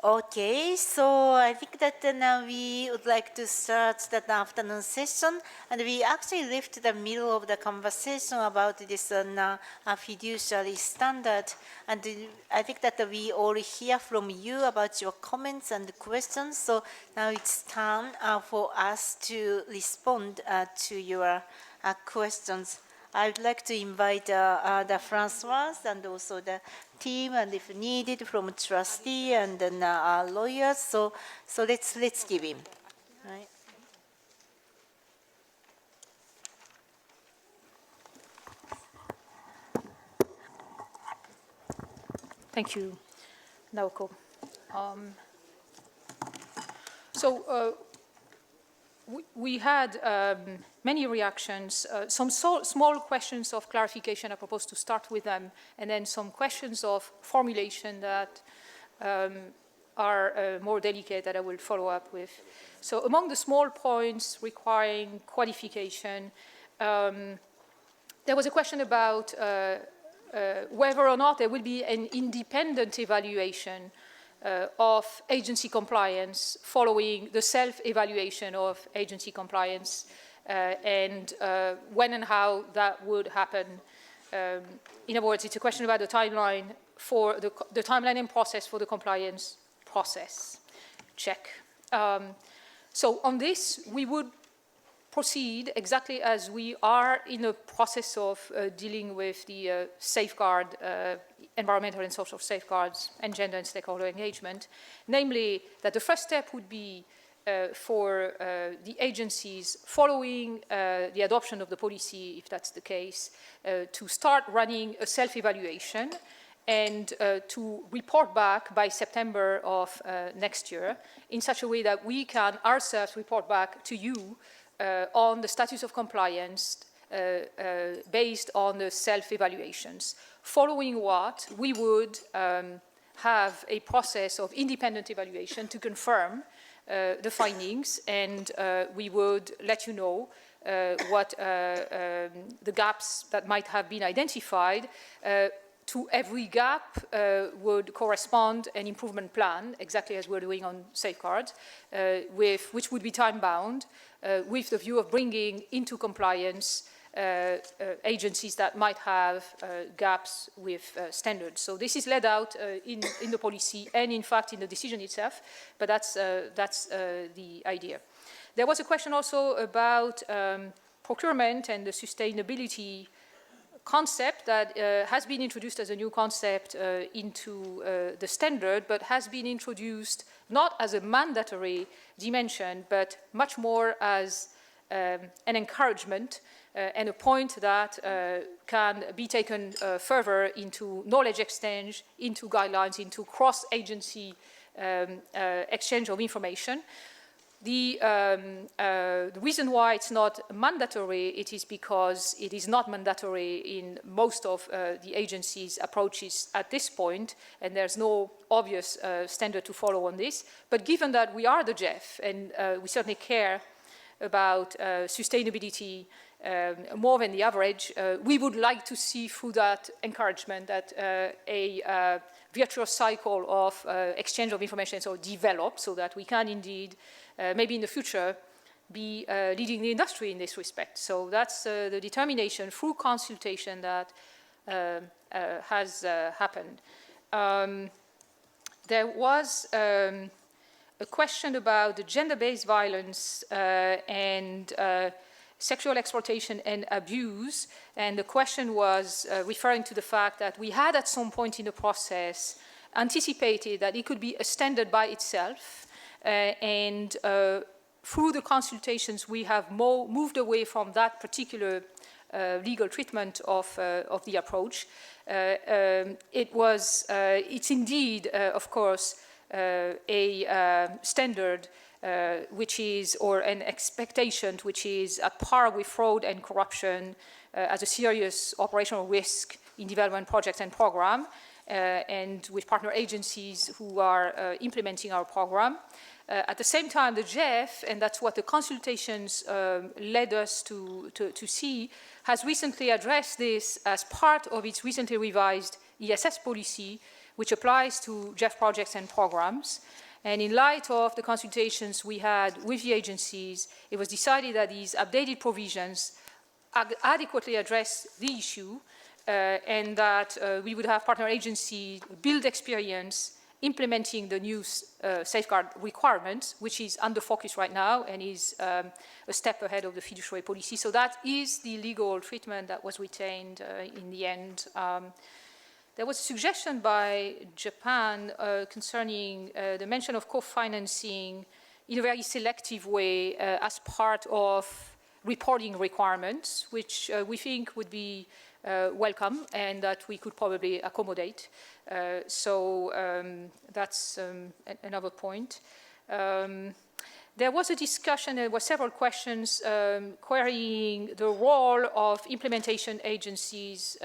Okay, so I think that now we would like to start the afternoon session, and we actually left the middle of the conversation about this fiduciary standard, and I think that we all hear from you about your comments and questions, so now it's time for us to respond to your questions. I'd like to invite the Francois and also the team, and if needed, from Trustee and then our lawyers. So let's give him. Right. Thank you, Naoko. We had many reactions, some small questions of clarification. I propose to start with them, and then some questions of formulation that are more delicate that I will follow up with. So among the small points requiring qualification, there was a question about whether or not there will be an independent evaluation of agency compliance following the self-evaluation of agency compliance and when and how that would happen. In other words, it's a question about the timeline for the timeline and process for the compliance process. Check. So on this, we would proceed exactly as we are in the process of dealing with the safeguard, environmental and social safeguards, and gender and stakeholder engagement, namely that the first step would be for the agencies following the adoption of the policy, if that's the case, to start running a self-evaluation and to report back by September of next year in such a way that we can ourselves report back to you on the status of compliance based on the self-evaluations, following what we would have a process of independent evaluation to confirm the findings, and we would let you know what the gaps that might have been identified. To every gap would correspond an improvement plan, exactly as we're doing on safeguards, which would be time-bound, with the view of bringing into compliance agencies that might have gaps with standards. So this is laid out in the policy and, in fact, in the decision itself, but that's the idea. There was a question also about procurement and the sustainability concept that has been introduced as a new concept into the standard, but has been introduced not as a mandatory dimension, but much more as an encouragement and a point that can be taken further into knowledge exchange, into guidelines, into cross-agency exchange of information. The reason why it's not mandatory, it is because it is not mandatory in most of the agencies' approaches at this point, and there's no obvious standard to follow on this. But given that we are the GEF, and we certainly care about sustainability more than the average, we would like to see through that encouragement that a virtuous cycle of exchange of information so develop, so that we can indeed maybe in the future be leading the industry in this respect. So that's the determination through consultation that has happened. There was a question about the gender-based violence and sexual exploitation and abuse, and the question was referring to the fact that we had at some point in the process anticipated that it could be a standard by itself, and through the consultations we have moved away from that particular legal treatment of the approach. It's indeed, of course, a standard which is, or an expectation which is at par with fraud and corruption as a serious operational risk in development projects and program, and with partner agencies who are implementing our program. At the same time, the GEF, and that's what the consultations led us to see, has recently addressed this as part of its recently revised ESS policy, which applies to GEF projects and programs. And in light of the consultations we had with the agencies, it was decided that these updated provisions adequately address the issue and that we would have partner agencies build experience implementing the new safeguard requirements, which is under focus right now and is a step ahead of the fiduciary policy. So that is the legal treatment that was retained in the end. There was a suggestion by Japan concerning the mention of co-financing in a very selective way as part of reporting requirements, which we think would be welcome and that we could probably accommodate. That's another point. There was a discussion, there were several questions querying the role of implementation agencies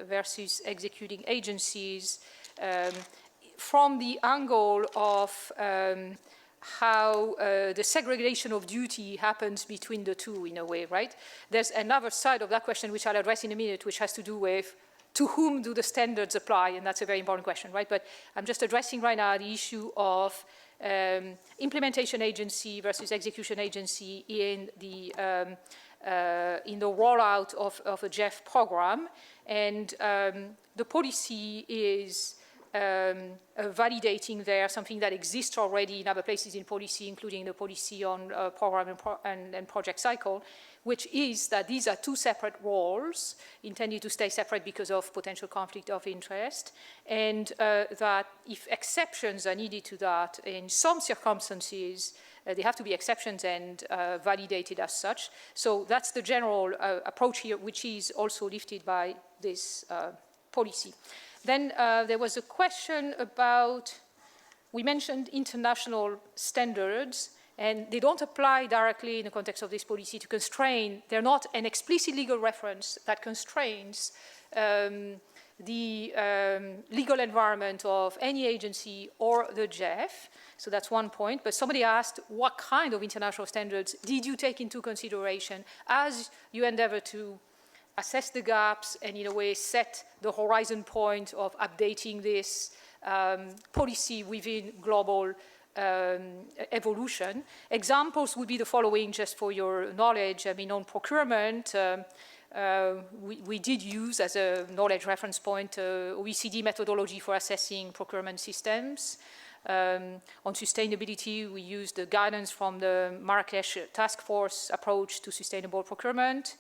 versus executing agencies from the angle of how the segregation of duty happens between the two in a way, right? There's another side of that question which I'll address in a minute, which has to do with to whom do the standards apply, and that's a very important question, right? But I'm just addressing right now the issue of implementation agency versus execution agency in the rollout of a GEF program, and the policy is validating there something that exists already in other places in policy, including the policy on program and project cycle, which is that these are two separate roles intended to stay separate because of potential conflict of interest, and that if exceptions are needed to that in some circumstances, they have to be exceptions and validated as such. So that's the general approach here, which is also lifted by this policy. Then there was a question about, we mentioned international standards, and they don't apply directly in the context of this policy to constrain. They're not an explicit legal reference that constrains the legal environment of any agency or the GEF. So that's one point. But somebody asked, what kind of international standards did you take into consideration as you endeavor to assess the gaps and in a way set the horizon point of updating this policy within global evolution? Examples would be the following, just for your knowledge. I mean, on procurement, we did use as a knowledge reference point OECD methodology for assessing procurement systems. On sustainability, we used the guidance from the Marrakesh Task Force approach to sustainable procurement.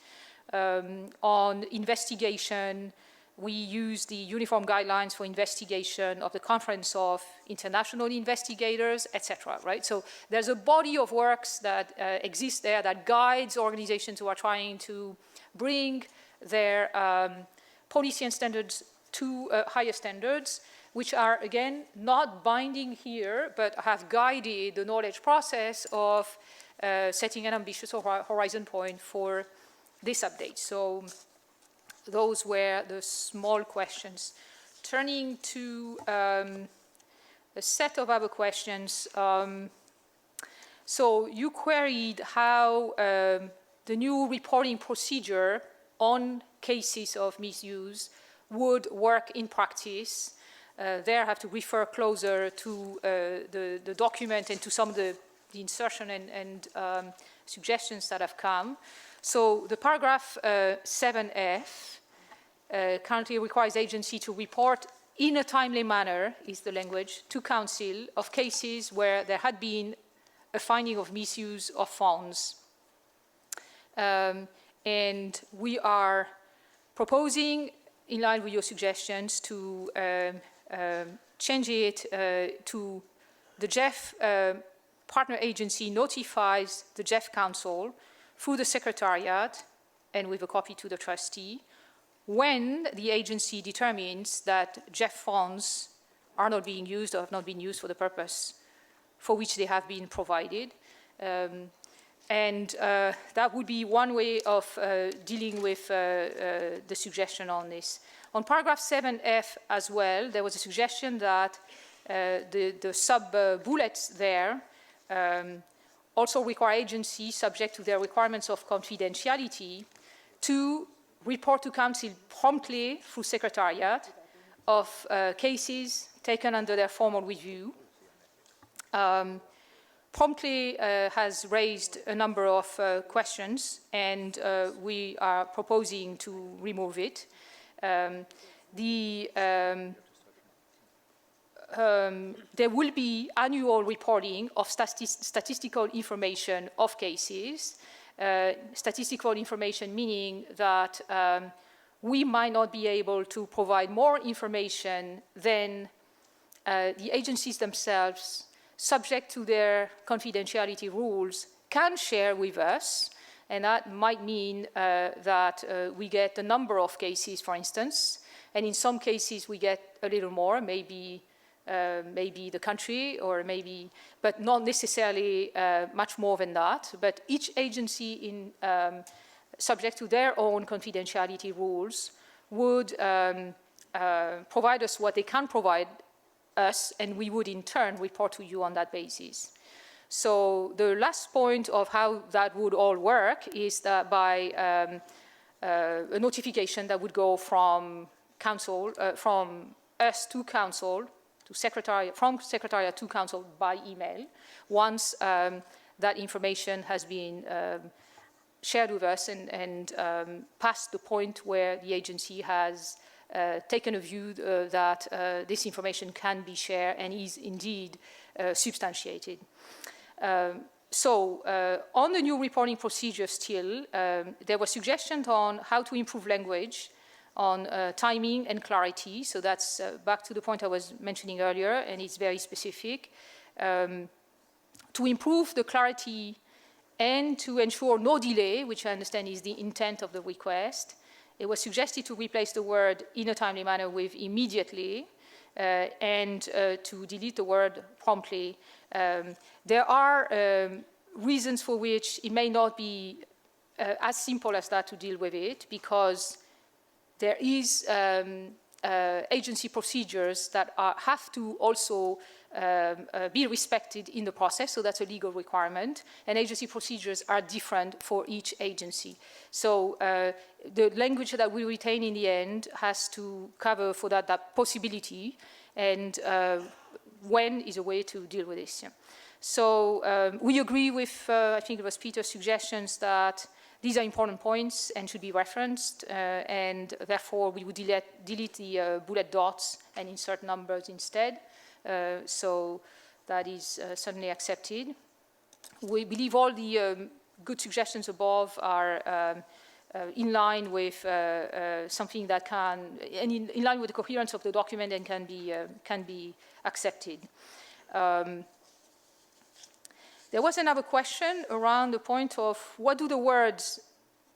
On investigation, we use the uniform guidelines for investigation of the Conference of International Investigators, etc. Right? So there's a body of works that exists there that guides organizations who are trying to bring their policy and standards to higher standards, which are, again, not binding here, but have guided the knowledge process of setting an ambitious horizon point for this update. So those were the small questions. Turning to a set of other questions. So you queried how the new reporting procedure on cases of misuse would work in practice. There I have to refer closer to the document and to some of the insertion and suggestions that have come. So the paragraph 7F currently requires agency to report in a timely manner, is the language, to Council of cases where there had been a finding of misuse of funds. And we are proposing, in line with your suggestions, to change it to the GEF partner agency notifies the GEF Council through the Secretariat and with a copy to the trustee when the agency determines that GEF funds are not being used or have not been used for the purpose for which they have been provided. That would be one way of dealing with the suggestion on this. On paragraph 7F as well, there was a suggestion that the sub-bullets there also require agencies subject to their requirements of confidentiality to report to Council promptly through Secretariat of cases taken under their formal review. Promptly has raised a number of questions, and we are proposing to remove it. There will be annual reporting of statistical information of cases. Statistical information meaning that we might not be able to provide more information than the agencies themselves, subject to their confidentiality rules, can share with us. And that might mean that we get a number of cases, for instance, and in some cases we get a little more, maybe the country, or maybe, but not necessarily much more than that. But each agency, subject to their own confidentiality rules, would provide us what they can provide us, and we would in turn report to you on that basis. So the last point of how that would all work is that by a notification that would go from Counsel, from us to Counsel, to Secretariat, from Secretariat to Counsel by email, once that information has been shared with us and past the point where the agency has taken a view that this information can be shared and is indeed substantiated. On the new reporting procedure still, there were suggestions on how to improve language, on timing and clarity. So that's back to the point I was mentioning earlier, and it's very specific. To improve the clarity and to ensure no delay, which I understand is the intent of the request, it was suggested to replace the word in a timely manner with immediately, and to delete the word promptly. There are reasons for which it may not be as simple as that to deal with it, because there is agency procedures that have to also be respected in the process, so that's a legal requirement, and agency procedures are different for each agency. So the language that we retain in the end has to cover for that possibility, and when is a way to deal with this. Yeah. So we agree with, I think it was Peter's suggestions that these are important points and should be referenced, and therefore we would delete the bullet dots and insert numbers instead. So that is certainly accepted. We believe all the good suggestions above are in line with something that can, and in line with the coherence of the document, and can be accepted. There was another question around the point of what do the words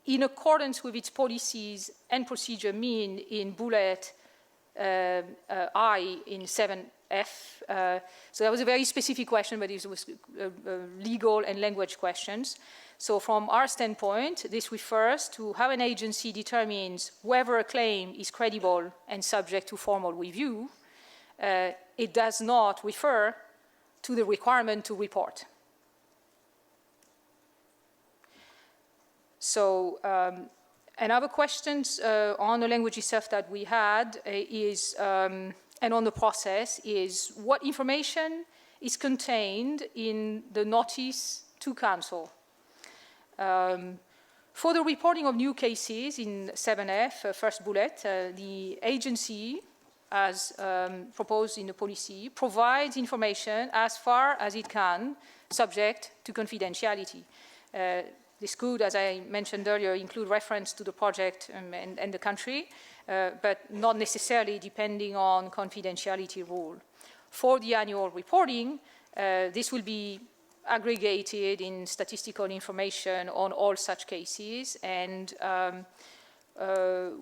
"in accordance with its policies and procedure" mean in bullet I in 7F. So that was a very specific question, but it was legal and language questions. So from our standpoint, this refers to how an agency determines whether a claim is credible and subject to formal review. It does not refer to the requirement to report. So another questions on the language itself that we had is, and on the process, is what information is contained in the notice to Counsel. For the reporting of new cases in 7F, first bullet, the agency, as proposed in the policy, provides information as far as it can, subject to confidentiality. This could, as I mentioned earlier, include reference to the project and the country, but not necessarily depending on confidentiality rule. For the annual reporting, this will be aggregated in statistical information on all such cases, and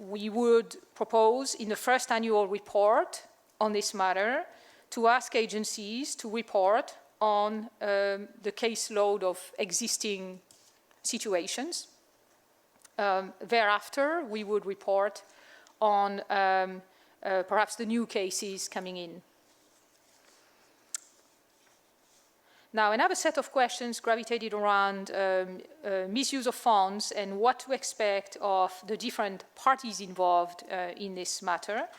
we would propose in the first annual report on this matter to ask agencies to report on the caseload of existing situations. Thereafter, we would report on perhaps the new cases coming in. Now, another set of questions gravitated around misuse of funds and what to expect of the different parties involved in this matter.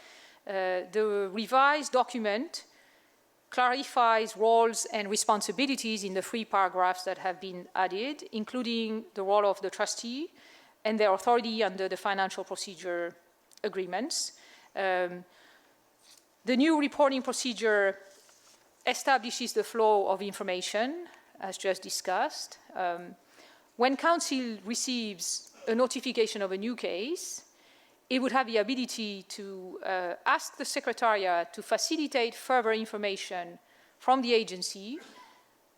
The revised document clarifies roles and responsibilities in the 3 paragraphs that have been added, including the role of the trustee and their authority under the financial procedure agreements. The new reporting procedure establishes the flow of information, as just discussed. When Counsel receives a notification of a new case, it would have the ability to ask the Secretariat to facilitate further information from the agency,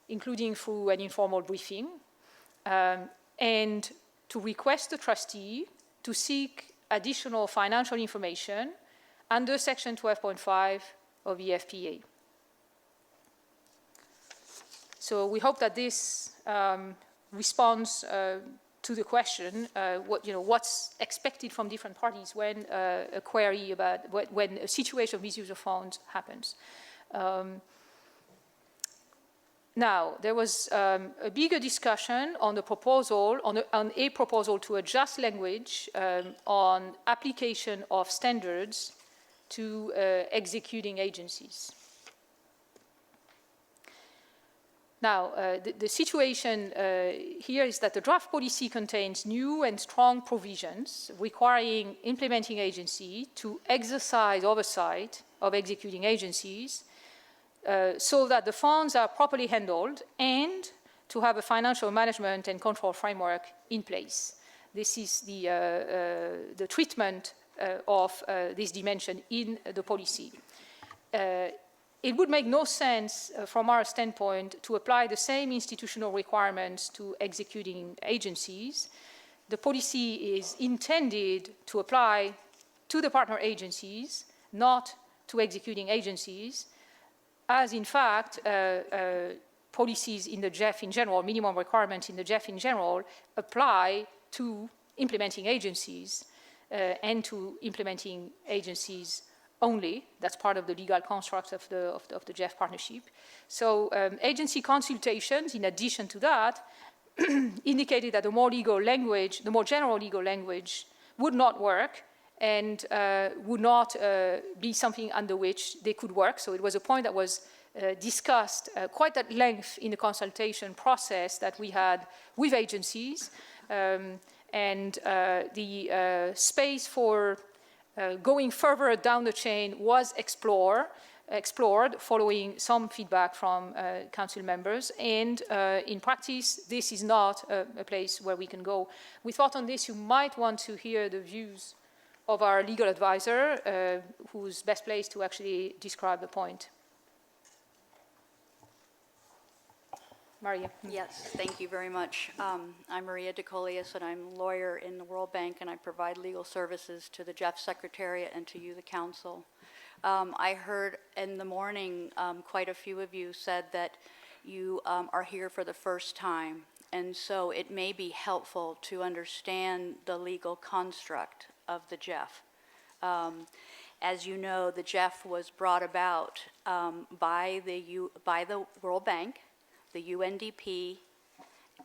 including through an informal briefing, and to request the trustee to seek additional financial information under Section 12.5 of the FPA. So we hope that this responds to the question, what's expected from different parties when a query about when a situation of misuse of funds happens. Now, there was a bigger discussion on the proposal, on a proposal to adjust language on application of standards to executing agencies. Now, the situation here is that the draft policy contains new and strong provisions requiring implementing agency to exercise oversight of executing agencies so that the funds are properly handled and to have a financial management and control framework in place. This is the treatment of this dimension in the policy. It would make no sense from our standpoint to apply the same institutional requirements to executing agencies. The policy is intended to apply to the partner agencies, not to executing agencies, as in fact policies in the GEF in general, minimum requirements in the GEF in general, apply to implementing agencies and to implementing agencies only. That's part of the legal construct of the GEF partnership. So agency consultations, in addition to that, indicated that the more general legal language would not work and would not be something under which they could work. So it was a point that was discussed quite at length in the consultation process that we had with agencies. And the space for going further down the chain was explored following some feedback from council members. And in practice, this is not a place where we can go. We thought on this you might want to hear the views of our legal advisor, who's best placed to actually describe the point. Maria. Yes, thank you very much. I'm Maria DeColius, and I'm a lawyer in the World Bank, and I provide legal services to the GEF Secretariat and to you, the Council. I heard in the morning quite a few of you said that you are here for the first time, and so it may be helpful to understand the legal construct of the GEF. As you know, the GEF was brought about by the World Bank, the UNDP,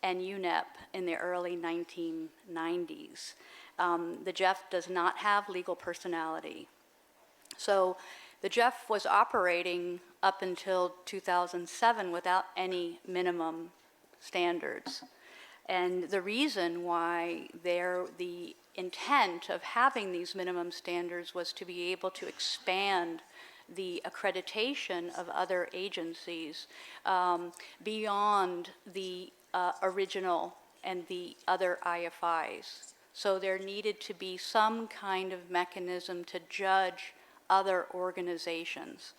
and Unep in the early 1990s. The GEF does not have legal personality. So the GEF was operating up until 2007 without any minimum standards. And the reason why the intent of having these minimum standards was to be able to expand the accreditation of other agencies beyond the original and the other IFIs. So there needed to be some kind of mechanism to judge other organizations.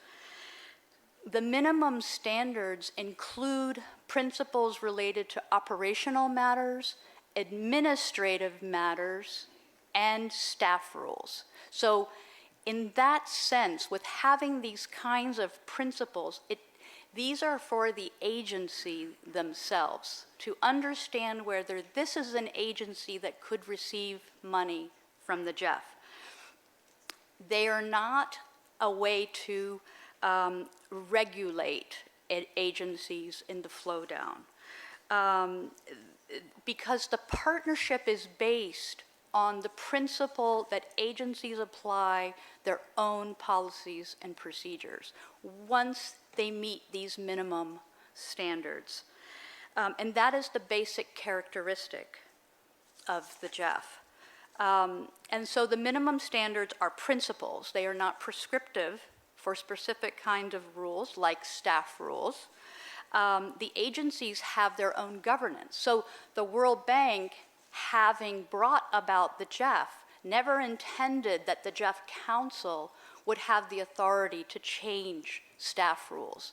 The minimum standards include principles related to operational matters, administrative matters, and staff rules. So in that sense, with having these kinds of principles, these are for the agency themselves to understand whether this is an agency that could receive money from the GEF. They are not a way to regulate agencies in the flow down. Because the partnership is based on the principle that agencies apply their own policies and procedures once they meet these minimum standards. And that is the basic characteristic of the GEF. And so the minimum standards are principles. They are not prescriptive for specific kind of rules like staff rules. The agencies have their own governance. So the World Bank, having brought about the GEF, never intended that the GEF Council would have the authority to change staff rules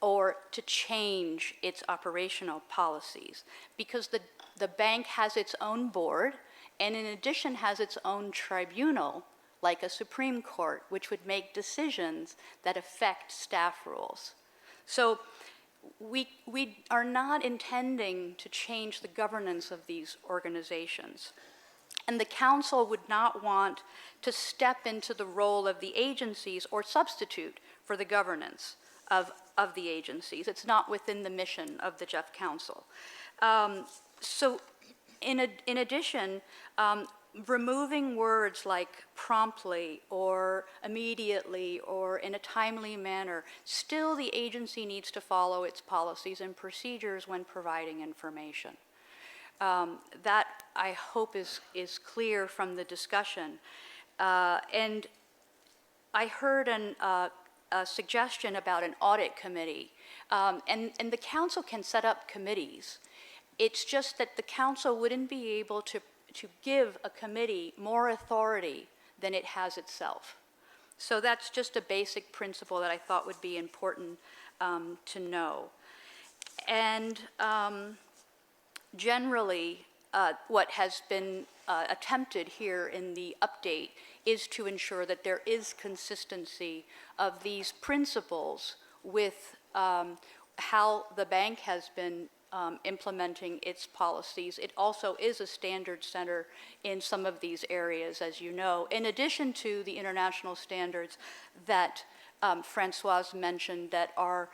or to change its operational policies, because the bank has its own board and in addition has its own tribunal, like a Supreme Court, which would make decisions that affect staff rules. So we are not intending to change the governance of these organizations. And the Council would not want to step into the role of the agencies or substitute for the governance of the agencies. It's not within the mission of the GEF Council. So in addition, removing words like promptly or immediately or in a timely manner, still the agency needs to follow its policies and procedures when providing information. That, I hope, is clear from the discussion. And I heard a suggestion about an audit committee. And the Council can set up committees. It's just that the Council wouldn't be able to give a committee more authority than it has itself. So that's just a basic principle that I thought would be important to know. And generally, what has been attempted here in the update is to ensure that there is consistency of these principles with how the bank has been implementing its policies. It also is a standard center in some of these areas, as you know, in addition to the international standards that Françoise mentioned that are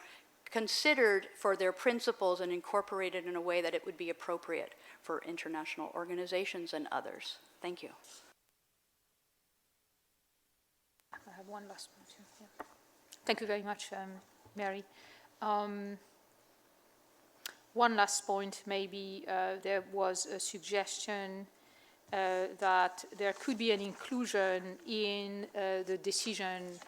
considered for their principles and incorporated in a way that it would be appropriate for international organizations and others. Thank you. I have one last point. Yeah. Thank you very much, Mary. One last point, maybe there was a suggestion that there could be an inclusion in the decision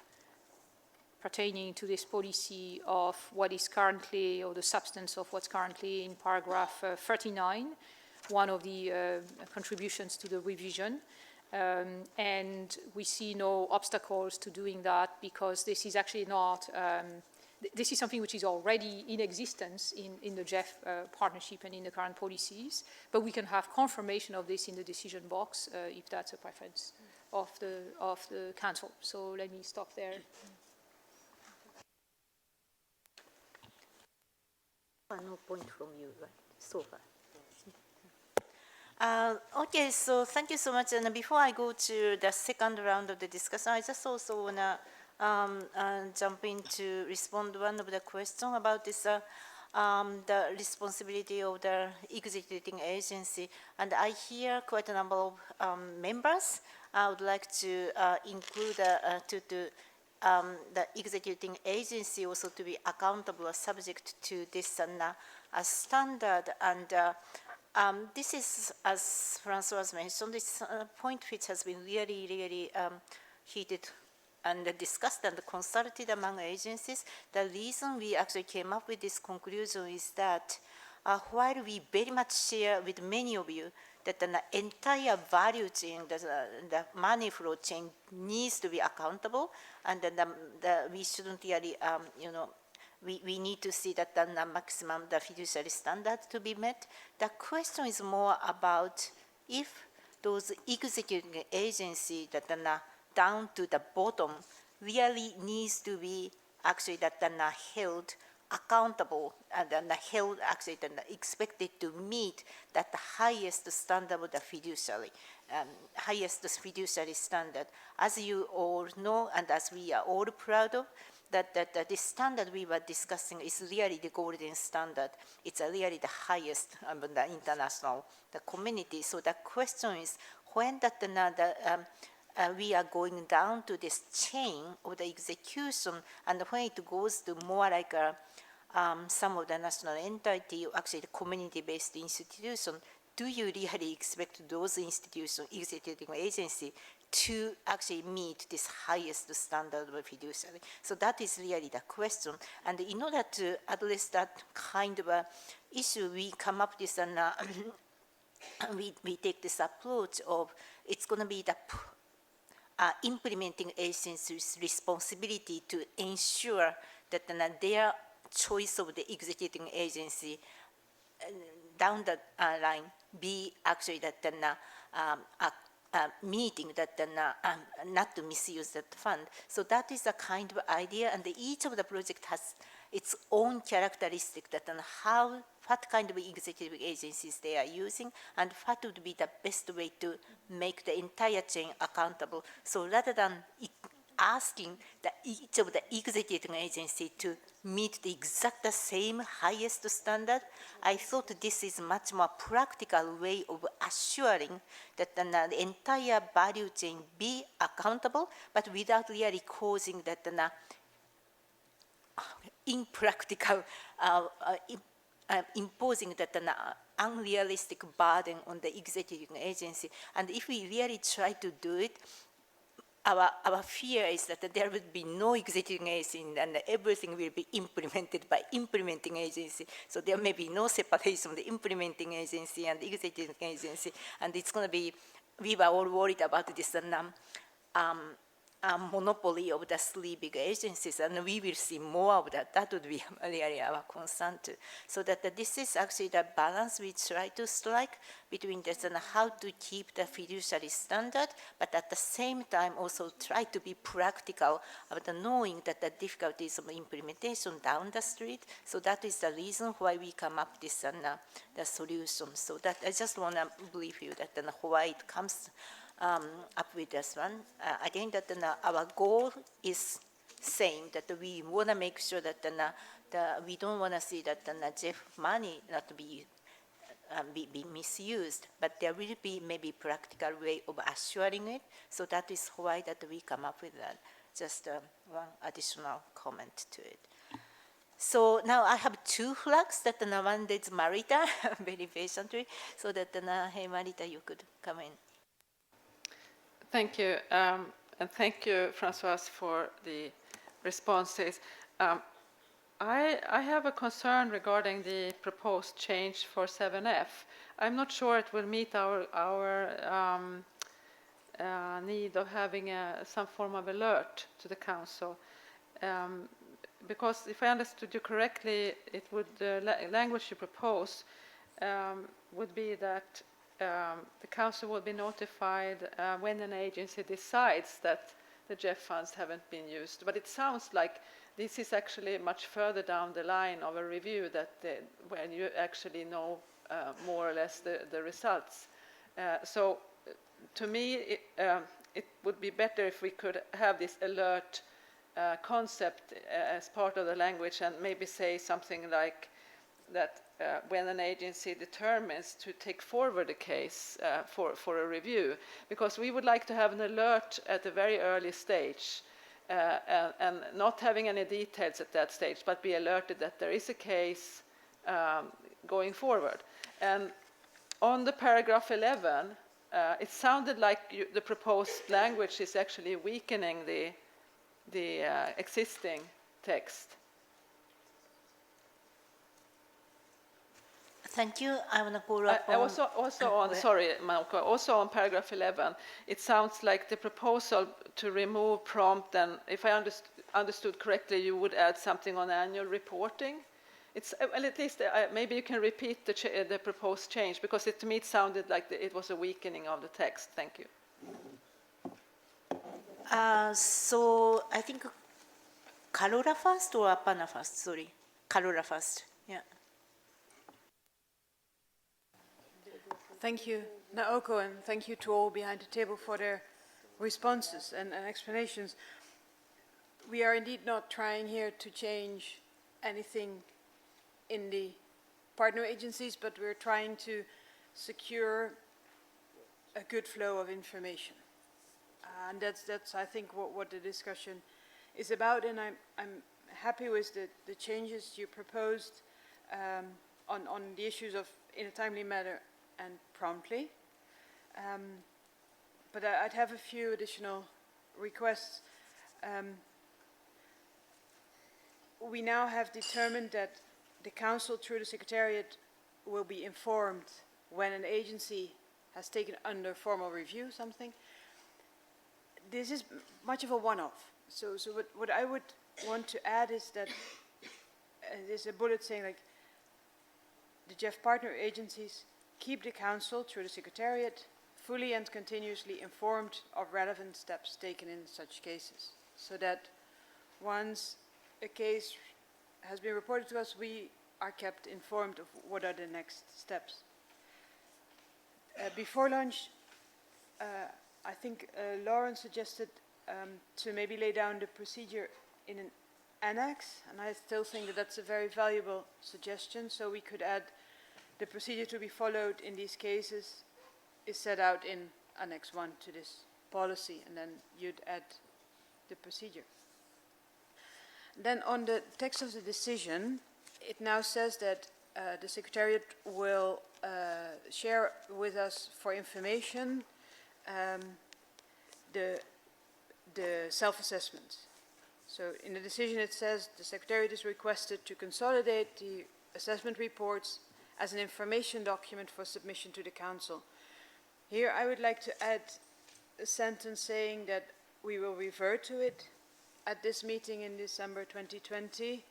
pertaining to this policy of what is currently, or the substance of what's currently in paragraph 39, one of the contributions to the revision. And we see no obstacles to doing that because this is actually not, this is something which is already in existence in the GEF partnership and in the current policies, but we can have confirmation of this in the decision box if that's a preference of the Council. So let me stop there. No point from you, right? So far. Okay, so thank you so much. And before I go to the second round of the discussion, I just also want to jump in to respond to one of the questions about this, the responsibility of the executing agency. And I hear quite a number of members. I would like to include the executing agency also to be accountable or subject to this standard. And this is, as Françoise mentioned, this point which has been really heated and discussed and consulted among agencies. The reason we actually came up with this conclusion is that while we very much share with many of you that the entire value chain, the money flow chain needs to be accountable, and then we shouldn't really, we need to see that the maximum, the fiduciary standard to be met. The question is more about if those executing agencies that are down to the bottom really needs to be actually that are held accountable and then held actually expected to meet that the highest standard of the fiduciary, highest fiduciary standard. As you all know, and as we are all proud of, that this standard we were discussing is really the golden standard. It's really the highest among the international community. So the question is, when that we are going down to this chain of the execution, and when it goes to more like some of the national entity, actually the community-based institution, do you really expect those institutions, executive agency, to actually meet this highest standard of fiduciary? So that is really the question. And in order to address that kind of a issue, we come up with an, we take this approach of it's going to be the implementing agency's responsibility to ensure that their choice of the executing agency down the line be actually that meeting that not to misuse that fund. So that is a kind of idea, and each of the project has its own characteristic that what kind of executive agencies they are using, and what would be the best way to make the entire chain accountable. So rather than asking each of the executive agency to meet the exact same highest standard, I thought this is much more practical way of assuring that the entire value chain be accountable, but without really causing that impractical, imposing that unrealistic burden on the executive agency. And if we really try to do it, our fear is that there would be no executive agency and everything will be implemented by implementing agency. So there may be no separation of the implementing agency and the executive agency. And it's going to be, we were all worried about this monopoly of the three big agencies, and we will see more of that. That would be really our concern too. So that this is actually the balance we try to strike between this and how to keep the fiduciary standard, but at the same time also try to be practical about knowing that the difficulties of implementation down the street. So that is the reason why we come up with this the solution. So that I just want to brief you that why it comes up with this one. Again, that our goal is same, that we want to make sure that we don't want to see that the GEF money not be misused, but there will be maybe practical way of assuring it. So that is why that we come up with that. Just one additional comment to it. So now I have two flags that one is Marita, very patiently, so that hey Marita, you could come in. Thank you, and thank you, Francois, for the responses. I have a concern regarding the proposed change for 7F. I'm not sure it will meet our need of having some form of alert to the Council. Because if I understood you correctly, it would the language you propose would be that the Council will be notified when an agency decides that the GEF funds haven't been used. But it sounds like this is actually much further down the line of a review that when you actually know more or less the results. So to me, it would be better if we could have this alert concept as part of the language, and maybe say something like that when an agency determines to take forward a case for a review, because we would like to have an alert at a very early stage and not having any details at that stage, but be alerted that there is a case going forward. And on the paragraph 11, it sounded like the proposed language is actually weakening the existing text. Thank you. I want to follow up also on paragraph 11, it sounds like the proposal to remove prompt, and if I understood correctly, you would add something on annual reporting. It's well, at least maybe you can repeat the proposed change, because to me it sounded like it was a weakening of the text. Thank you. So I think Carola first or Apana first? Sorry, Carola first. Yeah. Thank you, Naoko, and thank you to all behind the table for their responses and explanations. We are indeed not trying here to change anything in the partner agencies, but we're trying to secure a good flow of information. And that's I think, what the discussion is about, and I'm happy with the changes you proposed on the issues of in a timely manner and promptly. But I'd have a few additional requests. We now have determined that the Council, through the Secretariat, will be informed when an agency has taken under formal review something. This is much of a one-off. So what I would want to add is that there's a bullet saying, like, the GEF partner agencies keep the Council, through the Secretariat, fully and continuously informed of relevant steps taken in such cases, so that once a case has been reported to us, we are kept informed of what are the next steps. Before lunch, I think Lauren suggested to maybe lay down the procedure in an annex, and I still think that that's a very valuable suggestion, so we could add the procedure to be followed in these cases is set out in Annex 1 to this policy, and then you'd add the procedure. Then on the text of the decision, it now says that the Secretariat will share with us for information the self-assessment. So in the decision it says the Secretariat is requested to consolidate the assessment reports as an information document for submission to the Council. Here I would like to add a sentence saying that we will refer to it at this meeting in December 2020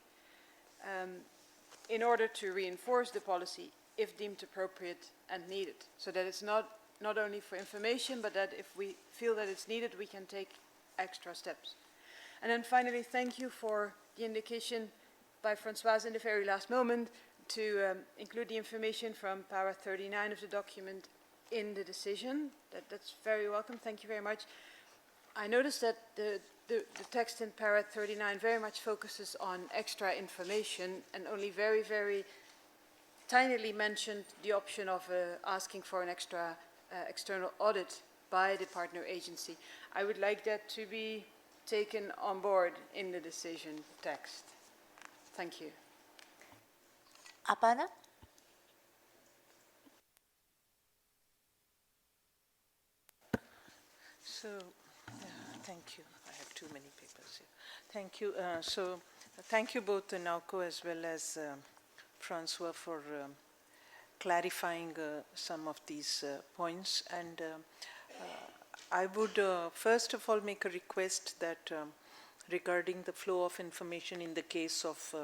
in order to reinforce the policy if deemed appropriate and needed, so that it's not only for information, but that if we feel that it's needed, we can take extra steps. And then finally, thank you for the indication by Françoise in the very last moment to include the information from paragraph 39 of the document in the decision. That's very welcome. Thank you very much. I noticed that the text in paragraph 39 very much focuses on extra information and only very, very tinily mentioned the option of asking for an extra external audit by the partner agency. I would like that to be taken on board in the decision text. Thank you. Aparna? So, thank you. I have too many papers here. Thank you. Thank you both Nauko as well as Francois for clarifying some of these points. And I would first of all make a request that regarding the flow of information in the case of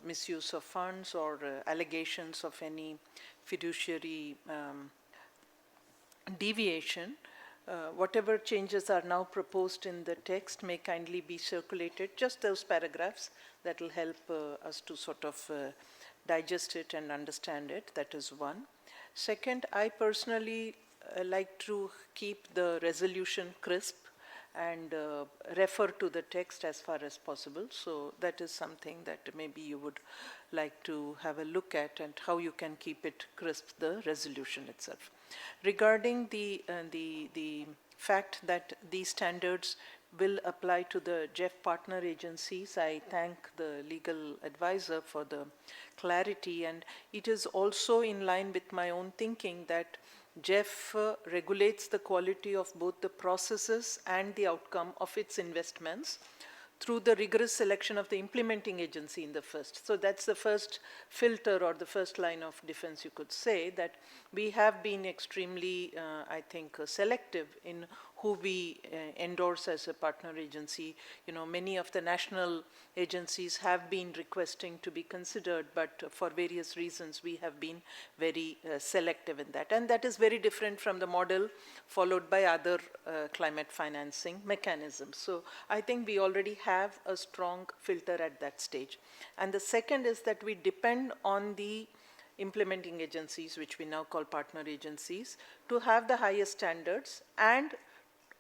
misuse of funds or allegations of any fiduciary deviation, whatever changes are now proposed in the text may kindly be circulated, just those paragraphs that will help us to sort of digest it and understand it. That is one. Second, I personally like to keep the resolution crisp and refer to the text as far as possible. So that is something that maybe you would like to have a look at, and how you can keep it crisp, the resolution itself. Regarding the fact that these standards will apply to the GEF partner agencies, I thank the legal advisor for the clarity, and it is also in line with my own thinking that GEF regulates the quality of both the processes and the outcome of its investments through the rigorous selection of the implementing agency in the first. So that's the first filter or the first line of defense, you could say, that we have been extremely, I think, selective in who we endorse as a partner agency. You know, many of the national agencies have been requesting to be considered, but for various reasons we have been very selective in that. And that is very different from the model followed by other climate financing mechanisms. So I think we already have a strong filter at that stage. And the second is that we depend on the implementing agencies, which we now call partner agencies, to have the highest standards and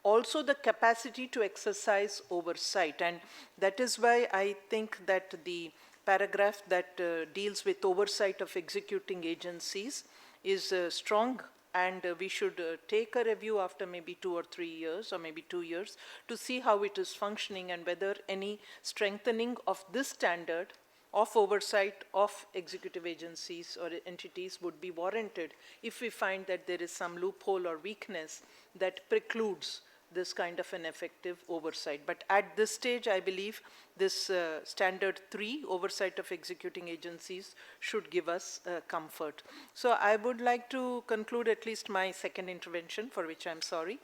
also the capacity to exercise oversight. And that is why I think that the paragraph that deals with oversight of executing agencies is strong and we should take a review after maybe 2 or 3 years or maybe 2 years to see how it is functioning and whether any strengthening of this standard of oversight of executive agencies or entities would be warranted if we find that there is some loophole or weakness that precludes this kind of an effective oversight. But at this stage, I believe this standard 3, oversight of executing agencies, should give us comfort. So I would like to conclude at least my second intervention, for which I'm sorry,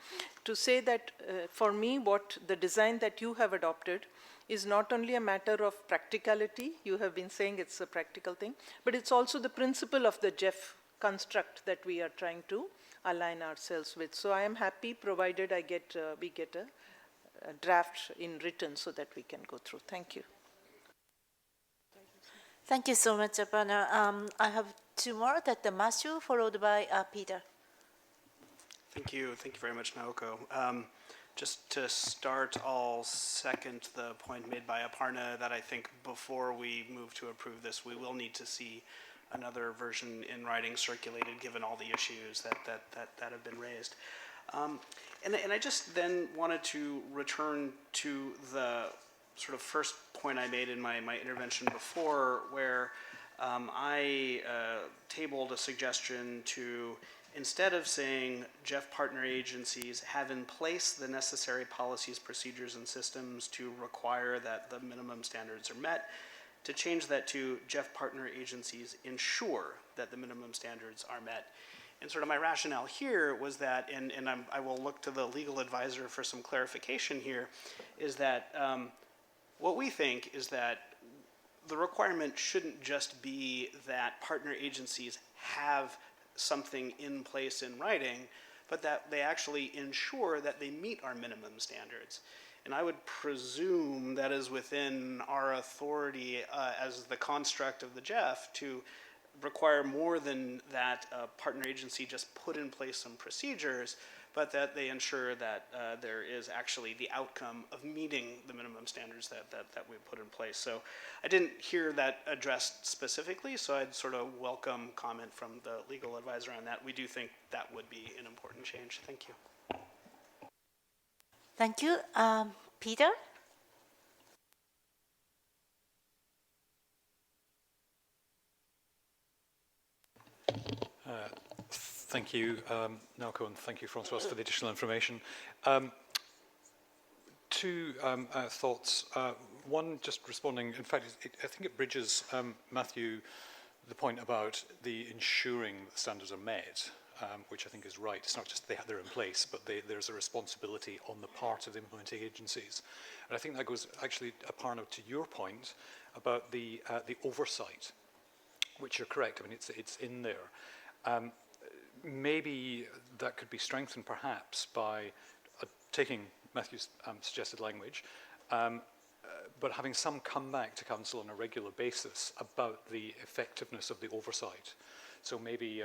to say that for me, what the design that you have adopted is not only a matter of practicality, you have been saying it's a practical thing, but it's also the principle of the GEF construct that we are trying to align ourselves with. So I am happy provided we get a draft in written so that we can go through. Thank you. Thank you so much, Aparna. I have 2 more, that Matthew, followed by Peter. Thank you very much, Naoko. Just to start, I'll second the point made by Aparna that I think before we move to approve this, we will need to see another version in writing circulated, given all the issues that have been raised. And I just then wanted to return to the sort of first point I made in my intervention before, where I tabled a suggestion to, instead of saying GEF partner agencies have in place the necessary policies, procedures, and systems to require that the minimum standards are met, to change that to GEF partner agencies ensure that the minimum standards are met. And sort of my rationale here was that, and I will look to the legal advisor for some clarification here, is that what we think is that the requirement shouldn't just be that partner agencies have something in place in writing, but that they actually ensure that they meet our minimum standards. And I would presume that is within our authority as the construct of the GEF to require more than that a partner agency just put in place some procedures, but that they ensure that there is actually the outcome of meeting the minimum standards that we put in place. So I didn't hear that addressed specifically, so I'd sort of welcome comment from the legal advisor on that. We do think that would be an important change. Thank you. Thank you. Peter? Thank you, Naoko, and thank you, Francois, for the additional information. 2 thoughts. One, just responding, in fact, I think it bridges, Matthew, the point about the ensuring that standards are met, which I think is right. It's not just they're in place, but there's a responsibility on the part of the implementing agencies. And I think that goes actually, Aparna, to your point about the oversight, which you're correct. I mean, it's in there. Maybe that could be strengthened perhaps by taking Matthew's suggested language, but having some come back to Council on a regular basis about the effectiveness of the oversight. So maybe,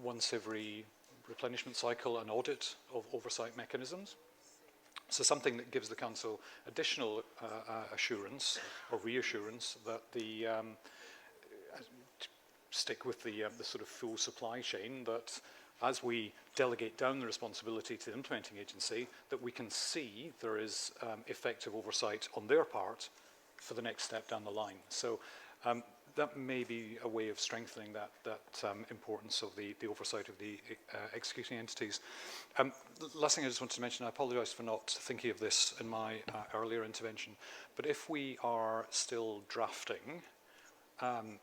once every replenishment cycle, an audit of oversight mechanisms. So something that gives the Council additional assurance or reassurance that the stick with the sort of full supply chain, that as we delegate down the responsibility to the implementing agency, that we can see there is effective oversight on their part for the next step down the line. So that may be a way of strengthening that importance of the oversight of the executing entities. The last thing I just wanted to mention, I apologize for not thinking of this in my earlier intervention, but if we are still drafting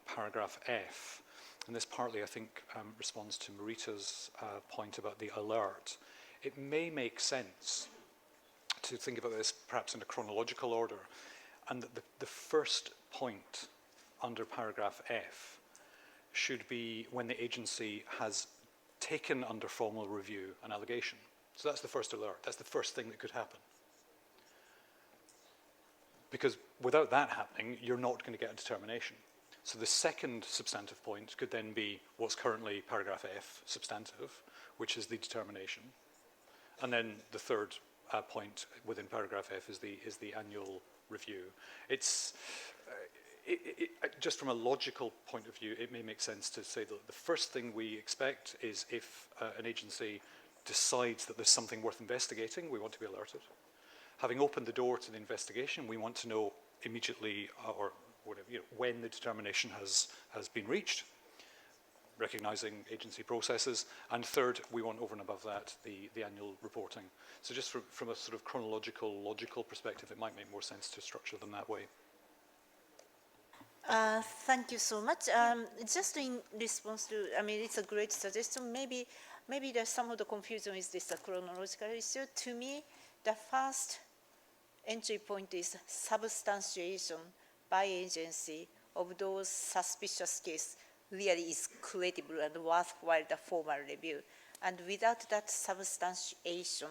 paragraph F, and this partly, I think, responds to Marita's point about the alert, it may make sense to think about this perhaps in a chronological order, and that the first point under paragraph F should be when the agency has taken under formal review an allegation. So that's the first alert. That's the first thing that could happen. Because without that happening, you're not going to get a determination. So the second substantive point could then be what's currently paragraph F, substantive, which is the determination. And then the third point within paragraph F is the annual review. Just from a logical point of view, it may make sense to say that the first thing we expect is if an agency decides that there's something worth investigating, we want to be alerted. Having opened the door to the investigation, we want to know immediately or whatever, when the determination has been reached, recognising agency processes. And third, we want over and above that the annual reporting. So just from a sort of chronological, logical perspective, it might make more sense to structure them that way. Thank you so much. Just in response to, I mean, it's a great suggestion. Maybe there's some of the confusion is this a chronological issue. To me, the first entry point is substantiation by agency of those suspicious cases really is credible and worthwhile the formal review. And without that substantiation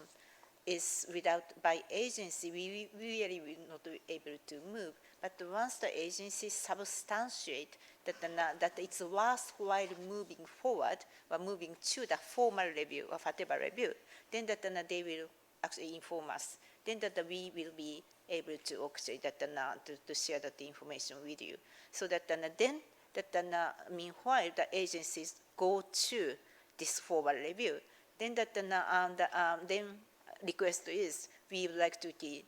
by agency, we really will not be able to move. But once the agency substantiate that it's worthwhile moving forward or moving to the formal review or whatever review, then they will actually inform us. Then we will be able to actually to share that information with you. So meanwhile the agencies go to this formal review. Then then request is we would like to be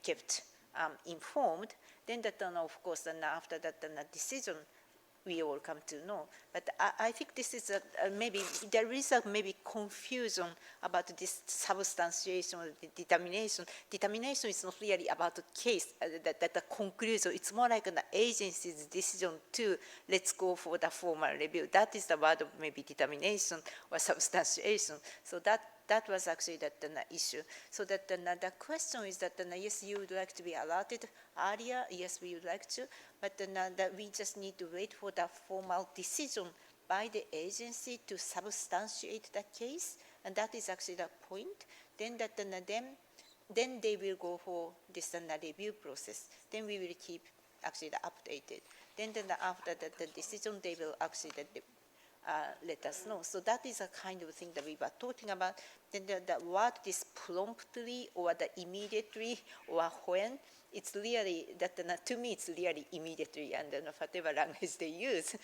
kept informed. Then of course after that decision we all come to know. But I think this is maybe there is maybe confusion about this substantiation or determination. Determination is not really about the case, that the conclusion. It's more like an agency's decision to let's go for the formal review. That is the word of maybe determination or substantiation. So that was actually the issue. So that the question is that yes, you would like to be alerted earlier. Yes, we would like to, but that we just need to wait for the formal decision by the agency to substantiate the case, and that is actually the point. Then then they will go for this review process. Then we will keep actually updated. Then after the decision, they will actually let us know. So that is a kind of thing that we were talking about. Then the word is promptly or the immediately or when. It's really to me it's really immediately, and whatever language they use,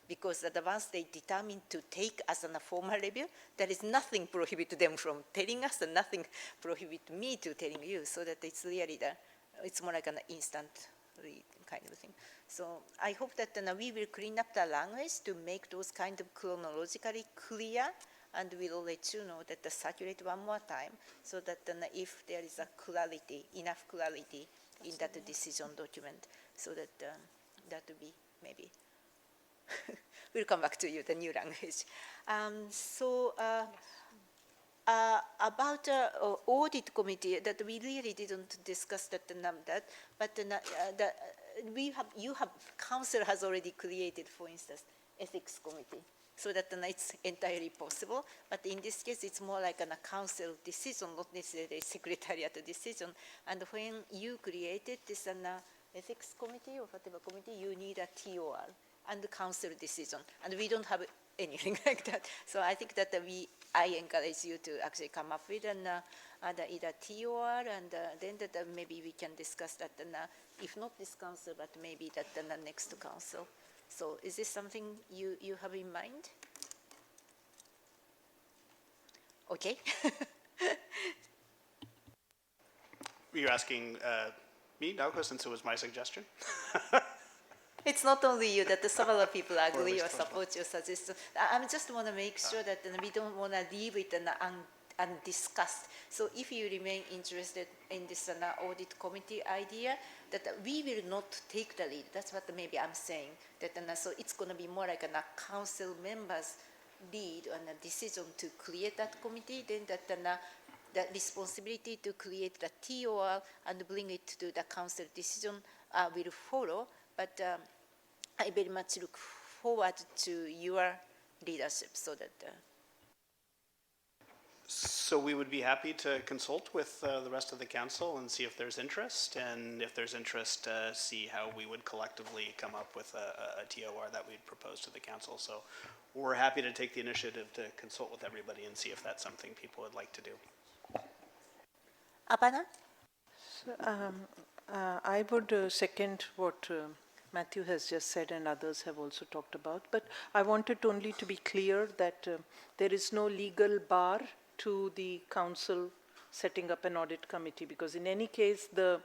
because once they determine to take us on a formal review, there is nothing prohibit them from telling us, and nothing prohibit me to telling you. So that it's really it's more like an instant kind of thing. So I hope that we will clean up the language to make those kind of chronologically clear, and we'll let you know that circulate one more time, so that if there is enough clarity in that decision document, so that that will be maybe. We'll come back to you, the new language. About audit committee, that we really didn't discuss that, but Council has already created, for instance, ethics committee, so that it's entirely possible. But in this case, it's more like a Council decision, not necessarily Secretariat decision. And when you created this ethics committee or whatever committee, you need a TOR and the Council decision, and we don't have anything like that. So I think that I encourage you to actually come up with either TOR, and then maybe we can discuss that, if not this council, but maybe that the next council. So is this something you have in mind? Okay. You're asking me, Naoko, since it was my suggestion? It's not only you, that some other people agree or support your suggestion. I just want to make sure that we don't want to leave it undiscussed. So if you remain interested in this audit committee idea, that we will not take the lead. That's what maybe I'm saying. That so it's going to be more like a council members lead on a decision to create that committee. Then the responsibility to create the TOR and bring it to the council decision will follow. But I very much look forward to your leadership, so that. So we would be happy to consult with the rest of the council and see if there's interest, and if there's interest, see how we would collectively come up with a TOR that we'd propose to the council. So we're happy to take the initiative to consult with everybody and see if that's something people would like to do. Apana? I would second what Matthew has just said and others have also talked about, but I wanted only to be clear that there is no legal bar to the council setting up an audit committee, because in any case the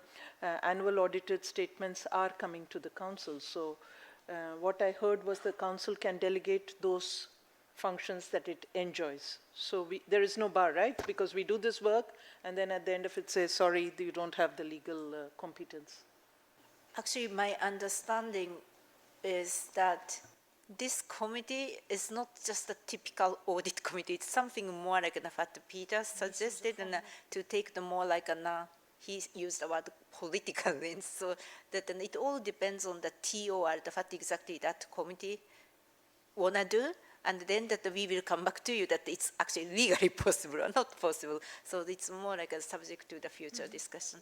annual audited statements are coming to the council. So what I heard was the council can delegate those functions that it enjoys. So there is no bar, right? Because we do this work and then at the end of it says, sorry, you don't have the legal competence. Actually, my understanding is that this committee is not just a typical audit committee. It's something more like what Peter suggested, and to take the more like he used the word political lens. So that it all depends on the TOR, what exactly that committee wanna do, and then that we will come back to you that it's actually legally possible or not possible. So it's more like a subject to the future discussion.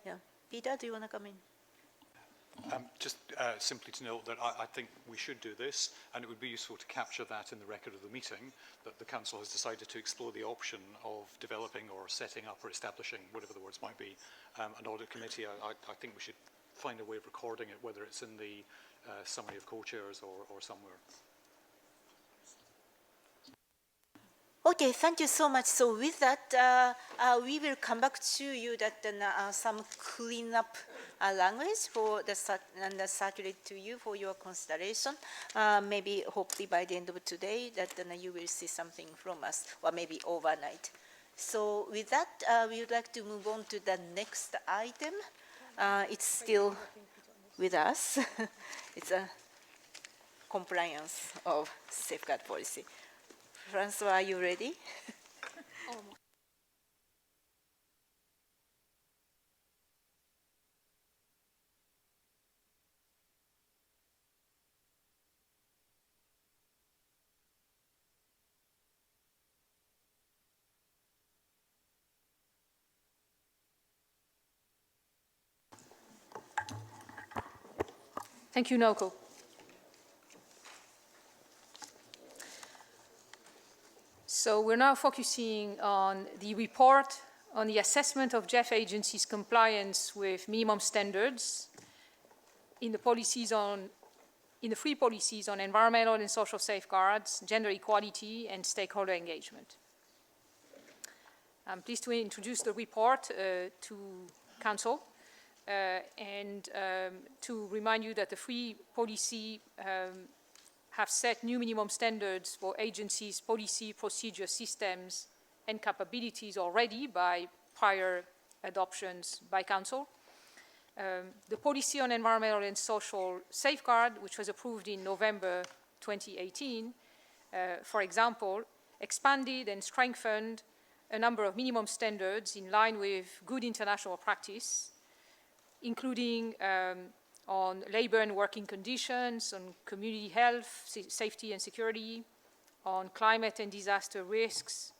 Yeah, Peter, do you wanna come in? Just simply to note that I think we should do this, and it would be useful to capture that in the record of the meeting, that the Council has decided to explore the option of developing or setting up or establishing, whatever the words might be, an audit committee. I think we should find a way of recording it, whether it's in the summary of co-chairs or somewhere. Okay, thank you so much. So with that, we will come back to you that some cleanup language for the circulate to you for your consideration. Maybe hopefully by the end of today that you will see something from us, or maybe overnight. So with that, we would like to move on to the next item. It's still with us. It's a compliance of safeguard policy. Francois, are you ready? Thank you, Naoko. So we're now focusing on the report on the assessment of GEF agencies' compliance with minimum standards in the three policies on environmental and social safeguards, gender equality, and stakeholder engagement. I'm pleased to introduce the report to Council and to remind you that the three policies have set new minimum standards for agencies' policy, procedure, systems, and capabilities already by prior adoptions by Council. The policy on environmental and social safeguard, which was approved in November 2018, for example, expanded and strengthened a number of minimum standards in line with good international practice, including on labor and working conditions, on community health, safety and security, on climate and disaster risks,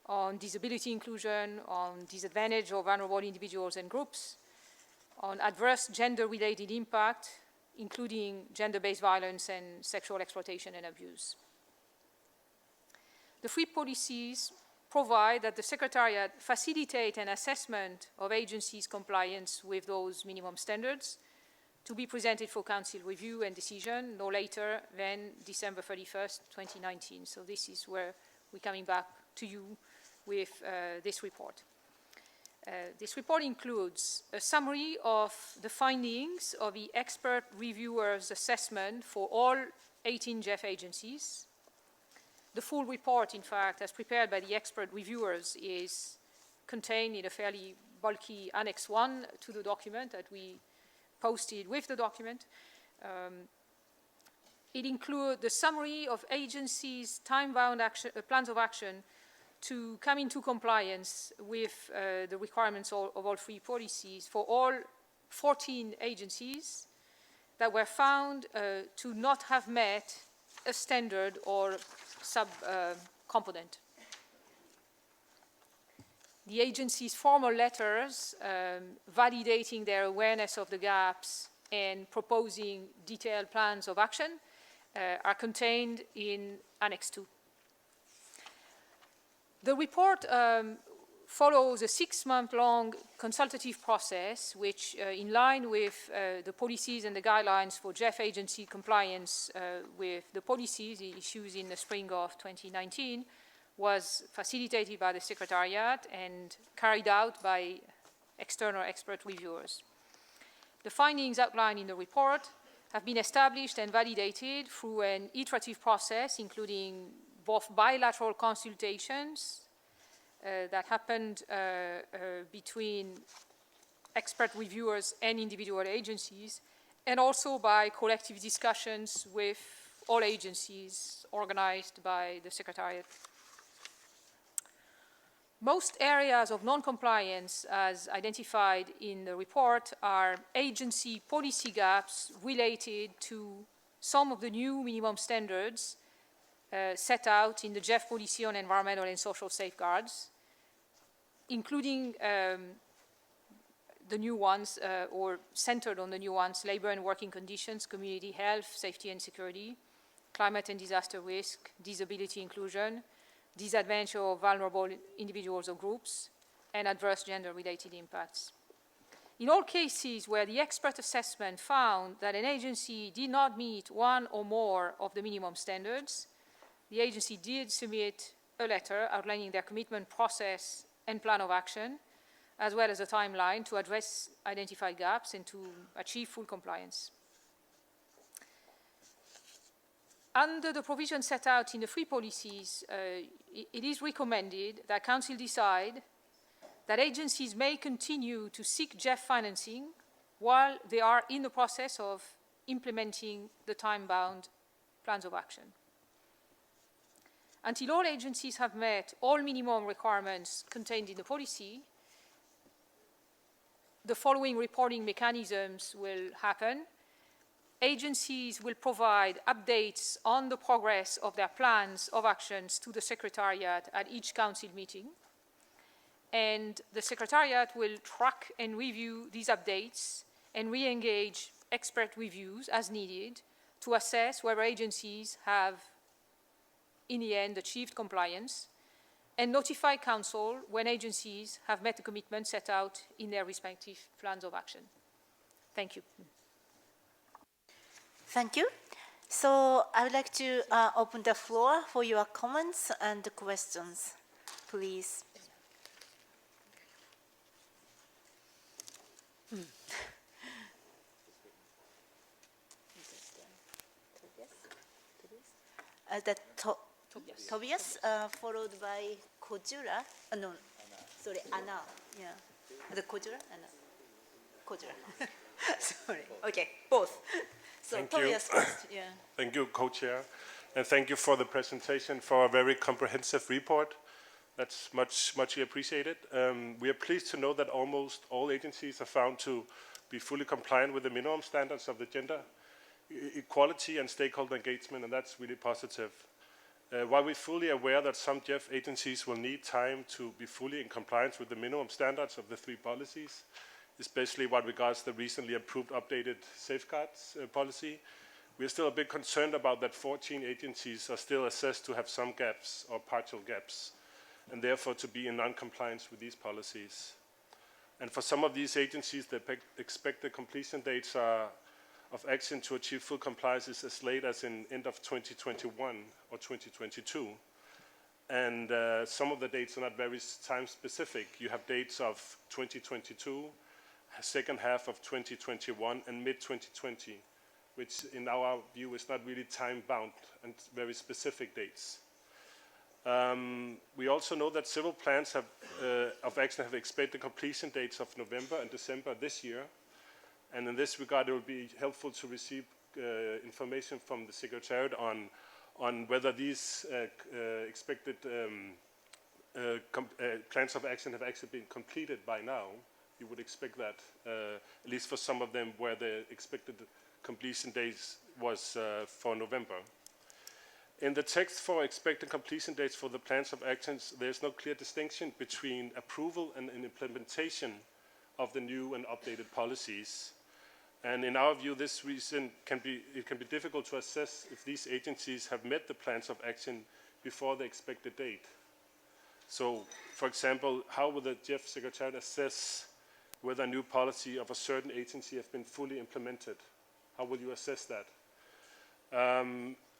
on disability inclusion, on disadvantaged or vulnerable individuals and groups, on adverse gender-related impact, including gender-based violence and sexual exploitation and abuse. The three policies provide that the Secretariat facilitate an assessment of agencies' compliance with those minimum standards to be presented for Council review and decision no later than December 31st, 2019. So this is where we're coming back to you with this report. This report includes a summary of the findings of the expert reviewers' assessment for all 18 GEF agencies. The full report, in fact, as prepared by the expert reviewers, is contained in a fairly bulky Annex 1 to the document that we posted with the document. It includes the summary of agencies' time-bound plans of action to come into compliance with the requirements of all three policies for all 14 agencies that were found to not have met a standard or sub-component. The agency's formal letters validating their awareness of the gaps and proposing detailed plans of action are contained in Annex 2. The report follows a 6-month-long consultative process, which, in line with the policies and the guidelines for GEF agency compliance with the policies issued in the spring of 2019, was facilitated by the Secretariat and carried out by external expert reviewers. The findings outlined in the report have been established and validated through an iterative process, including both bilateral consultations that happened between expert reviewers and individual agencies, and also by collective discussions with all agencies organized by the Secretariat. Most areas of non-compliance, as identified in the report, are agency policy gaps related to some of the new minimum standards set out in the GEF policy on environmental and social safeguards, including the new ones, or centered on the new ones: labor and working conditions, community health, safety and security, climate and disaster risk, disability inclusion, disadvantage of vulnerable individuals or groups, and adverse gender-related impacts. In all cases where the expert assessment found that an agency did not meet one or more of the minimum standards, the agency did submit a letter outlining their commitment process and plan of action, as well as a timeline to address identified gaps and to achieve full compliance. Under the provisions set out in the three policies, it is recommended that Council decide that agencies may continue to seek GEF financing while they are in the process of implementing the time-bound plans of action. Until all agencies have met all minimum requirements contained in the policy, the following reporting mechanisms will happen. Agencies will provide updates on the progress of their plans of actions to the Secretariat at each Council meeting. And the Secretariat will track and review these updates and re-engage expert reviews as needed to assess whether agencies have, in the end, achieved compliance, and notify Council when agencies have met the commitment set out in their respective plans of action. Thank you. Thank you. So I would like to open the floor for your comments and questions, please. Tobias, followed by Kojura. No, sorry, Anna. Yeah, the Kojura, Anna. Kojura. Sorry. Okay, both. So Thank Tobias you. first. Yeah. Thank you, Co-Chair, and thank you for the presentation, for a very comprehensive report. That's much appreciated. We are pleased to know that almost all agencies are found to be fully compliant with the minimum standards of the gender equality and stakeholder engagement, and that's really positive. While we're fully aware that some GEF agencies will need time to be fully in compliance with the minimum standards of the three policies, especially what regards the recently approved updated safeguards policy, we are still a bit concerned about that 14 agencies are still assessed to have some gaps or partial gaps, and therefore to be in non-compliance with these policies. And for some of these agencies, the expected completion dates of action to achieve full compliance is as late as in end of 2021 or 2022. And some of the dates are not very time specific. You have dates of 2022, second half of 2021, and mid-2020, which in our view is not really time-bound and very specific dates. We also know that several plans of action have expected completion dates of November and December this year. And in this regard, it will be helpful to receive information from the Secretariat on whether these expected plans of action have actually been completed by now. You would expect that, at least for some of them, where the expected completion dates was for November. In the text for expected completion dates for the plans of actions, there's no clear distinction between approval and implementation of the new and updated policies. And in our view, this reason can be difficult to assess if these agencies have met the plans of action before the expected date. So, for example, how will the GEF Secretariat assess whether a new policy of a certain agency has been fully implemented? How will you assess that?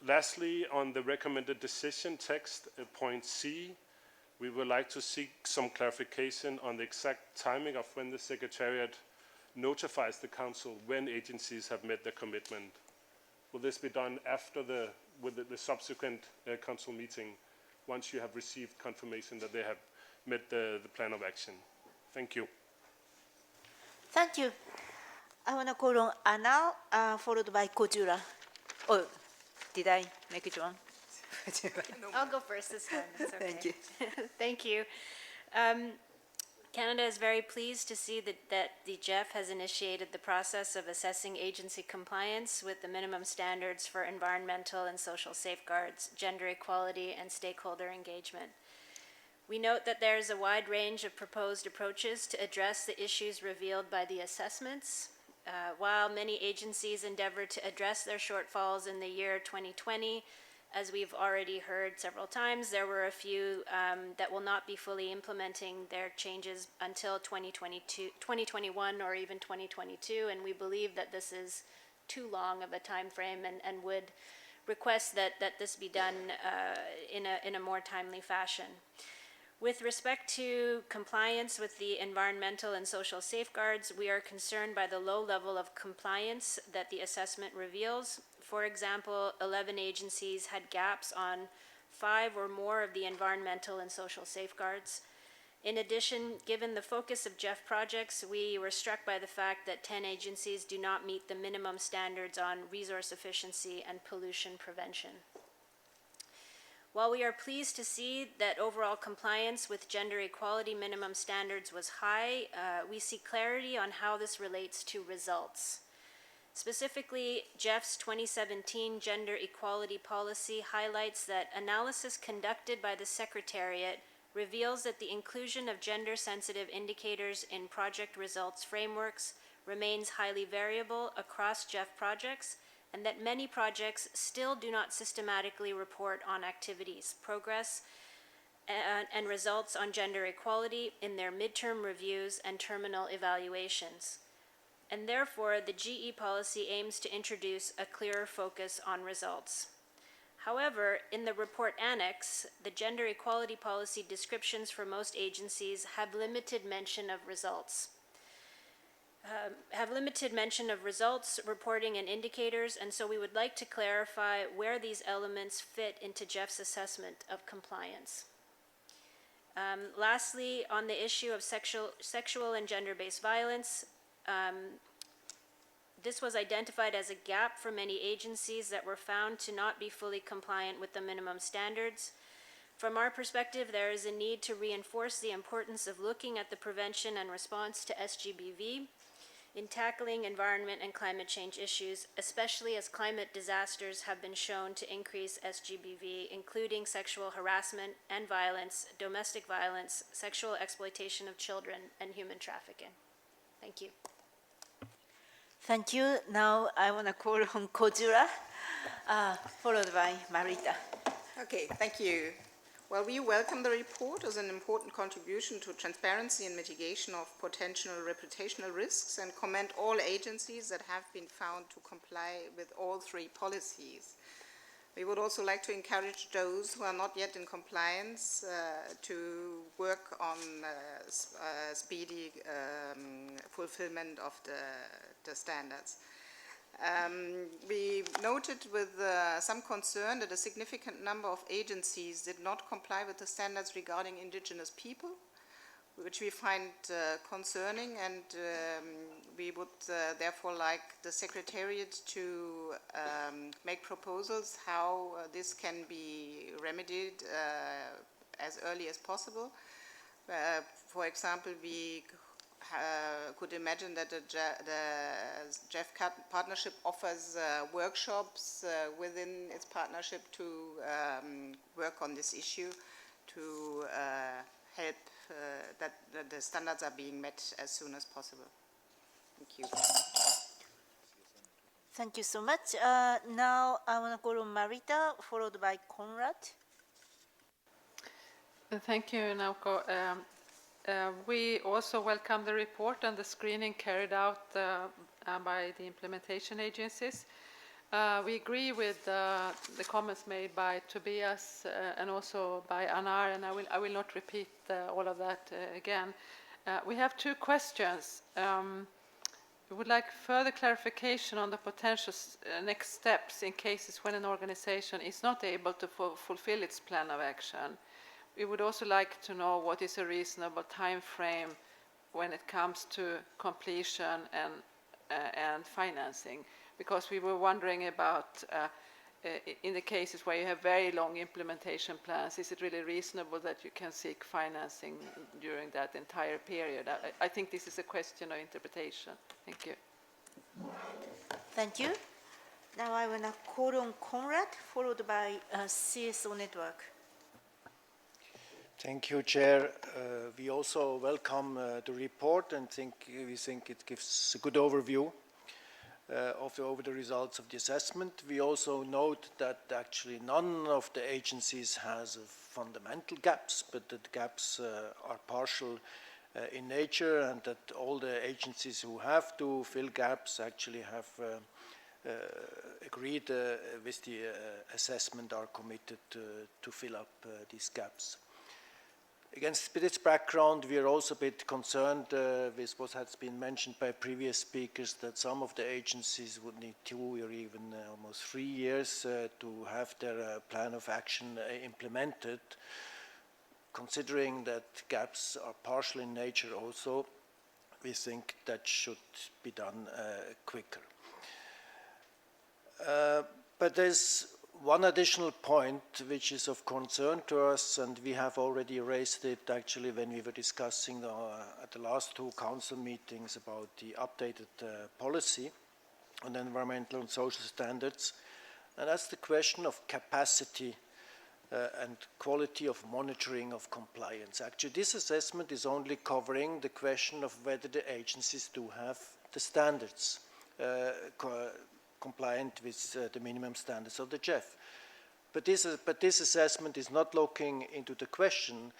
Lastly, on the recommended decision text, point C, we would like to seek some clarification on the exact timing of when the Secretariat notifies the Council when agencies have met their commitment. Will this be done after the subsequent Council meeting, once you have received confirmation that they have met the plan of action? Thank you. Thank you. I want to call on Anna, followed by Kojura. Oh, did I make it wrong? I'll go first this time. That's okay. Thank you. Thank you. Canada is very pleased to see that the GEF has initiated the process of assessing agency compliance with the minimum standards for environmental and social safeguards, gender equality, and stakeholder engagement. We note that there is a wide range of proposed approaches to address the issues revealed by the assessments. While many agencies endeavor to address their shortfalls in the year 2020, as we've already heard several times, there were a few that will not be fully implementing their changes until 2021 or even 2022, and we believe that this is too long of a time frame and would request that this be done in a more timely fashion. With respect to compliance with the environmental and social safeguards, we are concerned by the low level of compliance that the assessment reveals. For example, 11 agencies had gaps on 5 or more of the environmental and social safeguards. In addition, given the focus of GEF projects, we were struck by the fact that 10 agencies do not meet the minimum standards on resource efficiency and pollution prevention. While we are pleased to see that overall compliance with gender equality minimum standards was high, we see clarity on how this relates to results. Specifically, GEF's 2017 Gender Equality Policy highlights that analysis conducted by the Secretariat reveals that the inclusion of gender-sensitive indicators in project results frameworks remains highly variable across GEF projects, and that many projects still do not systematically report on activities, progress, and results on gender equality in their midterm reviews and terminal evaluations. And therefore, the GE policy aims to introduce a clearer focus on results. However, in the report Annex, the gender equality policy descriptions for most agencies have limited mention of results. Reporting, and indicators, and so we would like to clarify where these elements fit into GEF's assessment of compliance. Lastly, on the issue of sexual and gender-based violence, this was identified as a gap for many agencies that were found to not be fully compliant with the minimum standards. From our perspective, there is a need to reinforce the importance of looking at the prevention and response to SGBV in tackling environment and climate change issues, especially as climate disasters have been shown to increase SGBV, including sexual harassment and violence, domestic violence, sexual exploitation of children, and human trafficking. Thank you. Thank you. Now I want to call on Kojura, followed by Marita. Okay, thank you. Well, we welcome the report as an important contribution to transparency and mitigation of potential reputational risks, and commend all agencies that have been found to comply with all 3 policies. We would also like to encourage those who are not yet in compliance to work on speedy fulfillment of the standards. We noted with some concern that a significant number of agencies did not comply with the standards regarding indigenous people, which we find concerning, and we would therefore like the Secretariat to make proposals how this can be remedied as early as possible. For example, we could imagine that the GEF partnership offers workshops within its partnership to work on this issue to help that the standards are being met as soon as possible. Thank you. Thank you so much. Now I want to call on Marita, followed by Conrad. Thank you, Naoko. We also welcome the report and the screening carried out by the implementation agencies. We agree with the comments made by Tobias and also by Anar, and I will not repeat all of that again. We have two questions. We would like further clarification on the potential next steps in cases when an organization is not able to fulfill its plan of action. We would also like to know what is a reasonable time frame when it comes to completion and financing, because we were wondering about in the cases where you have very long implementation plans, is it really reasonable that you can seek financing during that entire period? I think this is a question of interpretation. Thank you. Thank you. Now I will call on Conrad, followed by CSO Network. Thank you, Chair. We also welcome the report and we think it gives a good overview over the results of the assessment. We also note that actually none of the agencies has fundamental gaps, but that the gaps are partial in nature, and that all the agencies who have to fill gaps actually have agreed with the assessment, are committed to fill up these gaps. Against this background, we are also a bit concerned with what has been mentioned by previous speakers, that some of the agencies would need 2 or even almost 3 years to have their plan of action implemented. Considering that gaps are partial in nature also, we think that should be done quicker. But there's one additional point which is of concern to us, and we have already raised it actually when we were discussing at the last 2 council meetings about the updated policy on environmental and social standards, and that's the question of capacity and quality of monitoring of compliance. Actually, this assessment is only covering the question of whether the agencies do have the standards compliant with the minimum standards of the GEF. But this assessment is not looking into the question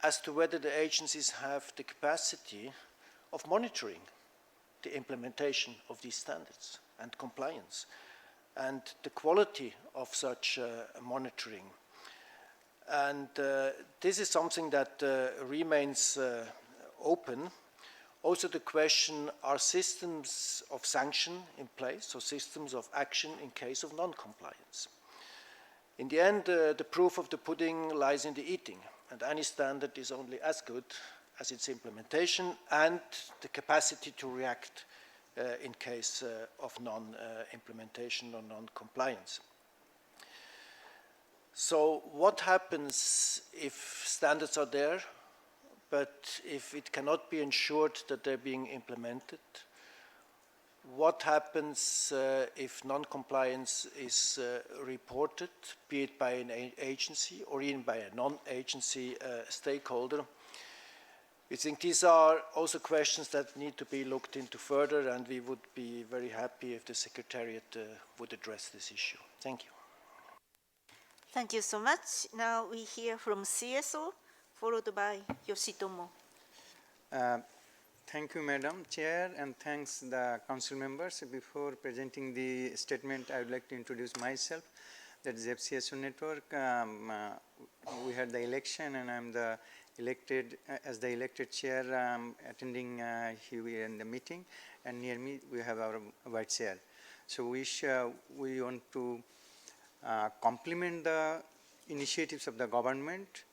as to whether the agencies have the capacity of monitoring the implementation of these standards and compliance and the quality of such monitoring. And this is something that remains open. Also the question, are systems of sanction in place, or systems of action in case of non-compliance? In the end, the proof of the pudding lies in the eating, and any standard is only as good as its implementation and the capacity to react in case of non-implementation or non-compliance. So what happens if standards are there, but if it cannot be ensured that they're being implemented? What happens if non-compliance is reported, be it by an agency or even by a non-agency stakeholder? We think these are also questions that need to be looked into further, and we would be very happy if the Secretariat would address this issue. Thank you. Thank you so much. Now we hear from CSO, followed by Yoshitomo. Thank you, Madam Chair, and thanks the council members. Before presenting the statement, I would like to introduce myself. That is FCSO Network. We had the election, and I'm the elected as the elected chair attending here in the meeting. And near me, we have our vice chair. So we want to complement the initiatives of the government,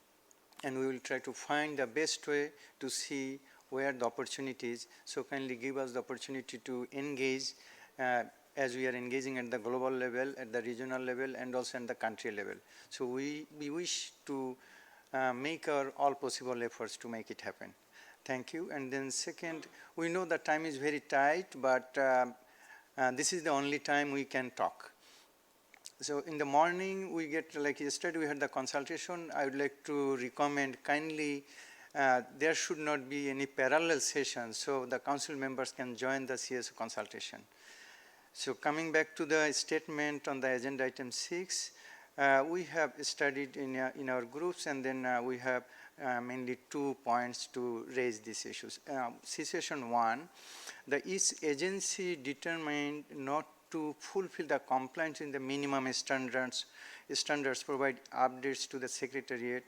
and we will try to find the best way to see where the opportunities. So kindly give us the opportunity to engage as we are engaging at the global level, at the regional level, and also at the country level. So we wish to make our all possible efforts to make it happen. Thank you. And then second, we know the time is very tight, but this is the only time we can talk. So in the morning, we get, like yesterday, we had the consultation. I would like to recommend kindly there should not be any parallel sessions, so the council members can join the CSO consultation. So coming back to the statement on the agenda item 6, We have studied in our groups, and then we have mainly 2 points to raise these issues. Situation 1, each agency determined not to fulfill the compliance in the minimum standards provide updates to the Secretariat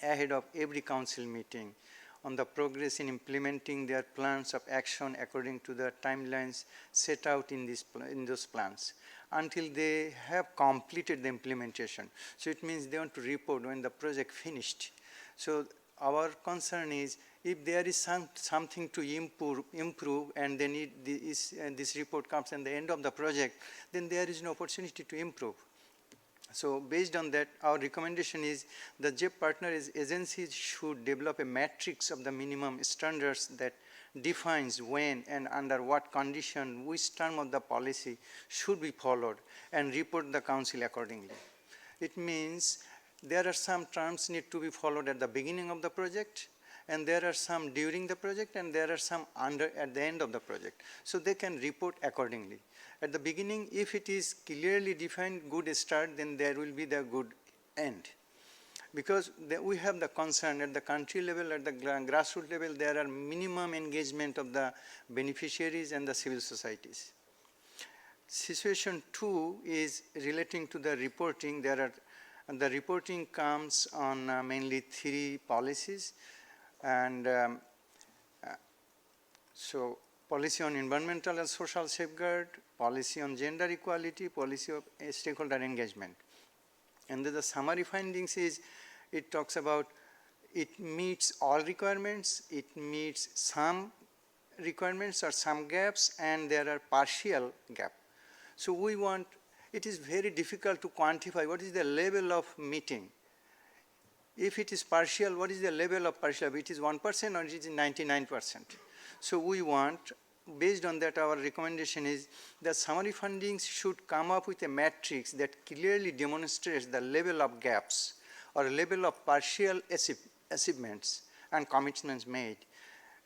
ahead of every council meeting on the progress in implementing their plans of action according to the timelines set out in those plans until they have completed the implementation. So it means they want to report when the project finished. So our concern is if there is something to improve and then this report comes at the end of the project, then there is no opportunity to improve. So based on that, our recommendation is the GEF partner agencies should develop a matrix of the minimum standards that defines when and under what condition which term of the policy should be followed and report the council accordingly. It means there are some terms need to be followed at the beginning of the project, and there are some during the project, and there are some at the end of the project. So they can report accordingly. At the beginning, if it is clearly defined good start, then there will be the good end. Because we have the concern at the country level, at the grassroots level, there are minimum engagement of the beneficiaries and the civil societies. Situation 2 is relating to the reporting. The reporting comes on mainly 3 policies. And so policy on environmental and social safeguard, policy on gender equality, policy of stakeholder engagement. And the summary findings is, it talks about it meets all requirements, it meets some requirements or some gaps, and there are partial gaps. So it is very difficult to quantify what is the level of meeting. If it is partial, what is the level of partial? It is 1% or it is 99%. So based on that, our recommendation is that summary findings should come up with a matrix that clearly demonstrates the level of gaps or level of partial achievements and commitments made.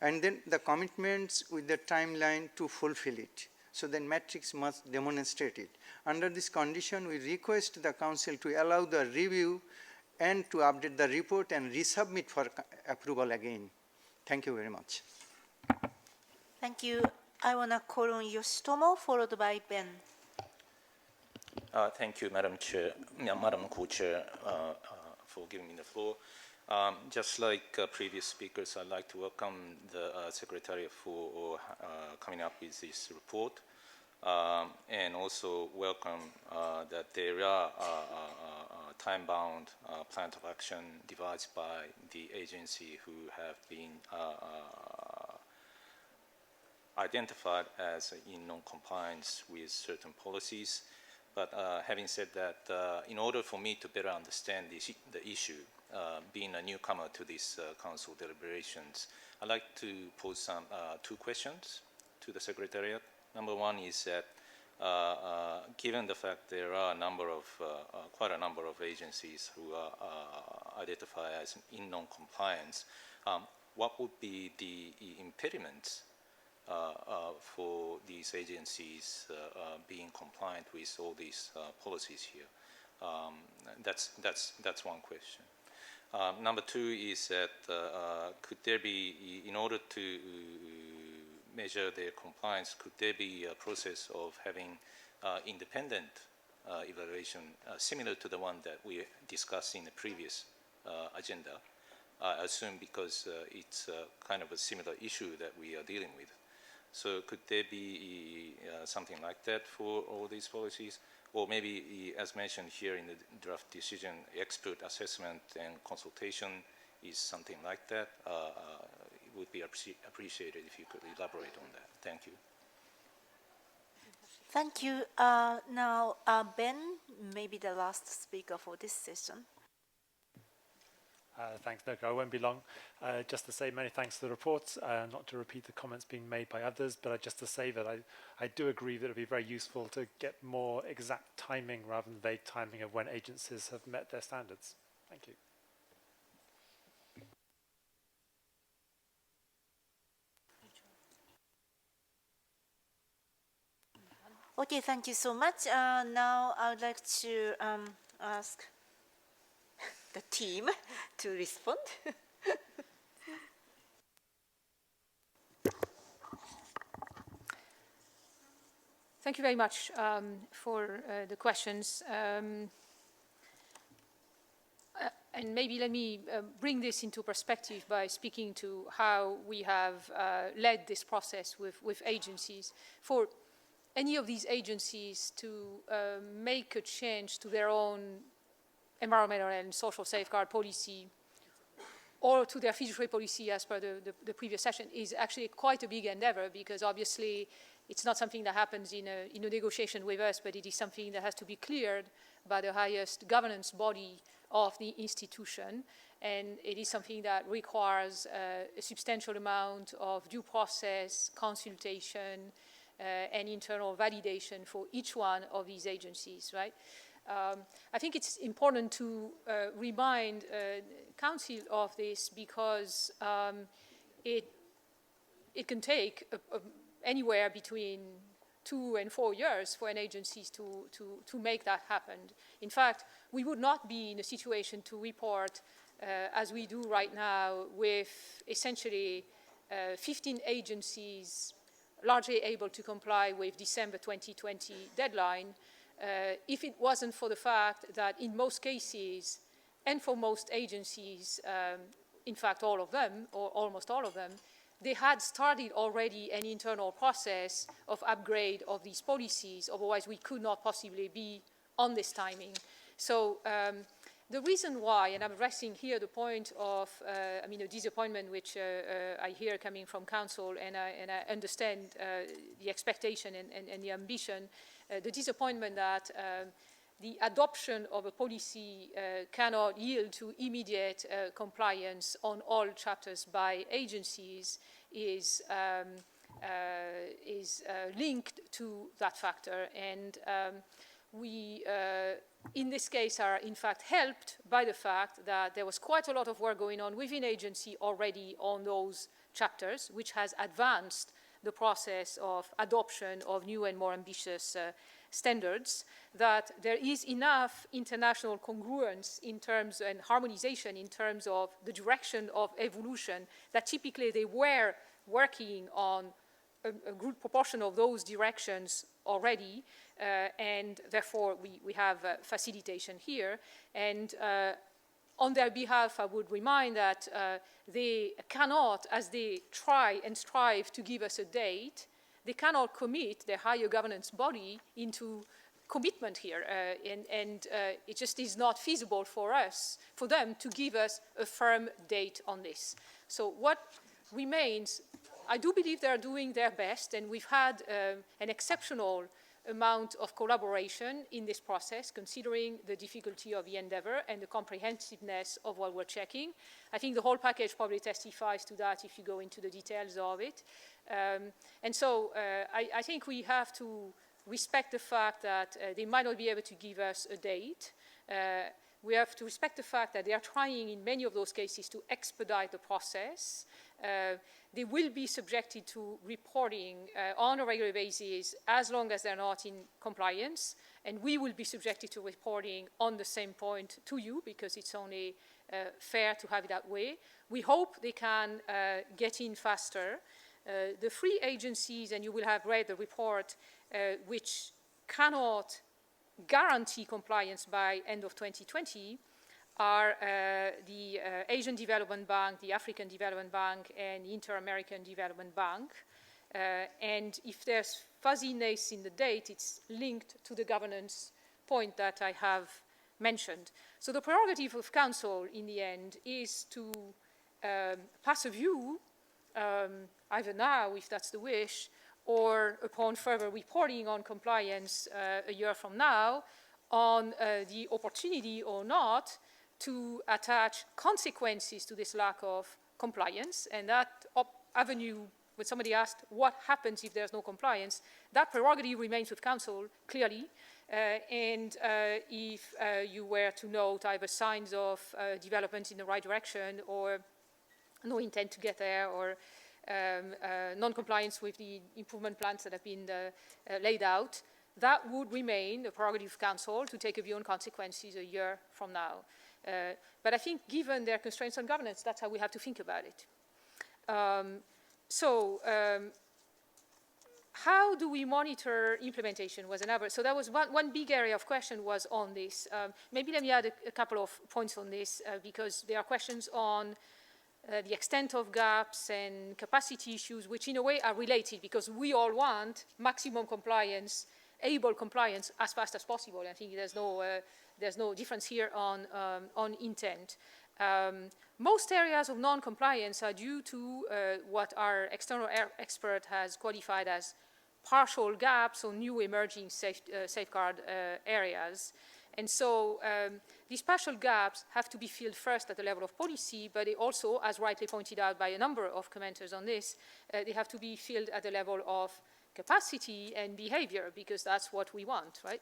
And then the commitments with the timeline to fulfill it. So the matrix must demonstrate it. Under this condition, we request the Council to allow the review and to update the report and resubmit for approval again. Thank you very much. Thank you. I want to call on Yoshitomo, followed by Ben. Thank you, Madam Co-Chair, for giving me the floor. Just like previous speakers, I'd like to welcome the Secretariat for coming up with this report, and also welcome that there are time-bound plan of action devised by the agency who have been identified as in non-compliance with certain policies. But having said that, in order for me to better understand the issue, being a newcomer to this council deliberations, I'd like to pose some 2 questions to the Secretariat. Number 1 is that given the fact there are quite a number of agencies who are identified as in non-compliance, what would be the impediments for these agencies being compliant with all these policies here? That's one question. Number 2 is that could there be, in order to measure their compliance, could there be a process of having independent evaluation similar to the one that we discussed in the previous agenda? I assume because it's kind of a similar issue that we are dealing with. So could there be something like that for all these policies? Or maybe, as mentioned here in the draft decision, expert assessment and consultation is something like that. It would be appreciated if you could elaborate on that. Thank you. Thank you. Now, Ben, maybe the last speaker for this session. Thanks, Noko. I won't be long. Just to say many thanks to the reports, not to repeat the comments being made by others, but just to say that I do agree that it would be very useful to get more exact timing rather than vague timing of when agencies have met their standards. Thank you. Okay, thank you so much. Now I would like to ask the team to respond. Thank you very much for the questions. And maybe let me bring this into perspective by speaking to how we have led this process with agencies. For any of these agencies to make a change to their own environmental and social safeguard policy or to their fiduciary policy as per the previous session is actually quite a big endeavor, because obviously it's not something that happens in a negotiation with us, but it is something that has to be cleared by the highest governance body of the institution, and it is something that requires a substantial amount of due process, consultation, and internal validation for each one of these agencies, right? I think it's important to remind Council of this, because it can take anywhere between 2 and 4 years for an agency to make that happen. In fact, we would not be in a situation to report as we do right now with essentially 15 agencies largely able to comply with December 2020 deadline if it wasn't for the fact that in most cases and for most agencies, in fact all of them or almost all of them, they had started already an internal process of upgrade of these policies. Otherwise, we could not possibly be on this timing. So the reason why, and I'm addressing here the point of, a disappointment which I hear coming from Council, and I understand the expectation and the ambition, the disappointment that the adoption of a policy cannot yield to immediate compliance on all chapters by agencies is linked to that factor. And we, in this case, are in fact helped by the fact that there was quite a lot of work going on within agency already on those chapters, which has advanced the process of adoption of new and more ambitious standards, that there is enough international congruence in terms and harmonization in terms of the direction of evolution, that typically they were working on a good proportion of those directions already, and therefore we have facilitation here. And on their behalf, I would remind that they cannot, as they try and strive to give us a date, they cannot commit their higher governance body into commitment here, and it just is not feasible for us, for them to give us a firm date on this. So what remains, I do believe they are doing their best, and we've had an exceptional amount of collaboration in this process, considering the difficulty of the endeavor and the comprehensiveness of what we're checking. I think the whole package probably testifies to that if you go into the details of it. And so I think we have to respect the fact that they might not be able to give us a date. We have to respect the fact that they are trying in many of those cases to expedite the process. They will be subjected to reporting on a regular basis as long as they're not in compliance, and we will be subjected to reporting on the same point to you, because it's only fair to have it that way. We hope they can get in faster. The 3 agencies, and you will have read the report, which cannot guarantee compliance by end of 2020 are the Asian Development Bank, the African Development Bank, and the Inter-American Development Bank. And if there's fuzziness in the date, it's linked to the governance point that I have mentioned. So the prerogative of Council in the end is to pass a view, either now, if that's the wish, or upon further reporting on compliance a year from now, on the opportunity or not to attach consequences to this lack of compliance. And that avenue, when somebody asked what happens if there's no compliance, that prerogative remains with Council, clearly. And if you were to note either signs of development in the right direction, or no intent to get there, or non-compliance with the improvement plans that have been laid out, that would remain the prerogative of Council to take a view on consequences a year from now. But I think given their constraints on governance, that's how we have to think about it. How do we monitor implementation was another. So that was one big area of question was on this. Maybe let me add a couple of points on this because there are questions on the extent of gaps and capacity issues, which in a way are related because we all want maximum compliance, able compliance as fast as possible. I think there's no difference here on intent. Most areas of non-compliance are due to what our external expert has qualified as partial gaps or new emerging safeguard areas. And so these partial gaps have to be filled first at the level of policy, but they also, as rightly pointed out by a number of commenters on this, they have to be filled at the level of capacity and behavior, because that's what we want, right?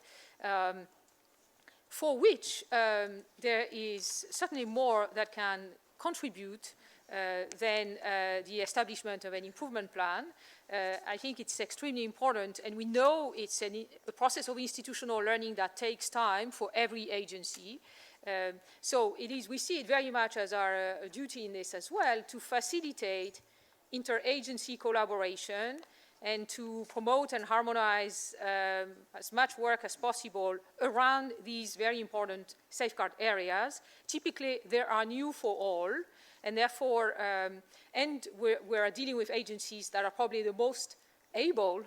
For which there is certainly more that can contribute than the establishment of an improvement plan. I think it's extremely important, and we know it's a process of institutional learning that takes time for every agency. So we see it very much as our duty in this as well, to facilitate interagency collaboration and to promote and harmonize as much work as possible around these very important safeguard areas. Typically, they are new for all, and therefore, and we're dealing with agencies that are probably the most able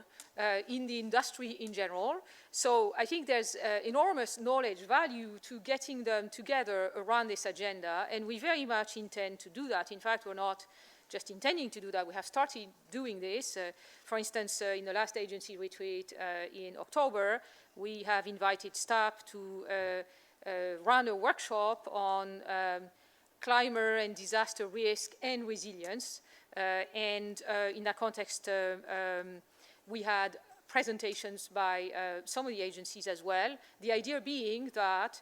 in the industry in general. So I think there's enormous knowledge value to getting them together around this agenda, and we very much intend to do that. In fact, we're not just intending to do that. We have started doing this. For instance, in the last agency retreat in October, we have invited staff to run a workshop on climate and disaster risk and resilience. And in that context, we had presentations by some of the agencies as well. The idea being that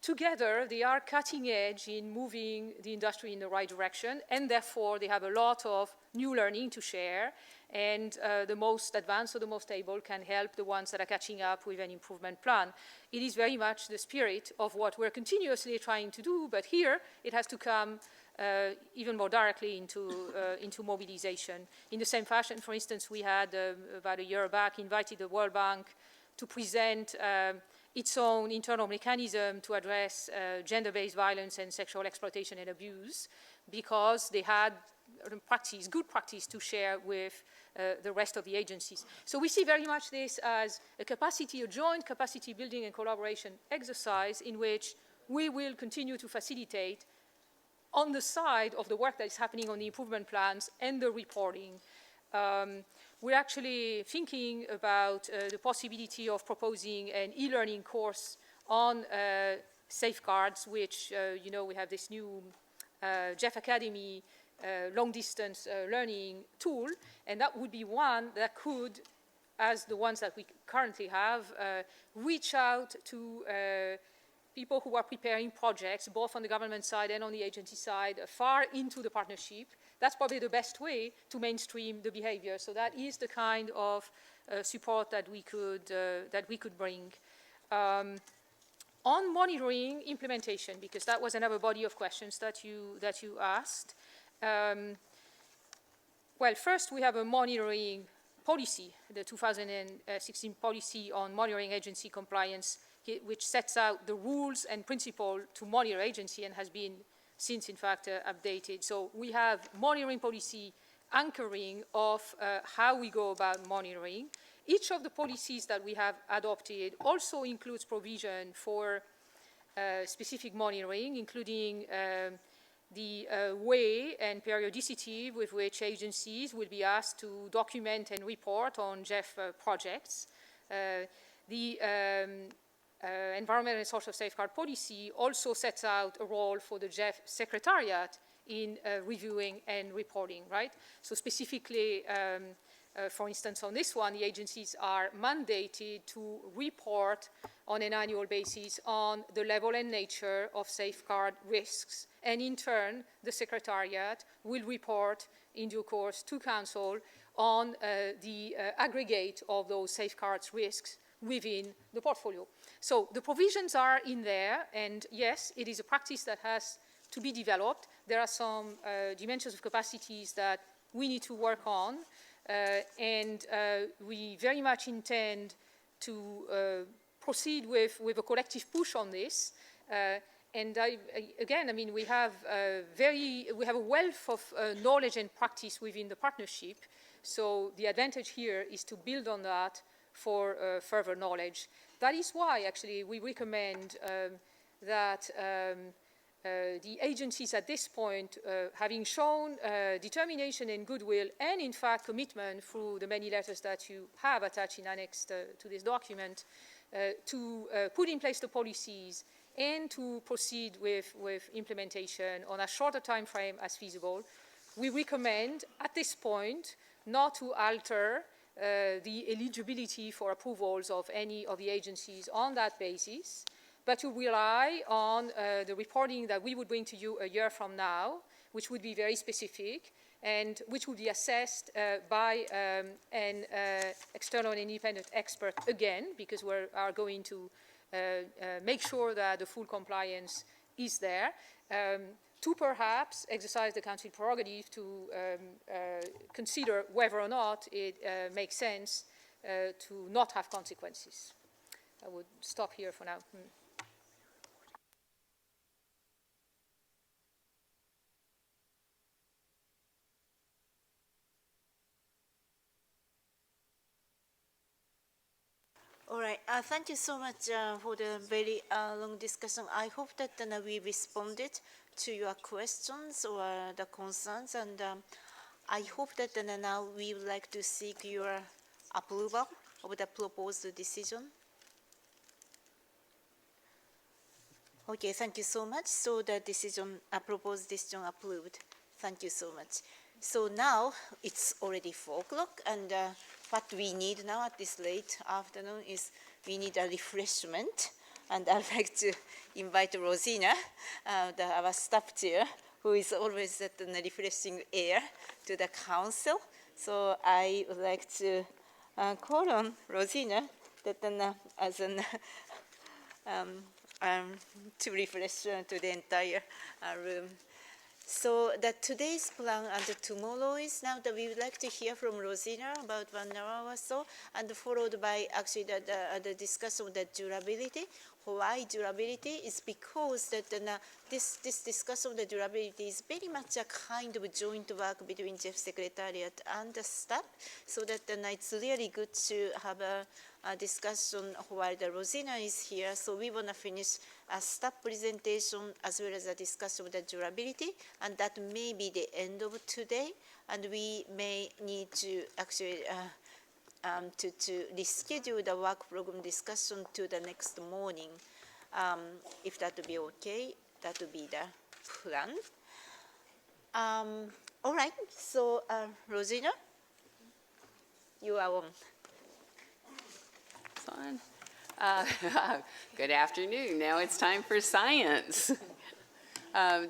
together, they are cutting edge in moving the industry in the right direction, and therefore they have a lot of new learning to share, and the most advanced or the most able can help the ones that are catching up with an improvement plan. It is very much the spirit of what we're continuously trying to do, but here it has to come even more directly into mobilization. In the same fashion, for instance, we had about a year back invited the World Bank to present its own internal mechanism to address gender-based violence and sexual exploitation and abuse, because they had good practice to share with the rest of the agencies. So we see very much this as a joint capacity building and collaboration exercise in which we will continue to facilitate on the side of the work that is happening on the improvement plans and the reporting. We're actually thinking about the possibility of proposing an e-learning course on safeguards, which, we have this new GEF Academy long-distance learning tool, and that would be one that could, as the ones that we currently have, reach out to people who are preparing projects, both on the government side and on the agency side, far into the partnership. That's probably the best way to mainstream the behavior. So that is the kind of support that we could bring. On monitoring implementation, because that was another body of questions that you asked. Well, first we have a monitoring policy, the 2016 policy on monitoring agency compliance, which sets out the rules and principle to monitor agency and has been since, in fact, updated. So we have monitoring policy anchoring of how we go about monitoring. Each of the policies that we have adopted also includes provision for specific monitoring, including the way and periodicity with which agencies will be asked to document and report on GEF projects. The Environmental and Social Safeguard Policy also sets out a role for the GEF Secretariat in reviewing and reporting, right? So specifically, for instance, on this one, the agencies are mandated to report on an annual basis on the level and nature of safeguard risks. And in turn, the Secretariat will report in due course to Council on the aggregate of those safeguards risks within the portfolio. So the provisions are in there, and yes, it is a practice that has to be developed. There are some dimensions of capacities that we need to work on, and we very much intend to proceed with a collective push on this. And again, I mean, we have a wealth of knowledge and practice within the partnership. So the advantage here is to build on that for further knowledge. That is why, actually, we recommend that the agencies at this point, having shown determination and goodwill, and in fact commitment through the many letters that you have attached in Annex to this document, to put in place the policies and to proceed with implementation on a shorter time frame as feasible. We recommend at this point not to alter the eligibility for approvals of any of the agencies on that basis, but to rely on the reporting that we would bring to you a year from now, which would be very specific and which would be assessed by an external and independent expert again, because we are going to make sure that the full compliance is there, to perhaps exercise the Council prerogative to consider whether or not it makes sense to not have consequences. I would stop here for now. All right. Thank you so much for the very long discussion. I hope that we responded to your questions or the concerns, and I hope that now we would like to seek your approval of the proposed decision. Okay, thank you so much. So the decision, proposed decision approved. Thank you so much. So now it's already 4 o'clock, and what we need now at this late afternoon is we need a refreshment. And I'd like to invite Rosina, our staff chair, who is always at the refreshing air, to the council. So I would like to call on Rosina that, as an to refresh to the entire room. So that today's plan and tomorrow is now that we would like to hear from Rosina about 1 hour or so, and followed by actually the discussion of the durability. Why durability is because that this discussion of the durability is very much a kind of joint work between GEF Secretariat and the staff, so that it's really good to have a discussion while the Rosina is here. So we want to finish a staff presentation as well as a discussion of the durability, and that may be the end of today, and we may need to actually to reschedule the work program discussion to the next morning. If that would be okay, that would be the plan. All right, so Rosina, you are on. Fun. Good afternoon. Now it's time for science.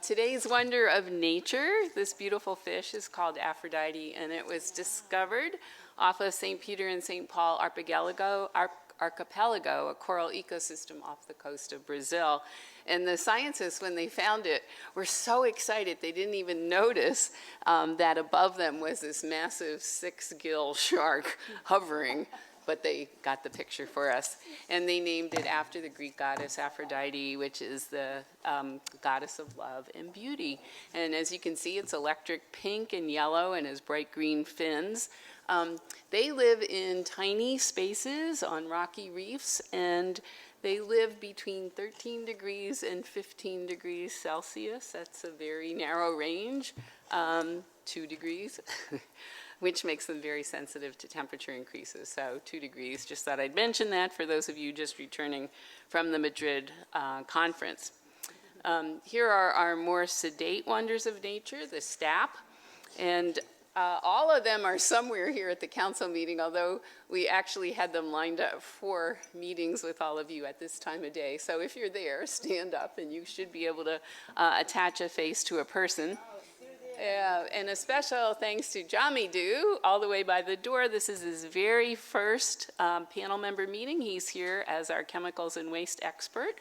Today's wonder of nature, this beautiful fish is called Aphrodite, and it was discovered off of St. Peter and St. Paul archipelago, a coral ecosystem off the coast of Brazil. And the scientists, when they found it, were so excited they didn't even notice that above them was this massive 6-gill shark hovering. But they got the picture for us. And they named it after the Greek goddess Aphrodite, which is the goddess of love and beauty. And as you can see, it's electric pink and yellow and has bright green fins. They live in tiny spaces on rocky reefs, and they live between 13 degrees and 15 degrees Celsius. That's a very narrow range, 2 degrees. Which makes them very sensitive to temperature increases. So 2 degrees, just thought I'd mention that for those of you just returning from the Madrid conference. Here are our more sedate wonders of nature, the STAP. And all of them are somewhere here at the council meeting, although we actually had them lined up for meetings with all of you at this time of day. So if you're there, stand up and you should be able to attach a face to a person. And a special thanks to Jamidu, all the way by the door. This is his very first panel member meeting. He's here as our chemicals and waste expert.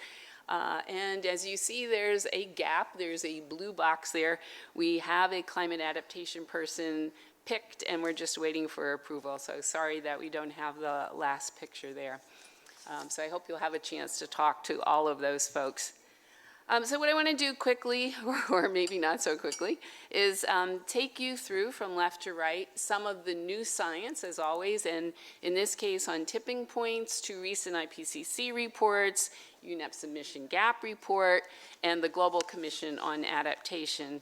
And as you see, there's a gap. There's a blue box there. We have a climate adaptation person picked, and we're just waiting for approval. So sorry that we don't have the last picture there. So I hope you'll have a chance to talk to all of those folks. So what I want to do quickly, or maybe not so quickly, is take you through from left to right some of the new science, as always, and in this case on tipping points, 2 recent IPCC reports, Unep submission gap report, and the Global Commission on Adaptation.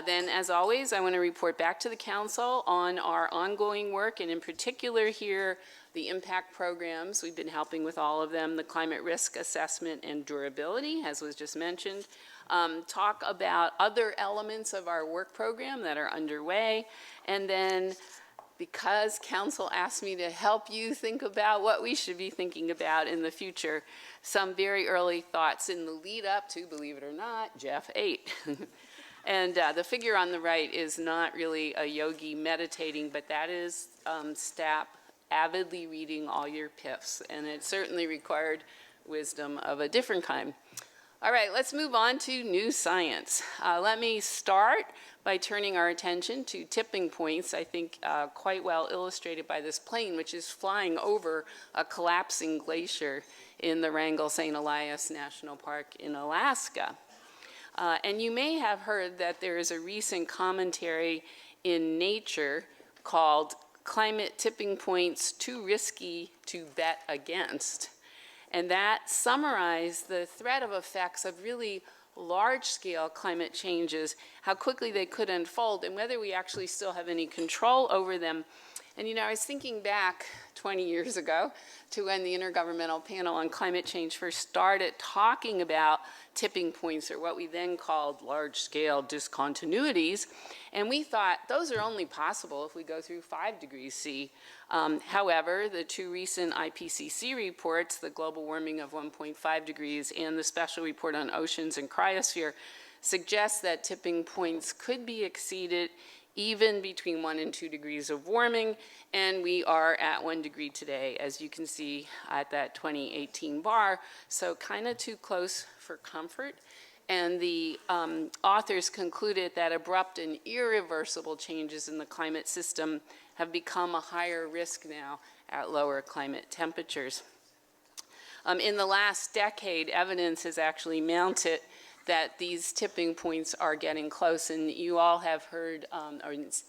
Then, as always, I want to report back to the Council on our ongoing work, and in particular here, the impact programs. We've been helping with all of them, the climate risk assessment and durability, as was just mentioned. Talk about other elements of our work program that are underway, and then because Council asked me to help you think about what we should be thinking about in the future, some very early thoughts in the lead up to, believe it or not, GEF 8. And the figure on the right is not really a yogi meditating, but that is STAP avidly reading all your PIFs, and it certainly required wisdom of a different kind. All right, let's move on to new science. Let me start by turning our attention to tipping points, I think quite well illustrated by this plane, which is flying over a collapsing glacier in the Wrangell St. Elias National Park in Alaska. And you may have heard that there is a recent commentary in Nature called Climate Tipping Points Too Risky to Bet Against. And that summarized the threat of effects of really large-scale climate changes, how quickly they could unfold, and whether we actually still have any control over them. And you know, I was thinking back 20 years ago to when the Intergovernmental Panel on Climate Change first started talking about tipping points, or what we then called large-scale discontinuities. And we thought those are only possible if we go through 5 degrees C. However, the 2 recent IPCC reports, the global warming of 1.5 degrees and the special report on oceans and cryosphere, suggest that tipping points could be exceeded even between 1 and 2 degrees of warming, and we are at 1 degree today, as you can see at that 2018 bar, so kind of too close for comfort. And the authors concluded that abrupt and irreversible changes in the climate system have become a higher risk now at lower climate temperatures. In the last decade, evidence has actually mounted that these tipping points are getting close, and you all have heard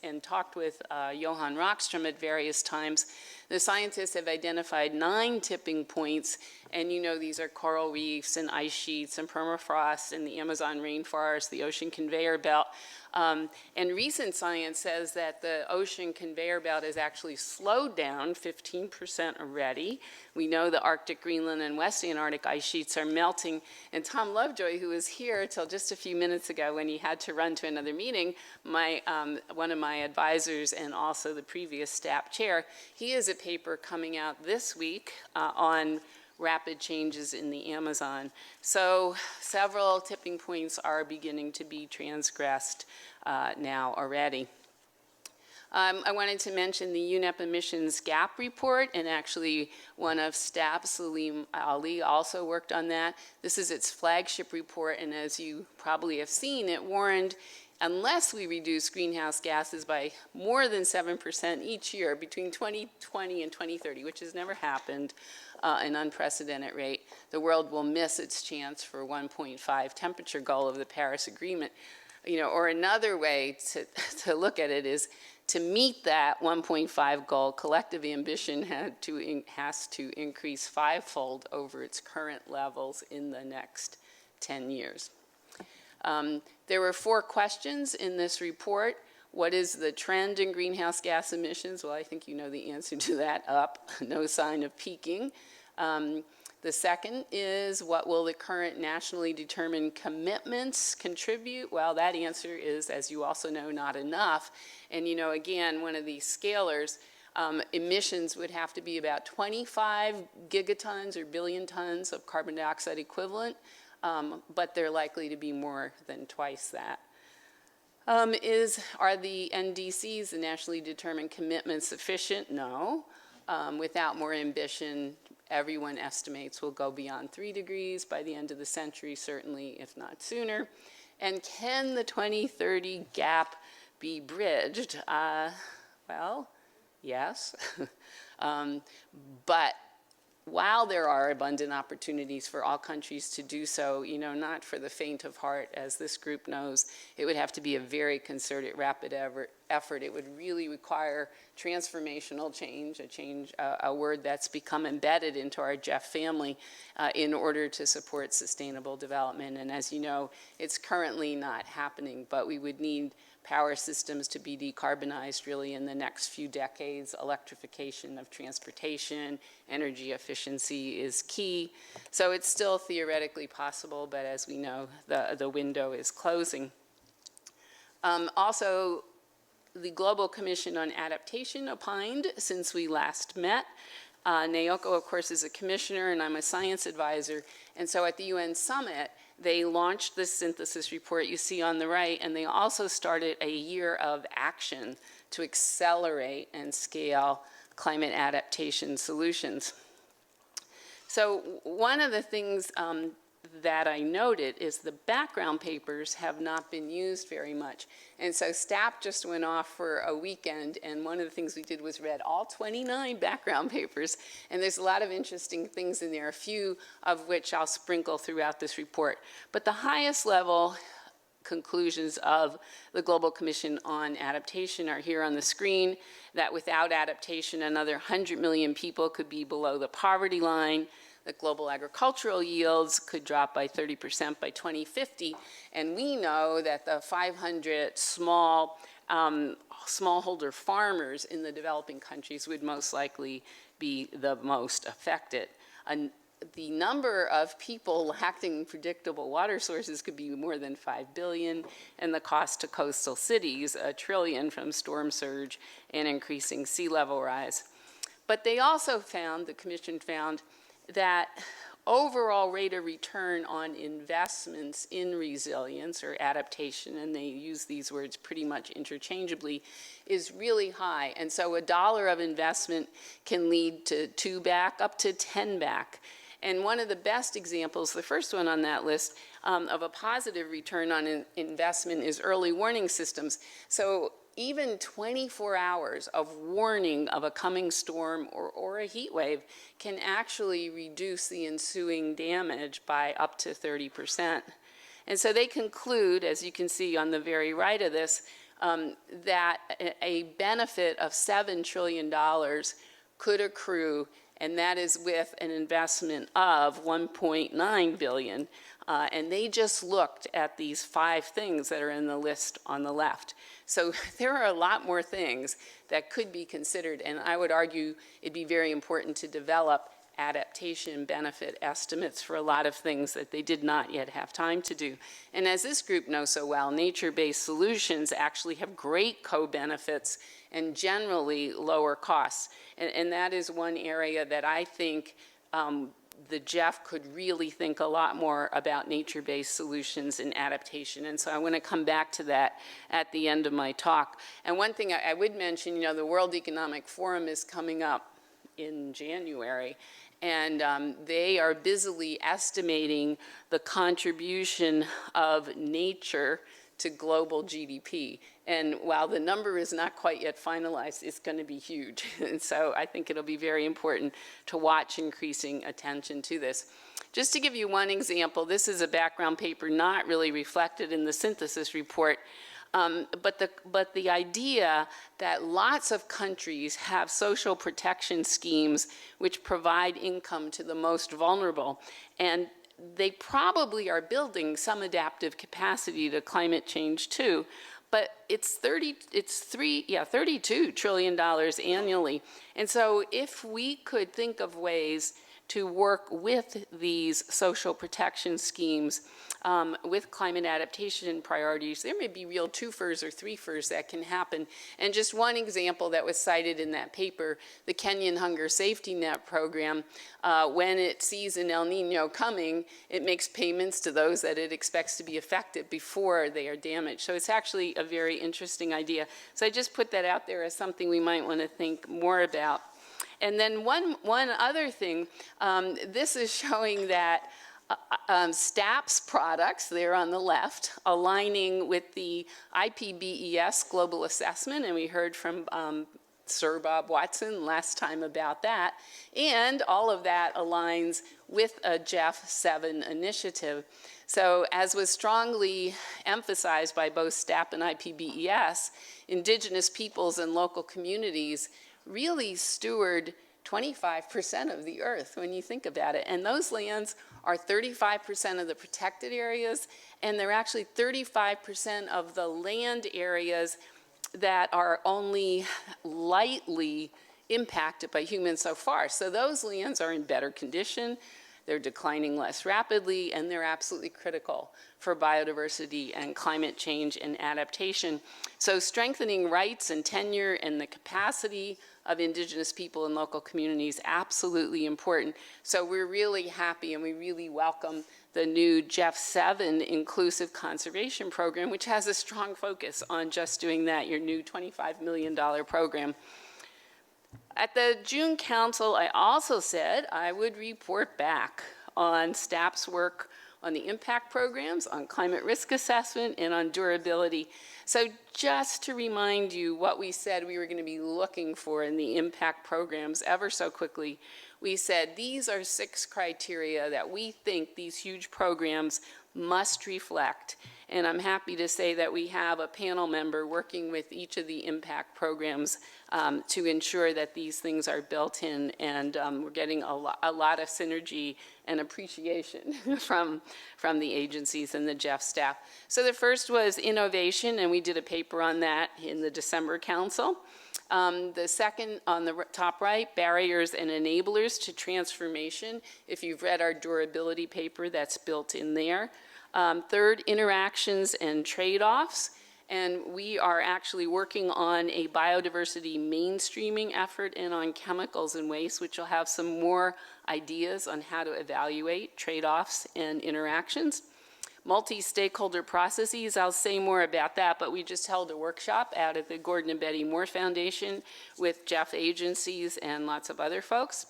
and talked with Johan Rockström at various times. The scientists have identified 9 tipping points, and you know these are coral reefs and ice sheets and permafrost and the Amazon rainforest, the ocean conveyor belt. And recent science says that the ocean conveyor belt has actually slowed down 15% already. We know the Arctic, Greenland, and West Antarctic ice sheets are melting. And Tom Lovejoy, who was here till just a few minutes ago when he had to run to another meeting, one of my advisors and also the previous STAP chair, he has a paper coming out this week on rapid changes in the Amazon. So several tipping points are beginning to be transgressed now already. I wanted to mention the Unep emissions gap report, and actually one of STAP, Salim Ali, also worked on that. This is its flagship report, and as you probably have seen, it warned unless we reduce greenhouse gases by more than 7% each year between 2020 and 2030, which has never happened, an unprecedented rate, the world will miss its chance for 1.5 temperature goal of the Paris Agreement. You know, or another way to look at it is to meet that 1.5 goal, collective ambition has to increase 5-fold over its current levels in the next 10 years. There were 4 questions in this report. What is the trend in greenhouse gas emissions? Well, I think you know the answer to that, up, no sign of peaking. The second is, what will the current nationally determined commitments contribute? Well, that answer is, as you also know, not enough. And you know, again, one of these scalars, emissions would have to be about 25 gigatons or billion tons of carbon dioxide equivalent, but they're likely to be more than twice that. Are the NDCs, the nationally determined commitments, sufficient? No. Without more ambition, everyone estimates will go beyond 3 degrees by the end of the century, certainly, if not sooner. And can the 2030 gap be bridged? Well, yes. But while there are abundant opportunities for all countries to do so, you know, not for the faint of heart, as this group knows, it would have to be a very concerted, rapid effort. It would really require transformational change, a word that's become embedded into our GEF family in order to support sustainable development. And as you know, it's currently not happening, but we would need power systems to be decarbonized really in the next few decades. Electrification of transportation, energy efficiency is key. So it's still theoretically possible, but as we know, the window is closing. Also, the Global Commission on Adaptation opined since we last met. Naoko, of course, is a commissioner, and I'm a science advisor. And so at the UN summit, they launched this synthesis report you see on the right, and they also started a year of action to accelerate and scale climate adaptation solutions. So one of the things that I noted is the background papers have not been used very much. And so STAP just went off for a weekend, and one of the things we did was read all 29 background papers, and there's a lot of interesting things in there, a few of which I'll sprinkle throughout this report. But the highest level conclusions of the Global Commission on Adaptation are here on the screen, that without adaptation, another 100 million people could be below the poverty line, that global agricultural yields could drop by 30% by 2050, and we know that the 500 smallholder farmers in the developing countries would most likely be the most affected. The number of people lacking predictable water sources could be more than 5 billion, and the cost to coastal cities, $1 trillion from storm surge and increasing sea level rise. But they also found, the Commission found, that overall rate of return on investments in resilience or adaptation, and they use these words pretty much interchangeably, is really high. And so $1 of investment can lead to 2 back, up to 10 back. And one of the best examples, the first one on that list, of a positive return on investment is early warning systems. So even 24 hours of warning of a coming storm or a heat wave can actually reduce the ensuing damage by up to 30%. And so they conclude, as you can see on the very right of this, that a benefit of $7 trillion could accrue, and that is with an investment of $1.9 billion. And they just looked at these 5 things that are in the list on the left. So there are a lot more things that could be considered, and I would argue it'd be very important to develop adaptation benefit estimates for a lot of things that they did not yet have time to do. And as this group knows so well, nature-based solutions actually have great co-benefits and generally lower costs. And that is one area that I think the GEF could really think a lot more about nature-based solutions and adaptation. And so I want to come back to that at the end of my talk. And one thing I would mention, you know, the World Economic Forum is coming up in January, and they are busily estimating the contribution of nature to global GDP. And while the number is not quite yet finalized, it's going to be huge. And so I think it'll be very important to watch increasing attention to this. Just to give you one example, this is a background paper not really reflected in the synthesis report, but the idea that lots of countries have social protection schemes which provide income to the most vulnerable, and they probably are building some adaptive capacity to climate change too, but it's $32 trillion annually. And so if we could think of ways to work with these social protection schemes with climate adaptation priorities. There may be real twofers or threefers that can happen. And just one example that was cited in that paper, the Kenyan Hunger Safety Net program, when it sees an El Nino coming, it makes payments to those that it expects to be affected before they are damaged. So it's actually a very interesting idea. So I just put that out there as something we might want to think more about. And then one other thing, this is showing that STAP's products, there on the left, aligning with the IPBES global assessment, and we heard from Sir Bob Watson last time about that, and all of that aligns with a GEF 7 initiative. So as was strongly emphasized by both STAP and IPBES, Indigenous peoples and local communities really steward 25% of the earth when you think about it. And those lands are 35% of the protected areas, and they're actually 35% of the land areas that are only lightly impacted by humans so far. So those lands are in better condition, they're declining less rapidly, and they're absolutely critical for biodiversity and climate change and adaptation. So strengthening rights and tenure and the capacity of Indigenous people and local communities, absolutely important. So we're really happy and we really welcome the new GEF 7 Inclusive Conservation Program, which has a strong focus on just doing that, your new $25 million program. At the June Council, I also said I would report back on STAP's work on the impact programs, on climate risk assessment, and on durability. So just to remind you what we said we were going to be looking for in the impact programs ever so quickly, we said these are 6 criteria that we think these huge programs must reflect. And I'm happy to say that we have a panel member working with each of the impact programs to ensure that these things are built in, and we're getting a lot of synergy and appreciation from the agencies and the GEF staff. So the first was innovation, and we did a paper on that in the December Council. The second on the top right, barriers and enablers to transformation. If you've read our durability paper, that's built in there. Third, interactions and trade-offs. And we are actually working on a biodiversity mainstreaming effort and on chemicals and waste, which will have some more ideas on how to evaluate trade-offs and interactions. Multi-stakeholder processes, I'll say more about that, but we just held a workshop out at the Gordon and Betty Moore Foundation with GEF agencies and lots of other folks.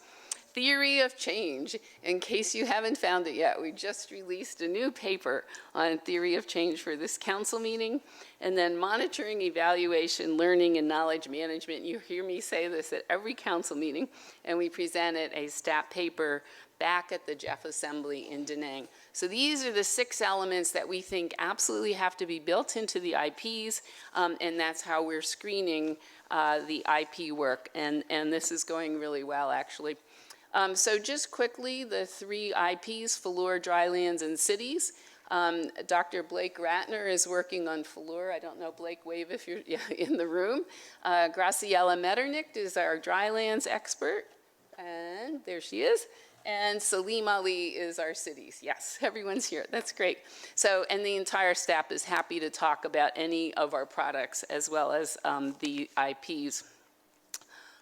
Theory of change, in case you haven't found it yet, we just released a new paper on theory of change for this council meeting. And then monitoring, evaluation, learning, and knowledge management. You hear me say this at every council meeting, and we presented a STAP paper back at the GEF Assembly in Da Nang. So these are the 6 elements that we think absolutely have to be built into the IPs, and that's how we're screening the IP work. And this is going really well, actually. So just quickly, the 3 IPs, Falur, Drylands, and Cities. Dr. Blake Ratner is working on Falur. I don't know, Blake, wave if you're in the room. Graciela Metternich is our Drylands expert. And there she is. And Salim Ali is our cities. Yes, everyone's here. That's great. So, and the entire staff is happy to talk about any of our products as well as the IPs.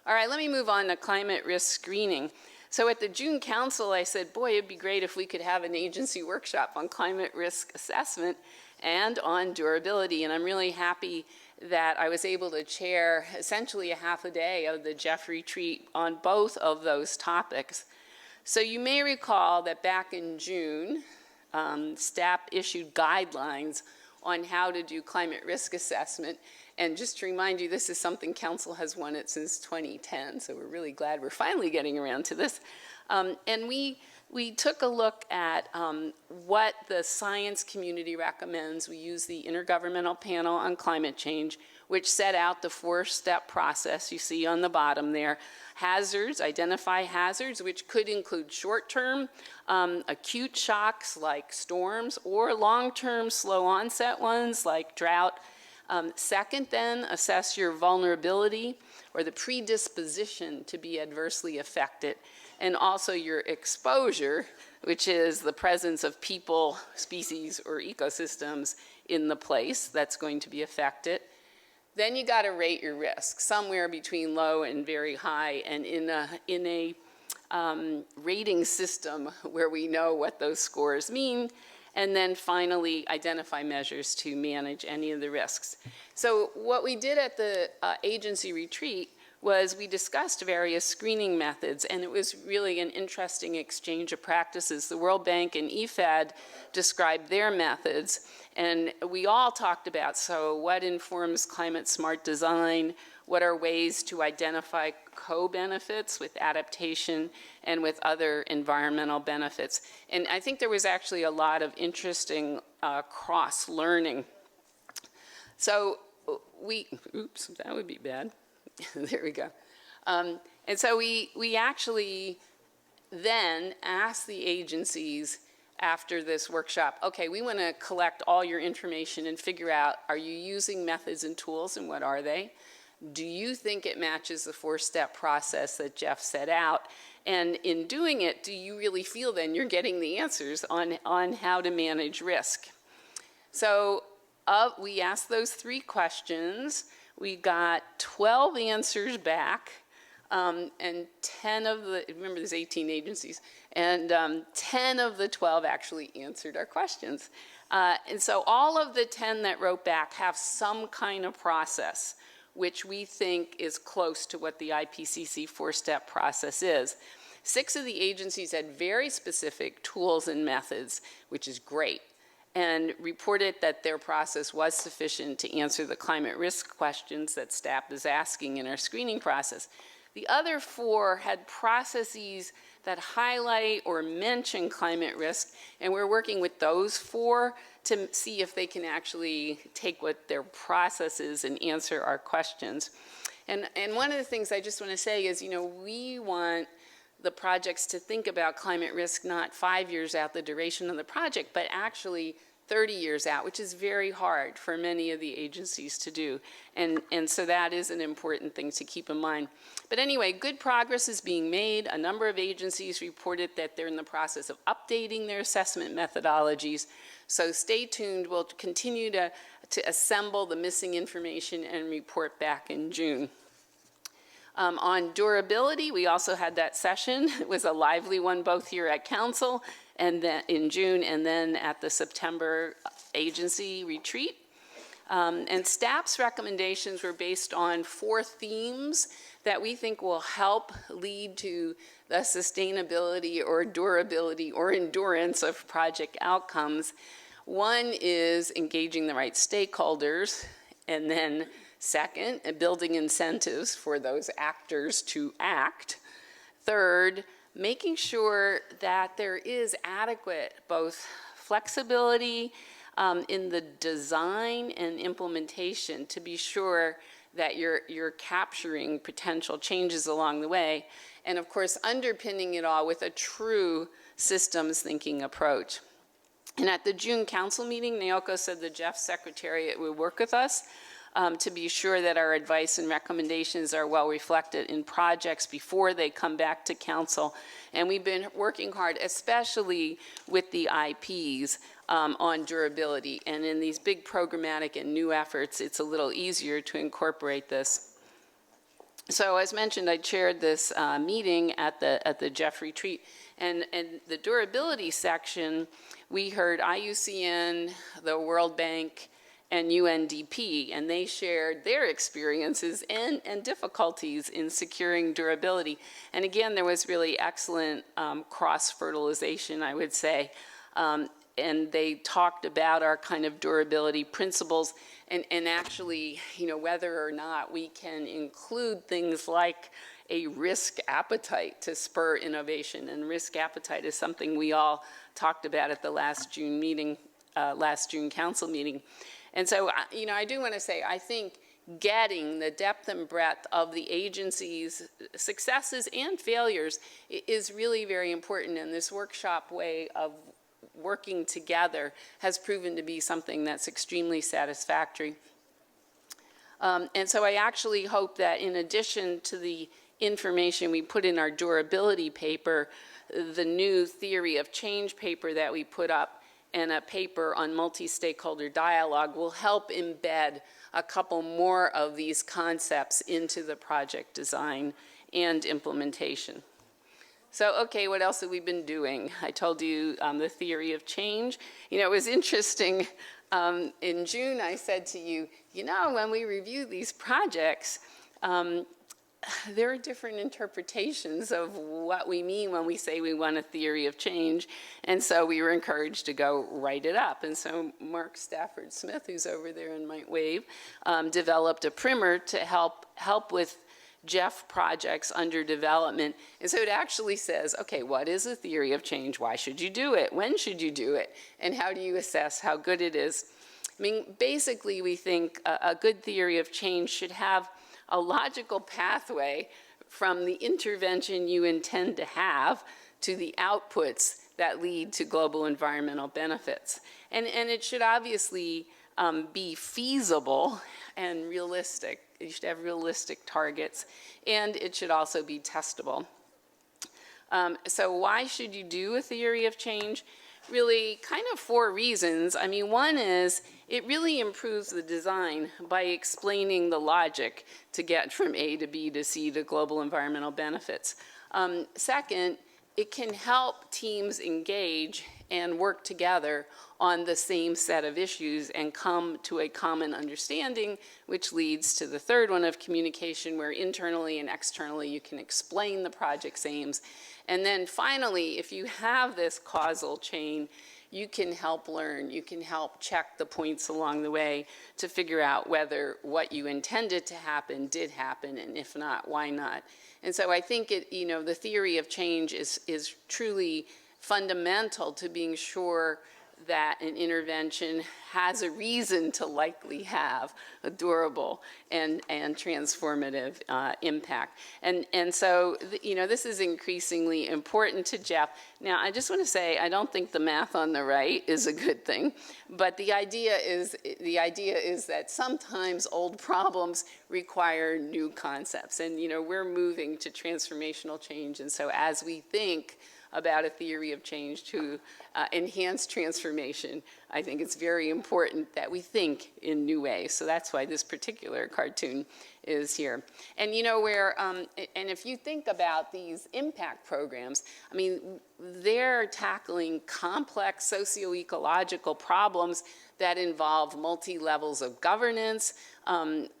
All right, let me move on to climate risk screening. So at the June Council, I said, boy, it'd be great if we could have an agency workshop on climate risk assessment and on durability. And I'm really happy that I was able to chair essentially a half a day of the GEF retreat on both of those topics. So you may recall that back in June, STAP issued guidelines on how to do climate risk assessment. And just to remind you, this is something Council has wanted since 2010, so we're really glad we're finally getting around to this. And we took a look at what the science community recommends. We use the Intergovernmental Panel on Climate Change, which set out the 4-step process you see on the bottom there. Hazards, identify hazards, which could include short-term acute shocks like storms, or long-term slow onset ones like drought, Second, then, assess your vulnerability or the predisposition to be adversely affected, and also your exposure, which is the presence of people, species, or ecosystems in the place that's going to be affected. Then you got to rate your risk, somewhere between low and very high, and in a rating system where we know what those scores mean. And then finally, identify measures to manage any of the risks. So what we did at the agency retreat was we discussed various screening methods, and it was really an interesting exchange of practices. The World Bank and IFAD described their methods, and we all talked about, so what informs climate smart design? What are ways to identify co-benefits with adaptation and with other environmental benefits? And I think there was actually a lot of interesting cross-learning. So oops, that would be bad. There we go. And so we actually then asked the agencies after this workshop, okay, we want to collect all your information and figure out, are you using methods and tools, and what are they? Do you think it matches the 4-step process that Jeff set out? And in doing it, do you really feel then you're getting the answers on how to manage risk? So we asked those 3 questions. We got 12 answers back, and 10 of the, remember there's 18 agencies, and 10 of the 12 actually answered our questions. And so all of the 10 that wrote back have some kind of process which we think is close to what the IPCC 4-step process is. 6 of the agencies had very specific tools and methods, which is great, and reported that their process was sufficient to answer the climate risk questions that staff is asking in our screening process. The other 4 had processes that highlight or mention climate risk, and we're working with those 4 to see if they can actually take what their process is and answer our questions. And one of the things I just want to say is, you know, we want the projects to think about climate risk not 5 years out the duration of the project, but actually 30 years out, which is very hard for many of the agencies to do. And so that is an important thing to keep in mind. But anyway, good progress is being made. A number of agencies reported that they're in the process of updating their assessment methodologies. So stay tuned. We'll continue to assemble the missing information and report back in June. On durability, we also had that session. It was a lively one both here at Council and then in June, and then at the September agency retreat. And staff's recommendations were based on 4 themes that we think will help lead to the sustainability or durability or endurance of project outcomes. One is engaging the right stakeholders, and then second, building incentives for those actors to act. Third, making sure that there is adequate both flexibility in the design and implementation to be sure that you're capturing potential changes along the way, and of course underpinning it all with a true systems thinking approach. And at the June Council meeting, Naoko said the GEF Secretariat would work with us to be sure that our advice and recommendations are well reflected in projects before they come back to Council. And we've been working hard, especially with the IPs, on durability. And in these big programmatic and new efforts, it's a little easier to incorporate this. So as mentioned, I chaired this meeting at the GEF retreat. And the durability section, we heard IUCN, the World Bank, and UNDP, and they shared their experiences and difficulties in securing durability. And again, there was really excellent cross-fertilization, I would say. And they talked about our kind of durability principles and actually, you know, whether or not we can include things like a risk appetite to spur innovation. And risk appetite is something we all talked about at the last June meeting, last June Council meeting. And so, you know, I do want to say, I think getting the depth and breadth of the agency's successes and failures is really very important. And this workshop way of working together has proven to be something that's extremely satisfactory. And so I actually hope that in addition to the information we put in our durability paper, the new theory of change paper that we put up and a paper on multi-stakeholder dialogue will help embed a couple more of these concepts into the project design and implementation. So, okay, what else have we been doing? I told you the theory of change. You know, it was interesting. In June, I said to you, you know, when we review these projects, there are different interpretations of what we mean when we say we want a theory of change. And so we were encouraged to go write it up. And so Mark Stafford Smith, who's over there and might wave, developed a primer to help with GEF projects under development. And so it actually says, okay, what is a theory of change? Why should you do it? When should you do it? And how do you assess how good it is? I mean, basically, we think a good theory of change should have a logical pathway from the intervention you intend to have to the outputs that lead to global environmental benefits. And it should obviously be feasible and realistic. You should have realistic targets, and it should also be testable. So why should you do a theory of change? Really, kind of 4 reasons. I mean, one is it really improves the design by explaining the logic to get from A to B to C to global environmental benefits. Second, it can help teams engage and work together on the same set of issues and come to a common understanding, which leads to the third one of communication, where internally and externally you can explain the project's aims. And then finally, if you have this causal chain, you can help learn, you can help check the points along the way to figure out whether what you intended to happen did happen, and if not, why not? And so I think the theory of change is truly fundamental to being sure that an intervention has a reason to likely have a durable and transformative impact. And so, this is increasingly important to GEF. Now, I just want to say, I don't think the math on the right is a good thing, but the idea is that sometimes old problems require new concepts. And, we're moving to transformational change. And so as we think about a theory of change to enhance transformation, I think it's very important that we think in new ways. So that's why this particular cartoon is here. And and if you think about these impact programs, I mean, they're tackling complex socio-ecological problems that involve multi-levels of governance.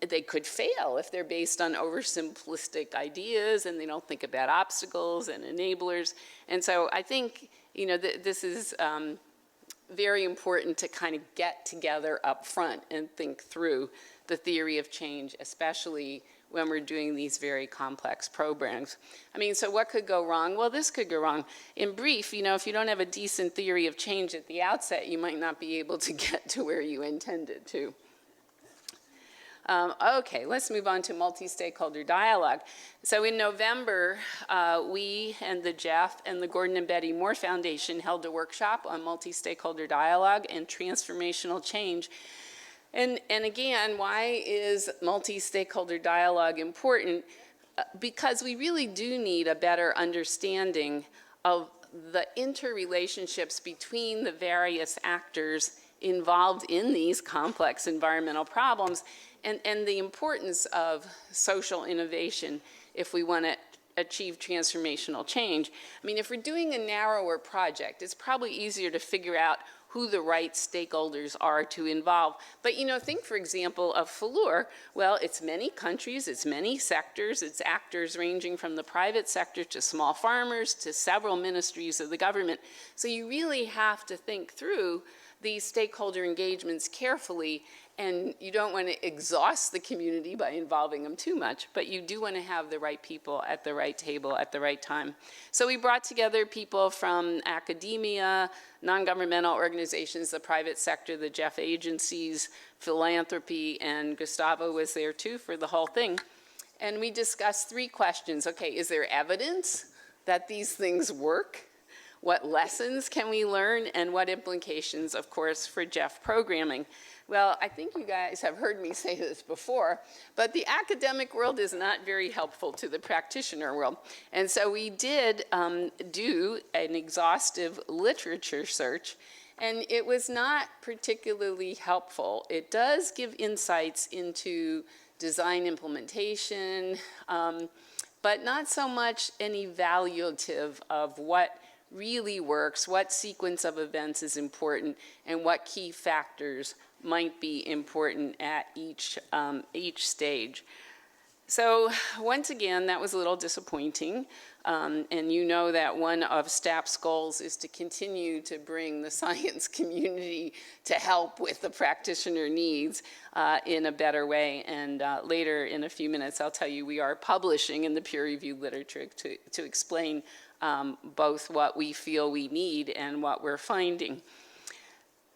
They could fail if they're based on oversimplistic ideas and they don't think about obstacles and enablers. And so I think, this is very important to kind of get together up front and think through the theory of change, especially when we're doing these very complex programs. I mean, so what could go wrong? Well, this could go wrong. In brief, if you don't have a decent theory of change at the outset, you might not be able to get to where you intended to. Okay, let's move on to multi-stakeholder dialogue. So in November, we and the GEF and the Gordon and Betty Moore Foundation held a workshop on multi-stakeholder dialogue and transformational change. And again, why is multi-stakeholder dialogue important? Because we really do need a better understanding of the interrelationships between the various actors involved in these complex environmental problems, and the importance of social innovation if we want to achieve transformational change. I mean, if we're doing a narrower project, it's probably easier to figure out who the right stakeholders are to involve. But think, for example, of FLUR. Well, it's many countries, it's many sectors, it's actors ranging from the private sector to small farmers to several ministries of the government. So you really have to think through these stakeholder engagements carefully, and you don't want to exhaust the community by involving them too much, but you do want to have the right people at the right table at the right time. So we brought together people from academia, non-governmental organizations, the private sector, the GEF agencies, philanthropy, and Gustavo was there too for the whole thing. And we discussed 3 questions. Okay, is there evidence that these things work? What lessons can we learn, and what implications, of course, for GEF programming? Well, I think you guys have heard me say this before, but the academic world is not very helpful to the practitioner world. And so we did do an exhaustive literature search, and it was not particularly helpful. It does give insights into design implementation, but not so much an evaluative of what really works, what sequence of events is important, and what key factors might be important at each stage. So once again, that was a little disappointing. And you know that one of STAP's goals is to continue to bring the science community to help with the practitioner needs in a better way. And later in a few minutes, I'll tell you we are publishing in the peer-reviewed literature to explain both what we feel we need and what we're finding.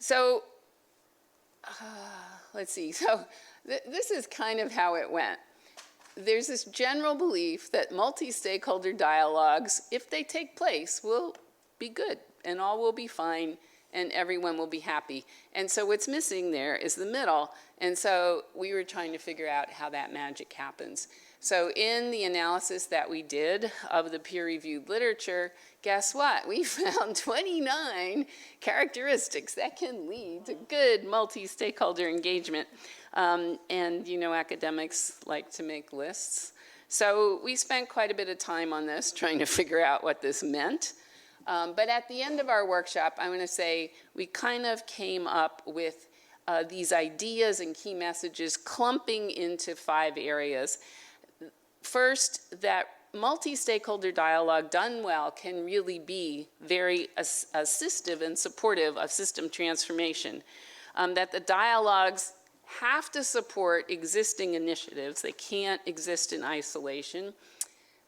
So let's see. So this is kind of how it went. There's this general belief that multi-stakeholder dialogues, if they take place, will be good and all will be fine and everyone will be happy. And so what's missing there is the middle. And so we were trying to figure out how that magic happens. So in the analysis that we did of the peer-reviewed literature, guess what? We found 29 characteristics that can lead to good multi-stakeholder engagement. And you know, academics like to make lists. So we spent quite a bit of time on this, trying to figure out what this meant. But at the end of our workshop, I'm going to say we kind of came up with these ideas and key messages clumping into 5 areas. First, that multi-stakeholder dialogue done well can really be very assistive and supportive of system transformation. That the dialogues have to support existing initiatives. They can't exist in isolation.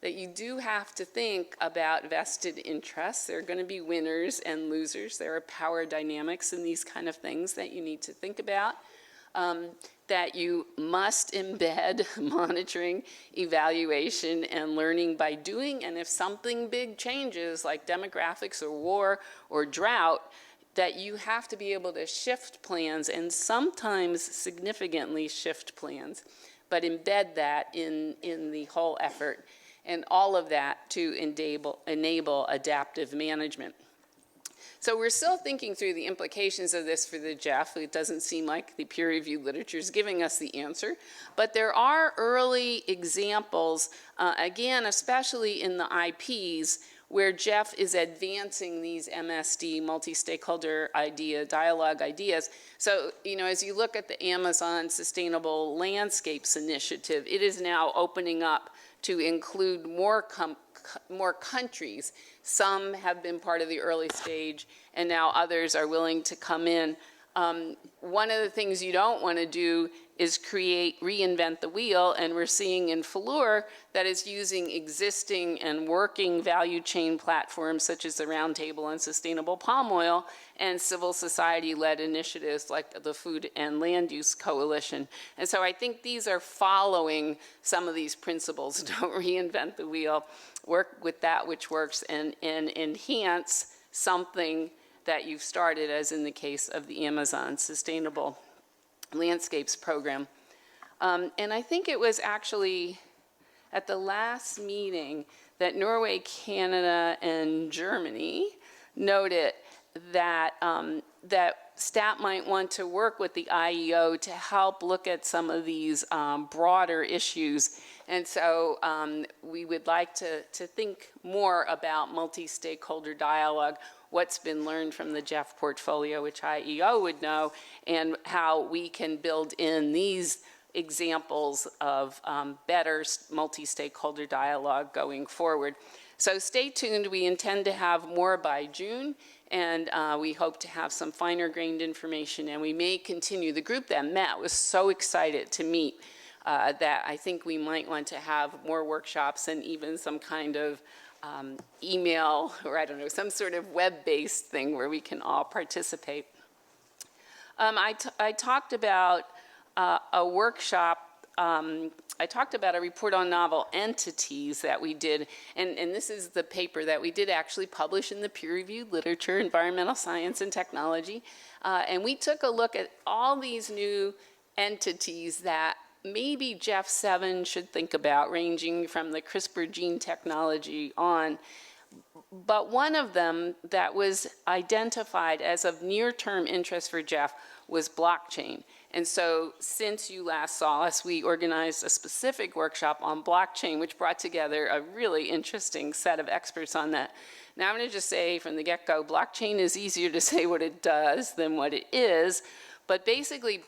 That you do have to think about vested interests. There are going to be winners and losers. There are power dynamics and these kind of things that you need to think about. That you must embed monitoring, evaluation, and learning by doing. And if something big changes, like demographics or war or drought, that you have to be able to shift plans and sometimes significantly shift plans, but embed that in the whole effort. And all of that to enable adaptive management. So we're still thinking through the implications of this for the GEF. It doesn't seem like the peer-reviewed literature is giving us the answer. But there are early examples, again, especially in the IPs, where GEF is advancing these MSD, multi-stakeholder dialogue ideas. So, you know, as you look at the Amazon Sustainable Landscapes Initiative, it is now opening up to include more countries. Some have been part of the early stage, and now others are willing to come in. One of the things you don't want to do is reinvent the wheel, and we're seeing in Fallure that is using existing and working value chain platforms such as the Roundtable on Sustainable Palm Oil and civil society-led initiatives like the Food and Land Use Coalition. And so I think these are following some of these principles. Don't reinvent the wheel, work with that which works, and enhance something that you've started, as in the case of the Amazon Sustainable Landscapes Program. And I think it was actually at the last meeting that Norway, Canada, and Germany noted that, that STAT might want to work with the IEO to help look at some of these broader issues. And so we would like to think more about multi-stakeholder dialogue, what's been learned from the GEF portfolio, which IEO would know, and how we can build in these examples of better multi-stakeholder dialogue going forward. So stay tuned. We intend to have more by June, and we hope to have some finer grained information, and we may continue. The group that met was so excited to meet that I think we might want to have more workshops and even some kind of email, or I don't know, some sort of web-based thing where we can all participate. I talked about a workshop I talked about a report on novel entities that we did, and this is the paper that we did actually publish in the peer-reviewed literature, Environmental Science and Technology, and we took a look at all these new entities that maybe GEF 7 should think about, ranging from the CRISPR gene technology on. But one of them that was identified as of near-term interest for GEF was blockchain. And so since you last saw us, we organized a specific workshop on blockchain, which brought together a really interesting set of experts on that. Now I'm going to just say from the get-go, blockchain is easier to say what it does than what it is. But basically,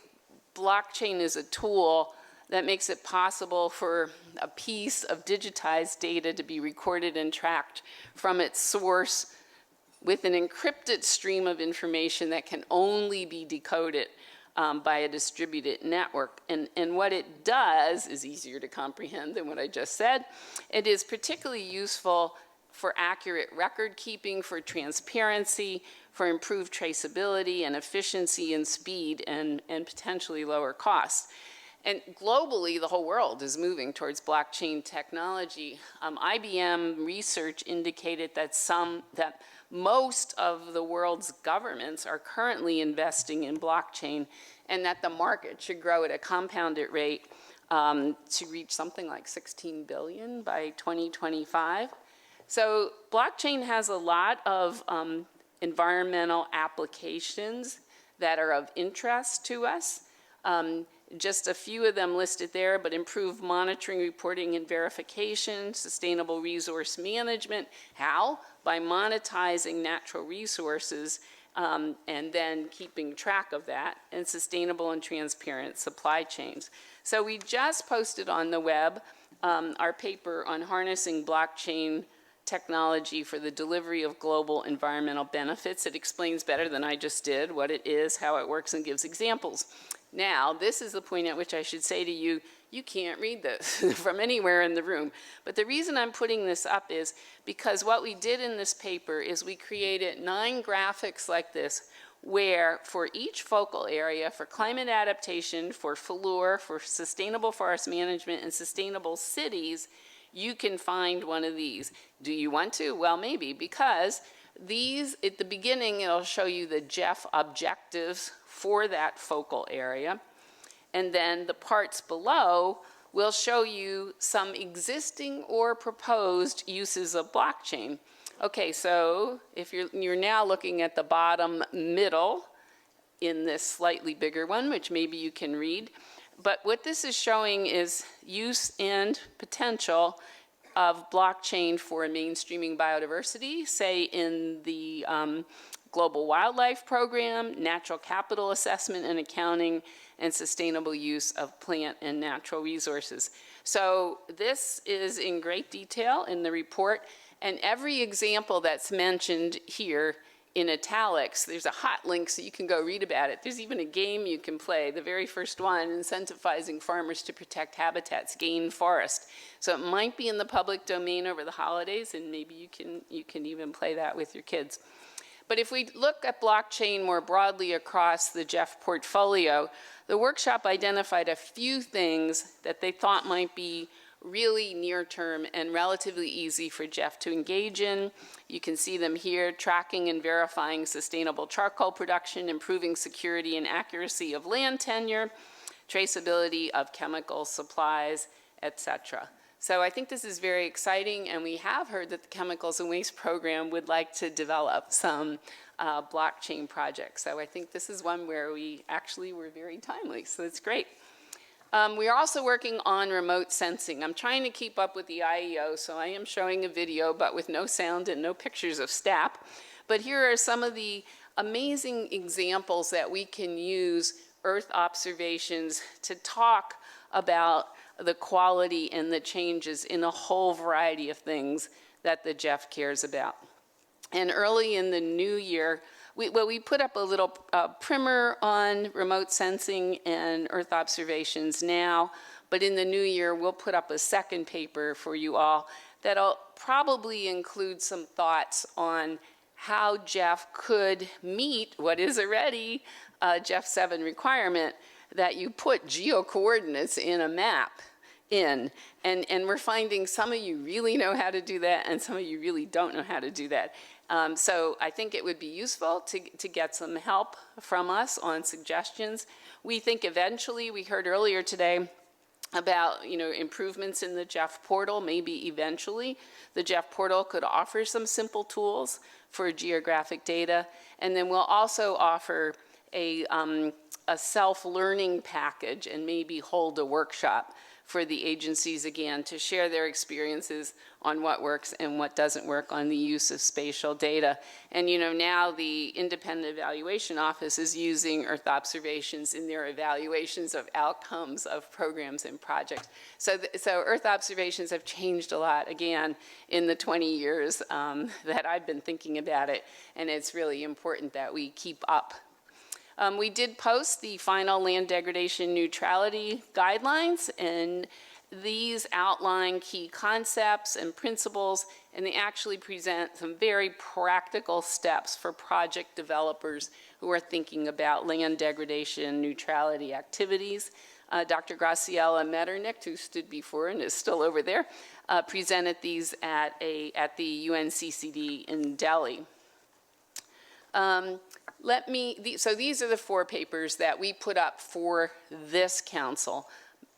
blockchain is a tool that makes it possible for a piece of digitized data to be recorded and tracked from its source with an encrypted stream of information that can only be decoded by a distributed network. And what it does is easier to comprehend than what I just said. It is particularly useful for accurate record keeping, for transparency, for improved traceability and efficiency and speed and potentially lower costs. And globally, the whole world is moving towards blockchain technology. IBM research indicated that most of the world's governments are currently investing in blockchain, and that the market should grow at a compounded rate to reach something like 16 billion by 2025. So blockchain has a lot of environmental applications that are of interest to us. Just a few of them listed there, but improved monitoring, reporting, and verification, sustainable resource management. How? By monetizing natural resources and then keeping track of that, and sustainable and transparent supply chains. So we just posted on the web our paper on harnessing blockchain technology for the delivery of global environmental benefits. It explains better than I just did what it is, how it works, and gives examples. Now, this is the point at which I should say to you, you can't read this from anywhere in the room. But the reason I'm putting this up is because what we did in this paper is we created 9 graphics like this, where for each focal area, for climate adaptation, for FLUR, for sustainable forest management, and sustainable cities, you can find one of these. Do you want to? Well, maybe, because these, at the beginning, it'll show you the GEF objectives for that focal area. And then the parts below will show you some existing or proposed uses of blockchain. Okay, so if you're now looking at the bottom middle in this slightly bigger one, which maybe you can read. But what this is showing is use and potential of blockchain for mainstreaming biodiversity, say in the Global Wildlife Program, natural capital assessment and accounting, and sustainable use of plant and natural resources. So this is in great detail in the report, and every example that's mentioned here in italics, there's a hot link so you can go read about it. There's even a game you can play, the very first one, incentivizing farmers to protect habitats, gain forest. So it might be in the public domain over the holidays, and maybe you can even play that with your kids. But if we look at blockchain more broadly across the GEF portfolio, the workshop identified a few things that they thought might be really near term and relatively easy for GEF to engage in. You can see them here: tracking and verifying sustainable charcoal production, improving security and accuracy of land tenure, traceability of chemical supplies, etc. So I think this is very exciting, and we have heard that the Chemicals and Waste Program would like to develop some blockchain projects. So I think this is one where we actually were very timely, so it's great. We are also working on remote sensing. I'm trying to keep up with the IEO, so I am showing a video, but with no sound and no pictures of STAP. But here are some of the amazing examples that we can use Earth observations to talk about the quality and the changes in a whole variety of things that the GEF cares about. And early in the new year, we put up a little primer on remote sensing and Earth observations now, but in the new year, we'll put up a second paper for you all that'll probably include some thoughts on how GEF could meet what is already a GEF 7 requirement, that you put geo-coordinates in a map in. And we're finding some of you really know how to do that and some of you really don't know how to do that. So I think it would be useful to get some help from us on suggestions. We think eventually, we heard earlier today about improvements in the GEF portal. Maybe eventually the GEF portal could offer some simple tools for geographic data. And then we'll also offer a self-learning package and maybe hold a workshop for the agencies, again, to share their experiences on what works and what doesn't work on the use of spatial data. And now the Independent Evaluation Office is using Earth observations in their evaluations of outcomes of programs and projects. So Earth observations have changed a lot, again, in the 20 years that I've been thinking about it, and it's really important that we keep up. We did post the final land degradation neutrality guidelines, and these outline key concepts and principles, and they actually present some very practical steps for project developers who are thinking about land degradation neutrality activities. Dr. Graciela Metternich, who stood before and is still over there, presented these at the UNCCD in Delhi. So these are the 4 papers that we put up for this council.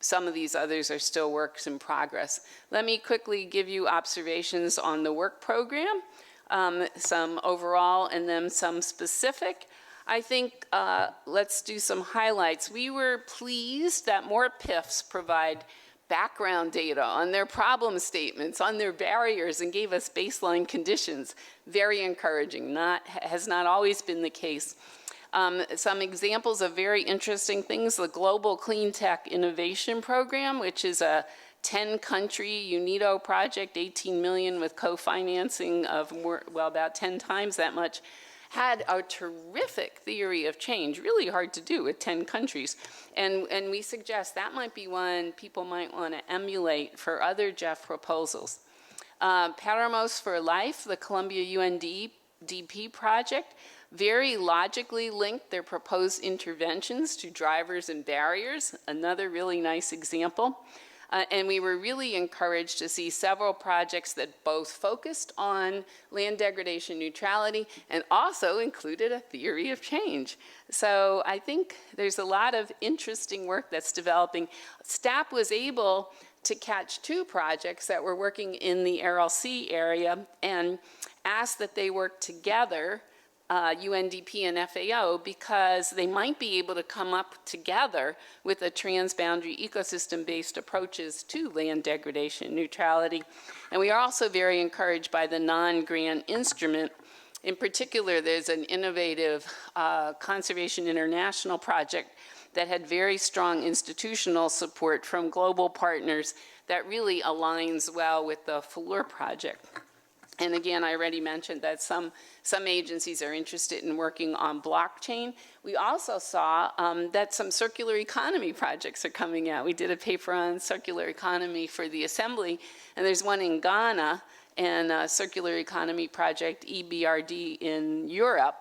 Some of these others are still works in progress. Let me quickly give you observations on the work program, some overall and then some specific. I think let's do some highlights. We were pleased that more PIFs provide background data on their problem statements, on their barriers, and gave us baseline conditions. Very encouraging. Has not always been the case. Some examples of very interesting things: the Global Clean Tech Innovation Program, which is a 10-country UNIDO project, 18 million with co-financing of about 10 times that much, had a terrific theory of change, really hard to do with 10 countries. And we suggest that might be one people might want to emulate for other GEF proposals. Paramos for Life, the Columbia UNDP project, very logically linked their proposed interventions to drivers and barriers, another really nice example. And we were really encouraged to see several projects that both focused on land degradation neutrality and also included a theory of change. So I think there's a lot of interesting work that's developing. STAP was able to catch 2 projects that were working in the RLC area and asked that they work together, UNDP and FAO, because they might be able to come up together with a transboundary ecosystem-based approaches to land degradation neutrality. And we are also very encouraged by the non-grant instrument. In particular, there's an innovative Conservation International project that had very strong institutional support from global partners that really aligns well with the FLUR project. And again, I already mentioned that some agencies are interested in working on blockchain. We also saw that some circular economy projects are coming out. We did a paper on circular economy for the Assembly, and there's one in Ghana and a circular economy project, EBRD, in Europe.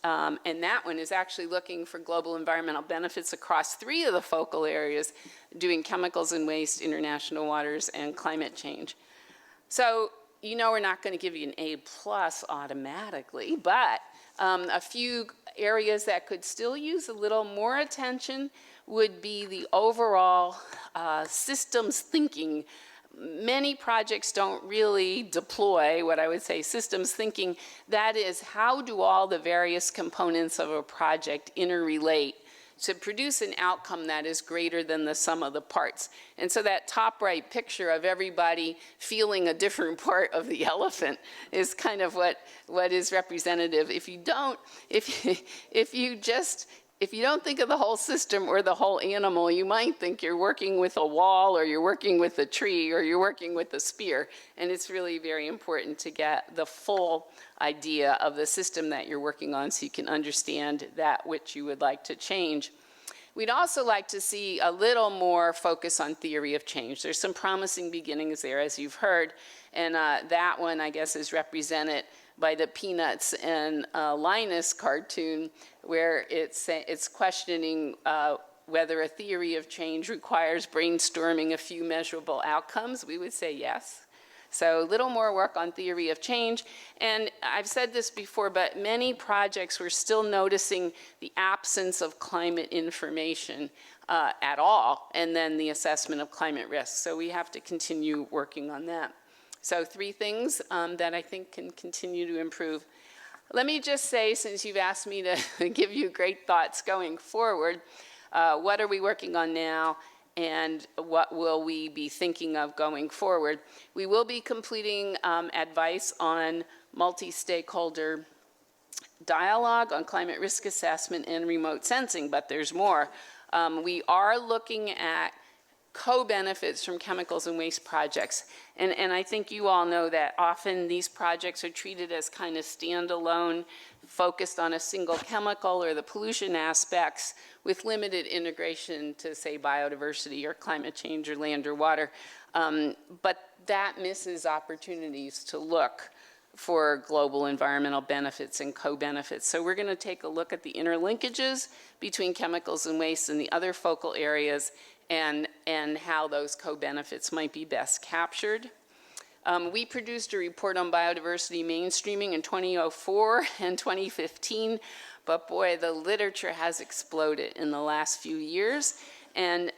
And that one is actually looking for global environmental benefits across 3 of the focal areas, doing chemicals and waste, international waters, and climate change. So, we're not going to give you an A+ automatically, but a few areas that could still use a little more attention would be the overall systems thinking. Many projects don't really deploy what I would say systems thinking. That is, how do all the various components of a project interrelate to produce an outcome that is greater than the sum of the parts. And so that top right picture of everybody feeling a different part of the elephant is kind of what is representative. If you don't think of the whole system or the whole animal, you might think you're working with a wall, or you're working with a tree, or you're working with a spear. And it's really very important to get the full idea of the system that you're working on so you can understand that which you would like to change. We'd also like to see a little more focus on theory of change. There's some promising beginnings there, as you've heard, and that one, I guess, is represented by the Peanuts and Linus cartoon, where it's questioning whether a theory of change requires brainstorming a few measurable outcomes, we would say yes. So a little more work on theory of change. And I've said this before, but many projects were still noticing the absence of climate information at all, and then the assessment of climate risk. So we have to continue working on that. So 3 things that I think can continue to improve. Let me just say, since you've asked me to give you great thoughts going forward, what are we working on now? And what will we be thinking of going forward? We will be completing advice on multi-stakeholder dialogue on climate risk assessment and remote sensing, but there's more. We are looking at co-benefits from chemicals and waste projects. And I think you all know that often these projects are treated as kind of standalone, focused on a single chemical or the pollution aspects with limited integration to, say, biodiversity or climate change or land or water. But that misses opportunities to look for global environmental benefits and co-benefits. So we're going to take a look at the interlinkages between chemicals and waste and the other focal areas and how those co-benefits might be best captured. We produced a report on biodiversity mainstreaming in 2004 and 2015, but boy, the literature has exploded in the last few years. And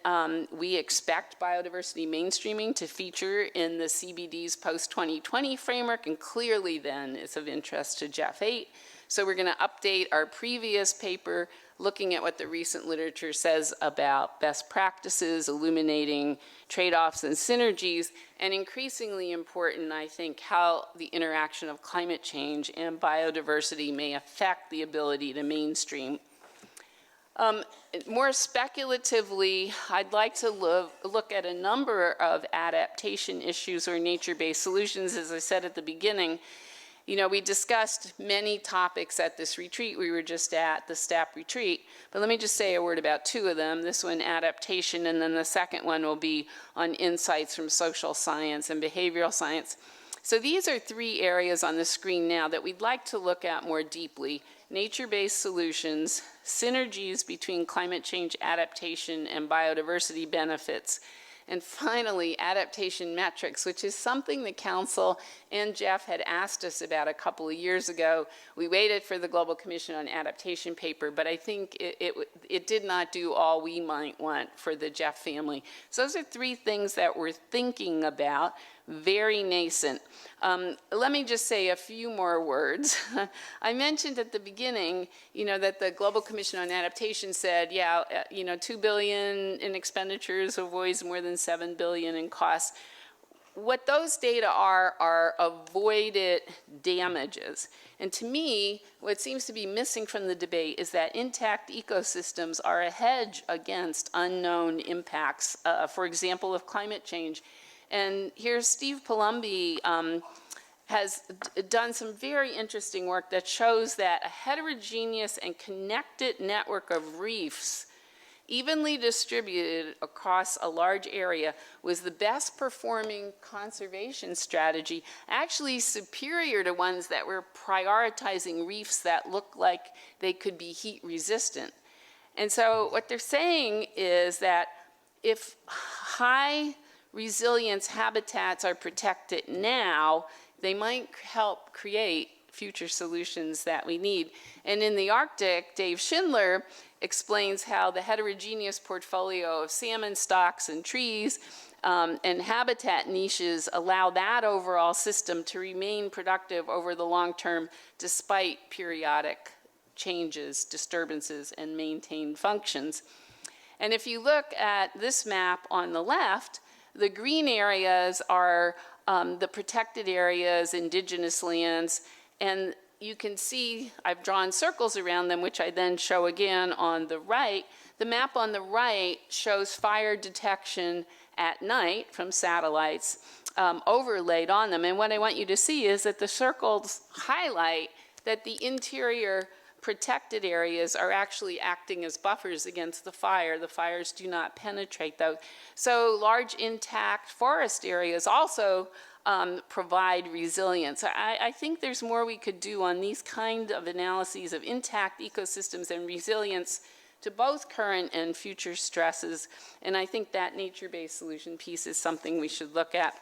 we expect biodiversity mainstreaming to feature in the CBD's post-2020 framework, and clearly then it's of interest to GEF 8. So we're going to update our previous paper looking at what the recent literature says about best practices, illuminating trade-offs and synergies, and increasingly important, I think, how the interaction of climate change and biodiversity may affect the ability to mainstream. More speculatively, I'd like to look at a number of adaptation issues or nature-based solutions. As I said at the beginning, you know, we discussed many topics at this retreat. We were just at the STAP retreat, but let me just say a word about 2 of them. This one, adaptation, and then the second one will be on insights from social science and behavioral science. So these are 3 areas on the screen now that we'd like to look at more deeply: nature-based solutions, synergies between climate change adaptation and biodiversity benefits, and finally, adaptation metrics, which is something the Council and GEF had asked us about a couple of years ago. We waited for the Global Commission on Adaptation paper, but I think it did not do all we might want for the GEF family. So those are 3 things that we're thinking about, very nascent. Let me just say a few more words. I mentioned at the beginning, you know, that the Global Commission on Adaptation said, yeah, you know, $2 billion in expenditures avoids more than $7 billion in costs. What those data are avoided damages. And to me, what seems to be missing from the debate is that intact ecosystems are a hedge against unknown impacts, for example, of climate change. And here's Steve Palumbi has done some very interesting work that shows that a heterogeneous and connected network of reefs, evenly distributed across a large area, was the best performing conservation strategy, actually superior to ones that were prioritizing reefs that look like they could be heat resistant. And so what they're saying is that if high resilience habitats are protected now, they might help create future solutions that we need. And in the Arctic, Dave Schindler explains how the heterogeneous portfolio of salmon stocks and trees and habitat niches allow that overall system to remain productive over the long term despite periodic changes, disturbances, and maintained functions. And if you look at this map on the left, the green areas are the protected areas, indigenous lands, and you can see I've drawn circles around them, which I then show again on the right. The map on the right shows fire detection at night from satellites overlaid on them. And what I want you to see is that the circles highlight that the interior protected areas are actually acting as buffers against the fire. The fires do not penetrate those. So large intact forest areas also provide resilience. I think there's more we could do on these kind of analyses of intact ecosystems and resilience to both current and future stresses. And I think that nature-based solution piece is something we should look at.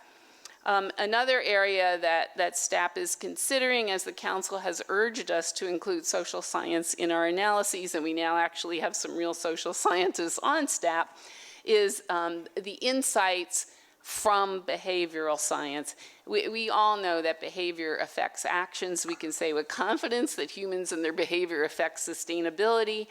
Another area that STAP is considering, as the Council has urged us to include social science in our analyses, and we now actually have some real social scientists on STAP, is the insights from behavioral science. We all know that behavior affects actions. We can say with confidence that humans and their behavior affect sustainability.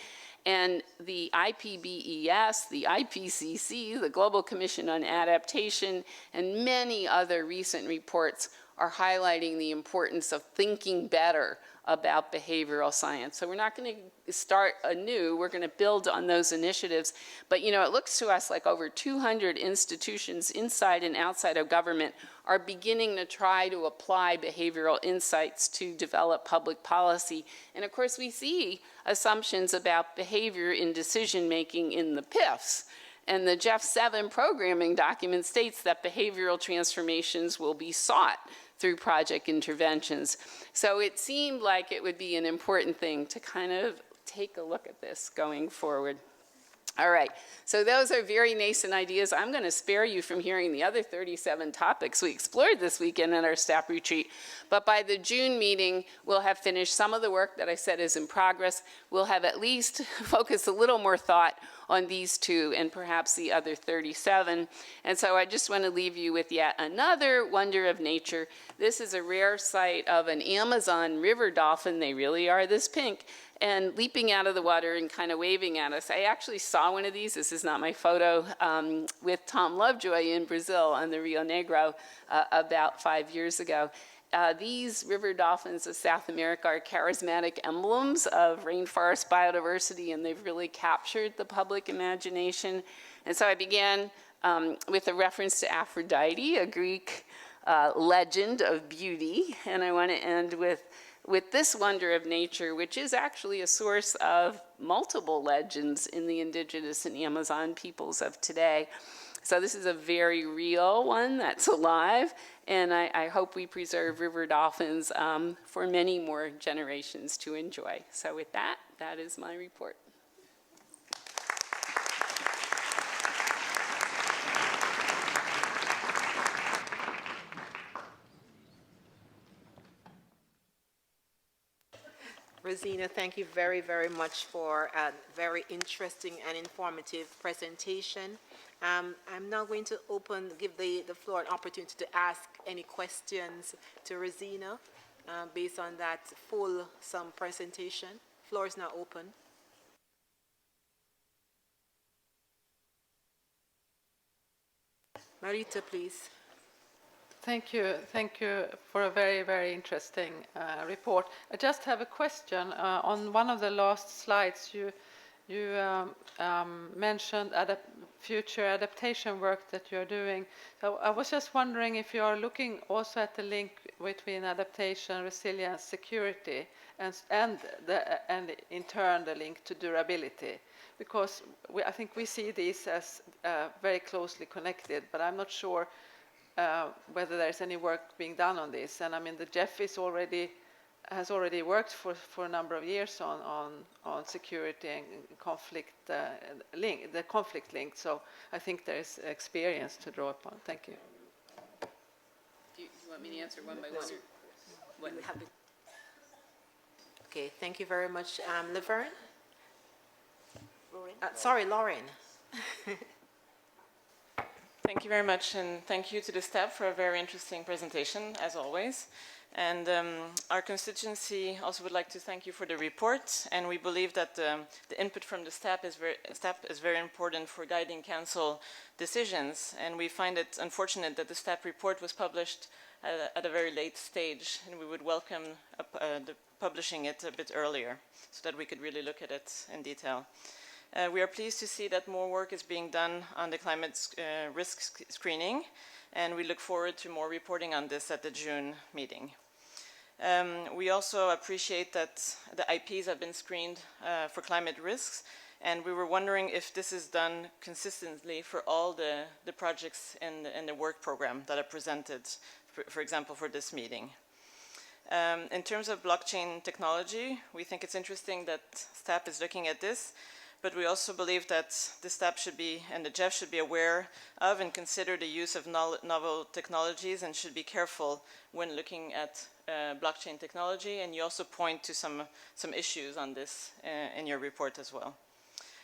And the IPBES, the IPCC, the Global Commission on Adaptation, and many other recent reports are highlighting the importance of thinking better about behavioral science. So we're not going to start anew, we're going to build on those initiatives. But you know, it looks to us like over 200 institutions inside and outside of government are beginning to try to apply behavioral insights to develop public policy. And of course, we see assumptions about behavior in decision-making in the PIFs. And the GEF 7 programming document states that behavioral transformations will be sought through project interventions. So it seemed like it would be an important thing to kind of take a look at this going forward. All right, so those are very nascent ideas. I'm going to spare you from hearing the other 37 topics we explored this weekend at our staff retreat. But by the June meeting, we'll have finished some of the work that I said is in progress. We'll have at least focused a little more thought on these two and perhaps the other 37. And so I just want to leave you with yet another wonder of nature. This is a rare sight of an Amazon river dolphin. They really are this pink. And leaping out of the water and kind of waving at us. I actually saw one of these, this is not my photo, with Tom Lovejoy in Brazil on the Rio Negro about 5 years ago. These river dolphins of South America are charismatic emblems of rainforest biodiversity, and they've really captured the public imagination. And so I began with a reference to Aphrodite, a Greek legend of beauty, and I want to end with this wonder of nature, which is actually a source of multiple legends in the indigenous and Amazon peoples of today. So this is a very real one that's alive, and I hope we preserve river dolphins for many more generations to enjoy. So with that, that is my report. Rosina, thank you very, very much for a very interesting and informative presentation. I'm now going to give the floor an opportunity to ask any questions to Rosina based on that fulsome presentation. Floor is now open. Marita, please. Thank you for a very, very interesting report. I just have a question. On one of the last slides, you mentioned future adaptation work that you're doing. So I was just wondering if you are looking also at the link between adaptation, resilience, security, and in turn the link to durability. Because I think we see these as very closely connected, but I'm not sure whether there's any work being done on this. And I mean, the GEF has already worked for a number of years on security and conflict the conflict link. So I think there is experience to draw upon. Thank you. Do you want me to answer one by one? Okay, thank you very much. Laverne? Sorry, Lauren. Thank you very much, and thank you to the staff for a very interesting presentation, as always. And our constituency also would like to thank you for the report, and we believe that the input from the staff is very important for guiding council decisions, and we find it unfortunate that the staff report was published at a very late stage, and we would welcome publishing it a bit earlier so that we could really look at it in detail. We are pleased to see that more work is being done on the climate risk screening, and we look forward to more reporting on this at the June meeting. We also appreciate that the IPs have been screened for climate risks, and we were wondering if this is done consistently for all the projects in the work program that are presented, for example, for this meeting. In terms of blockchain technology, we think it's interesting that STAP is looking at this, but we also believe that the STAP should be, and the GEF should be aware of and consider the use of novel technologies and should be careful when looking at blockchain technology. And you also point to some issues on this in your report as well.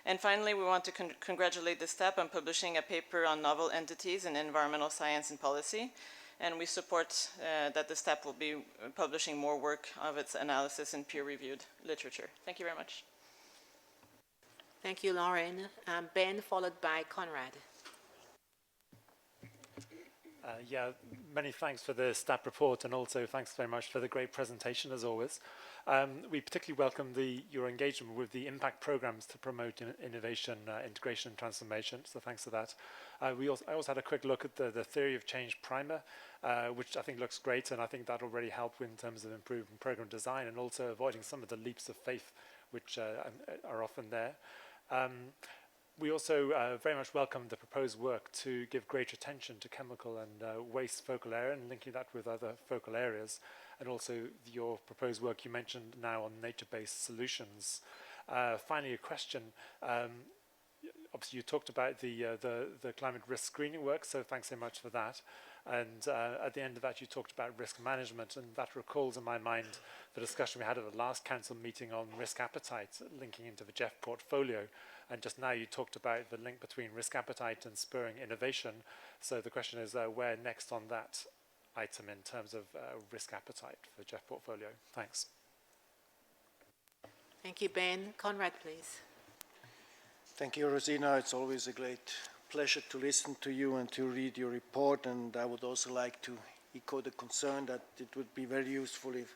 And finally, we want to congratulate the STAP on publishing a paper on novel entities in environmental science and policy. And we support that the STAP will be publishing more work of its analysis in peer-reviewed literature. Thank you very much. Thank you, Lauren. Ben, followed by Conrad. Yeah, many thanks for the STAP report, and also thanks very much for the great presentation, as always. We particularly welcome your engagement with the impact programs to promote innovation, integration, and transformation, so thanks for that. I also had a quick look at the theory of change primer, which I think looks great, and I think that already helped in terms of improving program design and also avoiding some of the leaps of faith which are often there. We also very much welcome the proposed work to give greater attention to chemical and waste focal area and linking that with other focal areas, and also your proposed work you mentioned now on nature-based solutions. Finally, a question. Obviously, you talked about the climate risk screening work, so thanks so much for that. And at the end of that, you talked about risk management, and that recalls in my mind the discussion we had at the last council meeting on risk appetite, linking into the GEF portfolio. And just now you talked about the link between risk appetite and spurring innovation. So the question is, where next on that item in terms of risk appetite for GEF portfolio? Thanks. Thank you, Ben. Conrad, please. Thank you, Rosina. It's always a great pleasure to listen to you and to read your report. And I would also like to echo the concern that it would be very useful if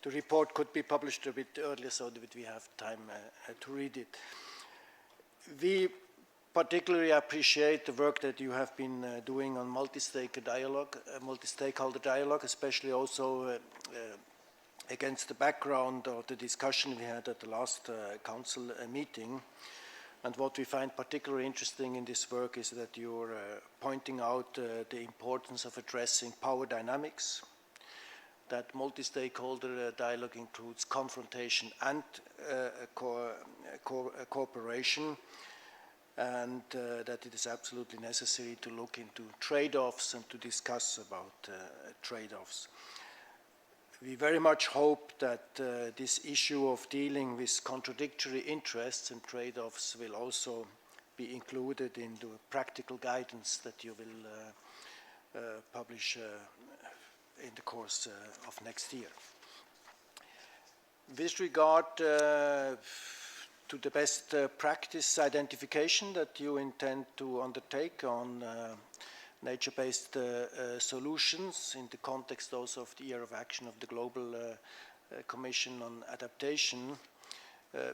the report could be published a bit earlier so that we have time to read it. We particularly appreciate the work that you have been doing on multi-stakeholder dialogue, especially also against the background of the discussion we had at the last council meeting. And what we find particularly interesting in this work is that you're pointing out the importance of addressing power dynamics, that multi-stakeholder dialogue includes confrontation and cooperation, and that it is absolutely necessary to look into trade-offs and to discuss about trade-offs. We very much hope that this issue of dealing with contradictory interests and trade-offs will also be included in the practical guidance that you will publish in the course of next year. With regard to the best practice identification that you intend to undertake on nature-based solutions in the context also of the year of action of the Global Commission on Adaptation,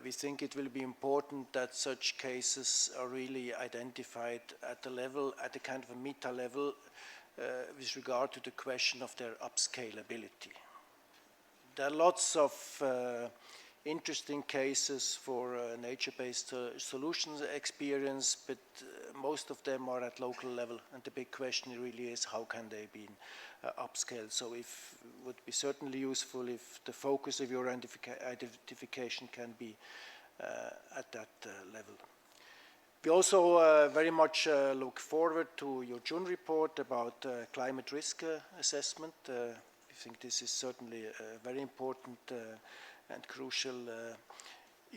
we think it will be important that such cases are really identified at the level, at the kind of a meta level with regard to the question of their upscalability. There are lots of interesting cases for nature-based solutions experience, but most of them are at local level, and the big question really is how can they be upscaled. So it would be certainly useful if the focus of your identification can be at that level. We also very much look forward to your June report about climate risk assessment. I think this is certainly a very important and crucial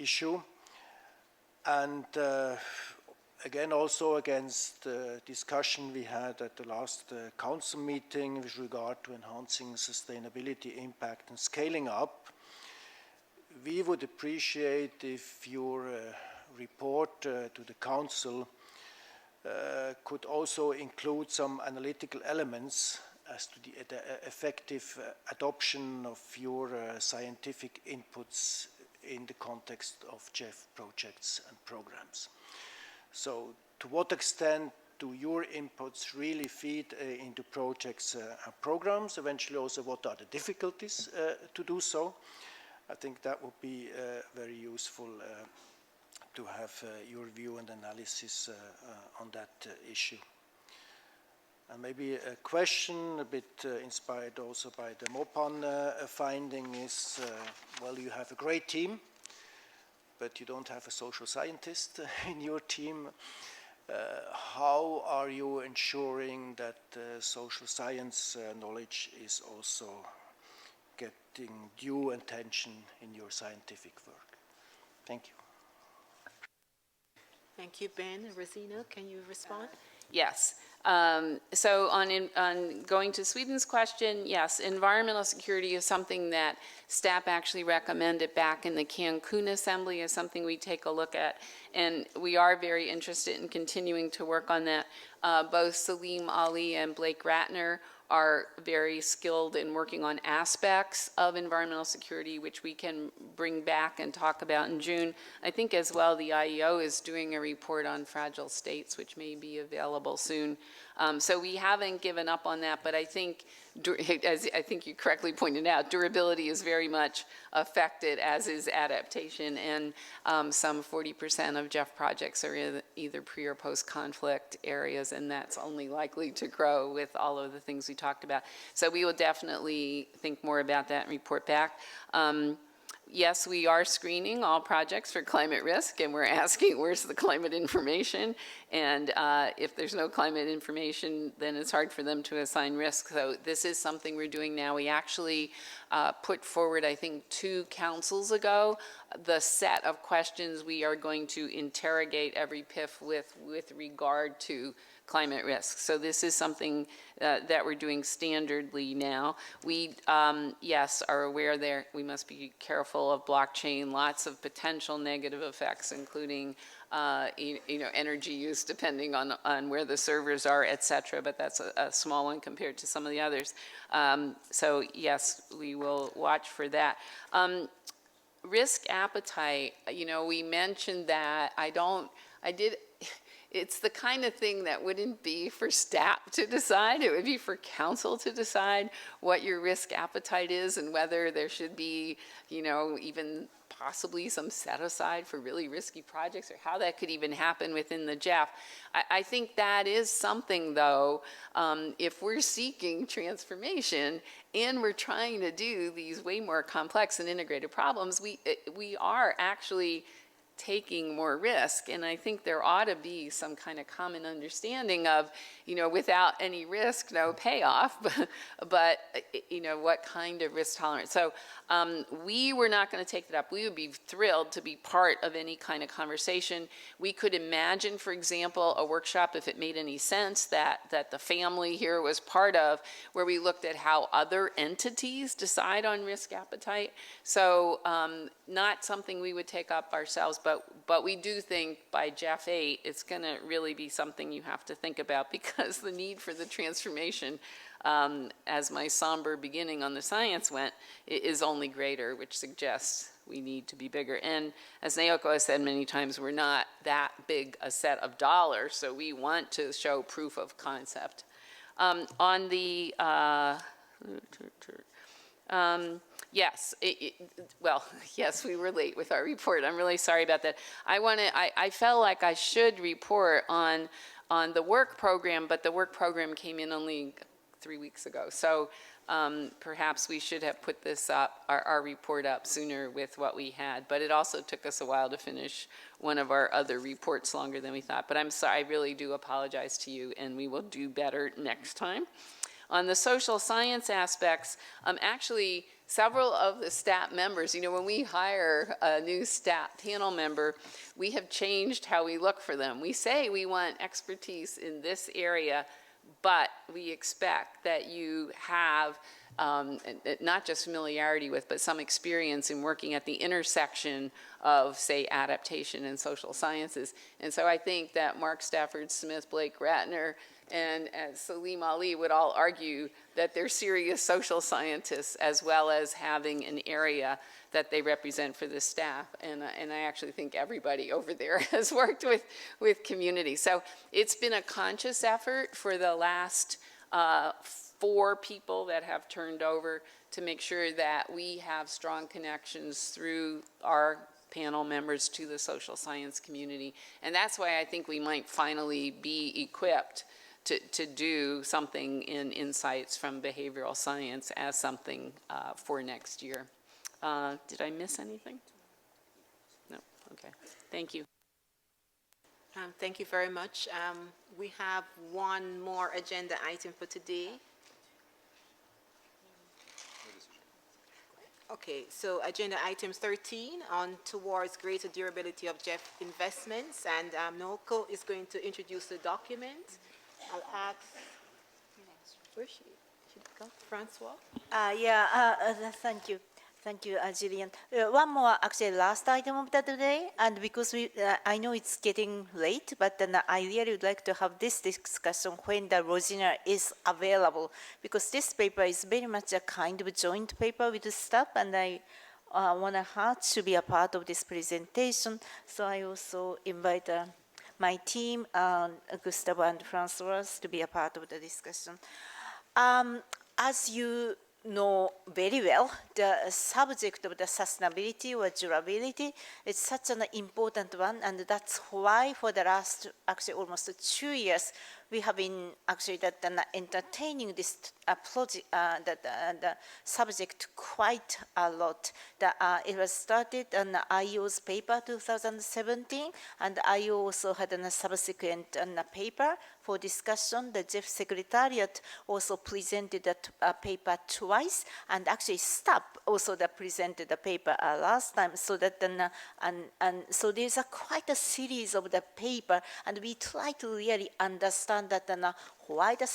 issue. And again, also against the discussion we had at the last council meeting with regard to enhancing sustainability impact and scaling up, we would appreciate if your report to the council could also include some analytical elements as to the effective adoption of your scientific inputs in the context of GEF projects and programs. So to what extent do your inputs really feed into projects and programs? Eventually also what are the difficulties to do so? I think that would be very useful to have your view and analysis on that issue. And maybe a question a bit inspired also by the MOPAN finding is, well, you have a great team, but you don't have a social scientist in your team. How are you ensuring that social science knowledge is also getting due attention in your scientific work? Thank you. Thank you, Ben. Rosina, can you respond? Yes. So on going to Sweden's question, yes, environmental security is something that STAP actually recommended back in the Cancun Assembly as something we take a look at. And we are very interested in continuing to work on that. Both Salim Ali and Blake Ratner are very skilled in working on aspects of environmental security, which we can bring back and talk about in June. I think as well the IEO is doing a report on fragile states, which may be available soon. So we haven't given up on that, but I think, as I think you correctly pointed out, durability is very much affected, as is adaptation, and some 40% of GEF projects are either pre or post-conflict areas, and that's only likely to grow with all of the things we talked about. So we will definitely think more about that and report back. Yes, we are screening all projects for climate risk, and we're asking where's the climate information, and if there's no climate information, then it's hard for them to assign risk. So this is something we're doing now. We actually put forward, I think 2 councils ago, the set of questions we are going to interrogate every PIF with regard to climate risk. So this is something that we're doing standardly now. We, yes, are aware there we must be careful of blockchain, lots of potential negative effects, including energy use depending on where the servers are, et cetera, but that's a small one compared to some of the others. So yes, we will watch for that. Risk appetite, we mentioned that. It's the kind of thing that wouldn't be for staff to decide. It would be for counsel to decide what your risk appetite is and whether there should be, even possibly some set aside for really risky projects, or how that could even happen within the GEF. I think that is something, though, if we're seeking transformation and we're trying to do these way more complex and integrated problems, we are actually taking more risk, and I think there ought to be some kind of common understanding of, without any risk, no payoff, but what kind of risk tolerance. So we were not going to take that up. We would be thrilled to be part of any kind of conversation. We could imagine, for example, a workshop, if it made any sense, that the family here was part of, where we looked at how other entities decide on risk appetite. So not something we would take up ourselves, but we do think by GEF 8, it's going to really be something you have to think about, because the need for the transformation, as my somber beginning on the science went, is only greater, which suggests we need to be bigger. And as Naoko has said many times, we're not that big a set of dollars, so we want to show proof of concept. On the yes, well, yes, we were late with our report. I'm really sorry about that. I felt like I should report on the work program, but the work program came in only 3 weeks ago. So perhaps we should have put this up, our report up sooner with what we had. But it also took us a while to finish one of our other reports, longer than we thought. But I'm sorry, I really do apologize to you, and we will do better next time. On the social science aspects, actually, several of the STAP members, when we hire a new STAP panel member, we have changed how we look for them. We say we want expertise in this area, but we expect that you have not just familiarity with, but some experience in working at the intersection of, say, adaptation and social sciences. And so I think that Mark Stafford Smith, Blake Ratner, and Salim Ali would all argue that they're serious social scientists, as well as having an area that they represent for the staff. And I actually think everybody over there has worked with community. So it's been a conscious effort for the last 4 people that have turned over to make sure that we have strong connections through our panel members to the social science community. And that's why I think we might finally be equipped to do something in insights from behavioral science as something for next year. Did I miss anything? No. Okay, thank you. Thank you very much. We have one more agenda item for today. Okay, so agenda item 13 on towards greater durability of GEF investments, and Noko is going to introduce the document. I'll ask, where should go? Francois? Thank you. Thank you, Jillian. One more, actually, last item of the day, and because I know it's getting late, but then I really would like to have this discussion when the Rosina is available, because this paper is very much a kind of joint paper with the staff, and I want her to be a part of this presentation. So I also invite my team, Gustavo and Francois, to be a part of the discussion. As you know very well, the subject of the sustainability or durability is such an important one, and that's why for the last actually almost 2 years we have been actually entertaining this project, the subject quite a lot. It was started on IO's paper 2017, and IO also had a subsequent paper for discussion. The GEF Secretariat also presented that paper twice, and actually STAP also presented the paper last time. So that so there's quite a series of the paper, and we try to really understand that why the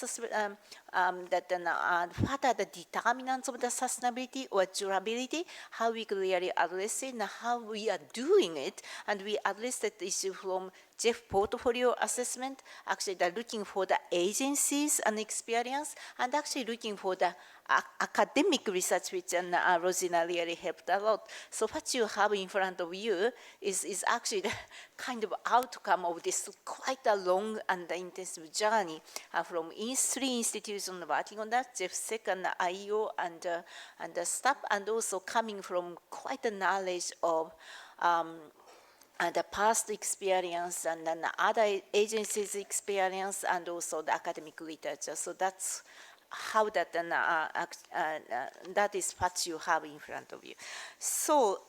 what are the determinants of the sustainability or durability, how we clearly address it, and how we are doing it, and we address that issue from GEF portfolio assessment, actually looking for the agencies and experience, and actually looking for the academic research, which Rosina really helped a lot. So what you have in front of you is actually the kind of outcome of this quite a long and intensive journey from 3 institutions working on that, GEF Sec and IO and the staff, and also coming from quite a knowledge of the past experience and then other agencies' experience, and also the academic literature. So that's how that is what you have in front of you. So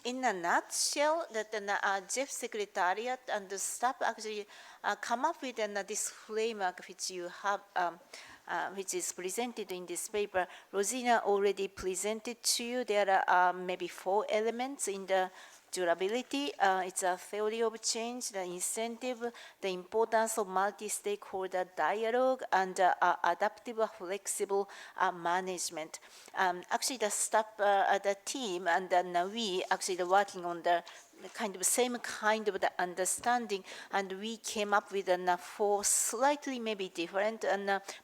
in a nutshell, that the GEF Secretariat and the staff actually come up with this framework which you have, which is presented in this paper. Rosina already presented to you. There are maybe 4 elements in the durability. It's a theory of change, the incentive, the importance of multi-stakeholder dialogue, and adaptive, flexible management. Actually, the staff, the team, and then we actually working on the kind of same kind of the understanding, and we came up with 4 slightly maybe different,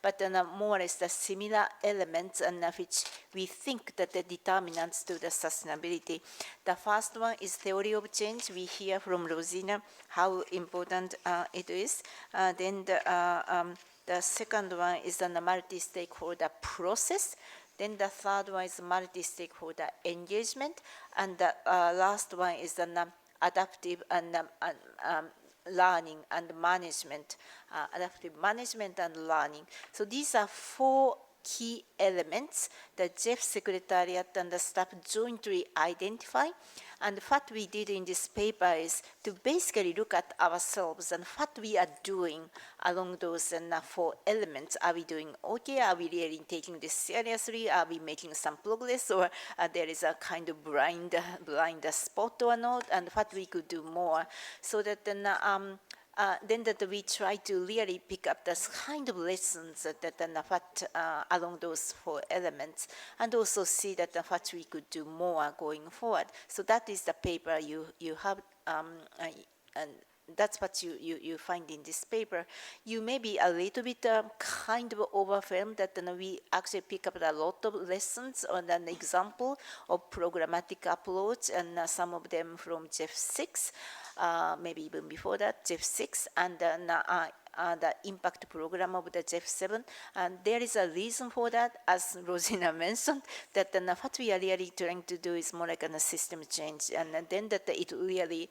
but more or less the similar elements, and which we think that the determinants to the sustainability. The first one is theory of change. We hear from Rosina how important it is. Then the second one is the multi-stakeholder process. Then the third one is multi-stakeholder engagement, and the last one is the adaptive and learning and management, adaptive management and learning. So these are 4 key elements that GEF Secretariat and the staff jointly identify. And what we did in this paper is to basically look at ourselves and what we are doing along those 4 elements. Are we doing okay? Are we really taking this seriously? Are we making some progress? Or there is a kind of blind spot or not? And what we could do more, so that then that we try to really pick up this kind of lessons along those 4 elements, and also see that what we could do more going forward. So that is the paper you have, and that's what you find in this paper. You may be a little bit kind of overwhelmed that we actually pick up a lot of lessons on an example of programmatic approach, and some of them from GEF 6. Maybe even before that, GEF 6, and then the impact program of the GEF7. And there is a reason for that, as Rosina mentioned, that what we are really trying to do is more like a system change. And then that it really,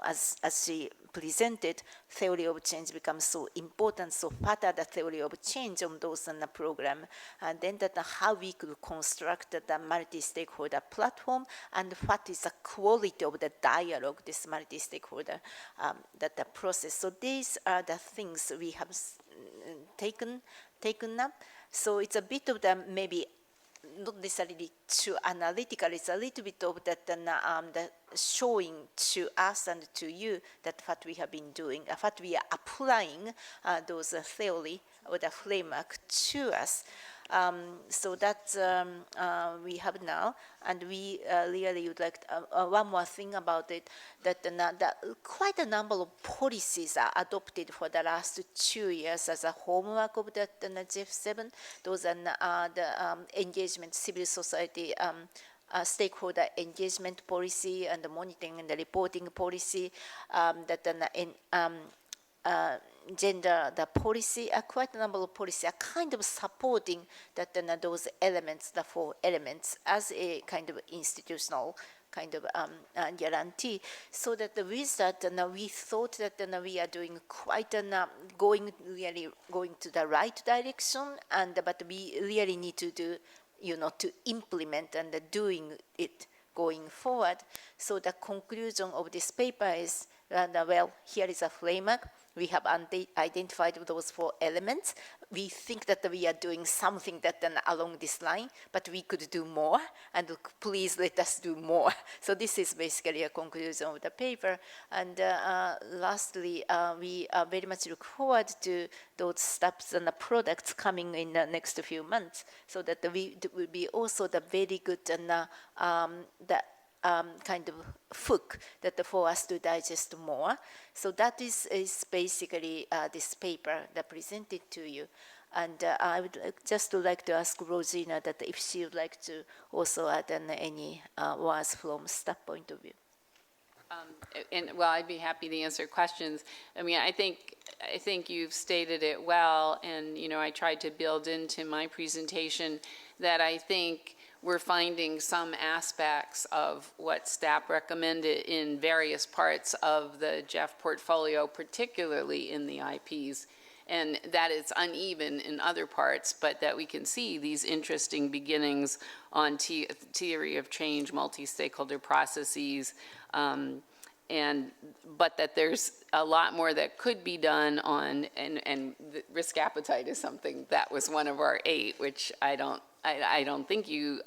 as she presented, theory of change becomes so important, so further the theory of change on those in the program, and then that how we could construct the multi-stakeholder platform, and what is the quality of the dialogue, this multi-stakeholder, that the process. So these are the things we have taken up. So it's a bit of the maybe not necessarily too analytical, it's a little bit of that the showing to us and to you that what we have been doing, what we are applying those theory or the framework to us. So that we have now, and we really would like one more thing about it, that quite a number of policies are adopted for the last 2 years as a homework of the GEF7. Those are the engagement, civil society, stakeholder engagement policy, and the monitoring and the reporting policy, gender, the policy, quite a number of policies are kind of supporting that those elements, the 4 elements, as a kind of institutional kind of guarantee. So that with that, we thought that we are doing quite going to the right direction, but we really need to do, to implement and doing it going forward. So the conclusion of this paper is, well, here is a framework. We have identified those 4 elements. We think that we are doing something that along this line, but we could do more, and please let us do more. So this is basically a conclusion of the paper. And lastly, we very much look forward to those steps and the products coming in the next few months, so that it will be also the very good and kind of hook that for us to digest more. So that is basically this paper that presented to you. And I would just like to ask Rosina that if she would like to also add any words from staff point of view. Well, I'd be happy to answer questions. I mean, I think you've stated it well, and I tried to build into my presentation that I think we're finding some aspects of what staff recommended in various parts of the GEF portfolio, particularly in the IPs, and that it's uneven in other parts, but that we can see these interesting beginnings on theory of change, multi-stakeholder processes, but that there's a lot more that could be done on, and the risk appetite is something that was one of our 8, which I don't think you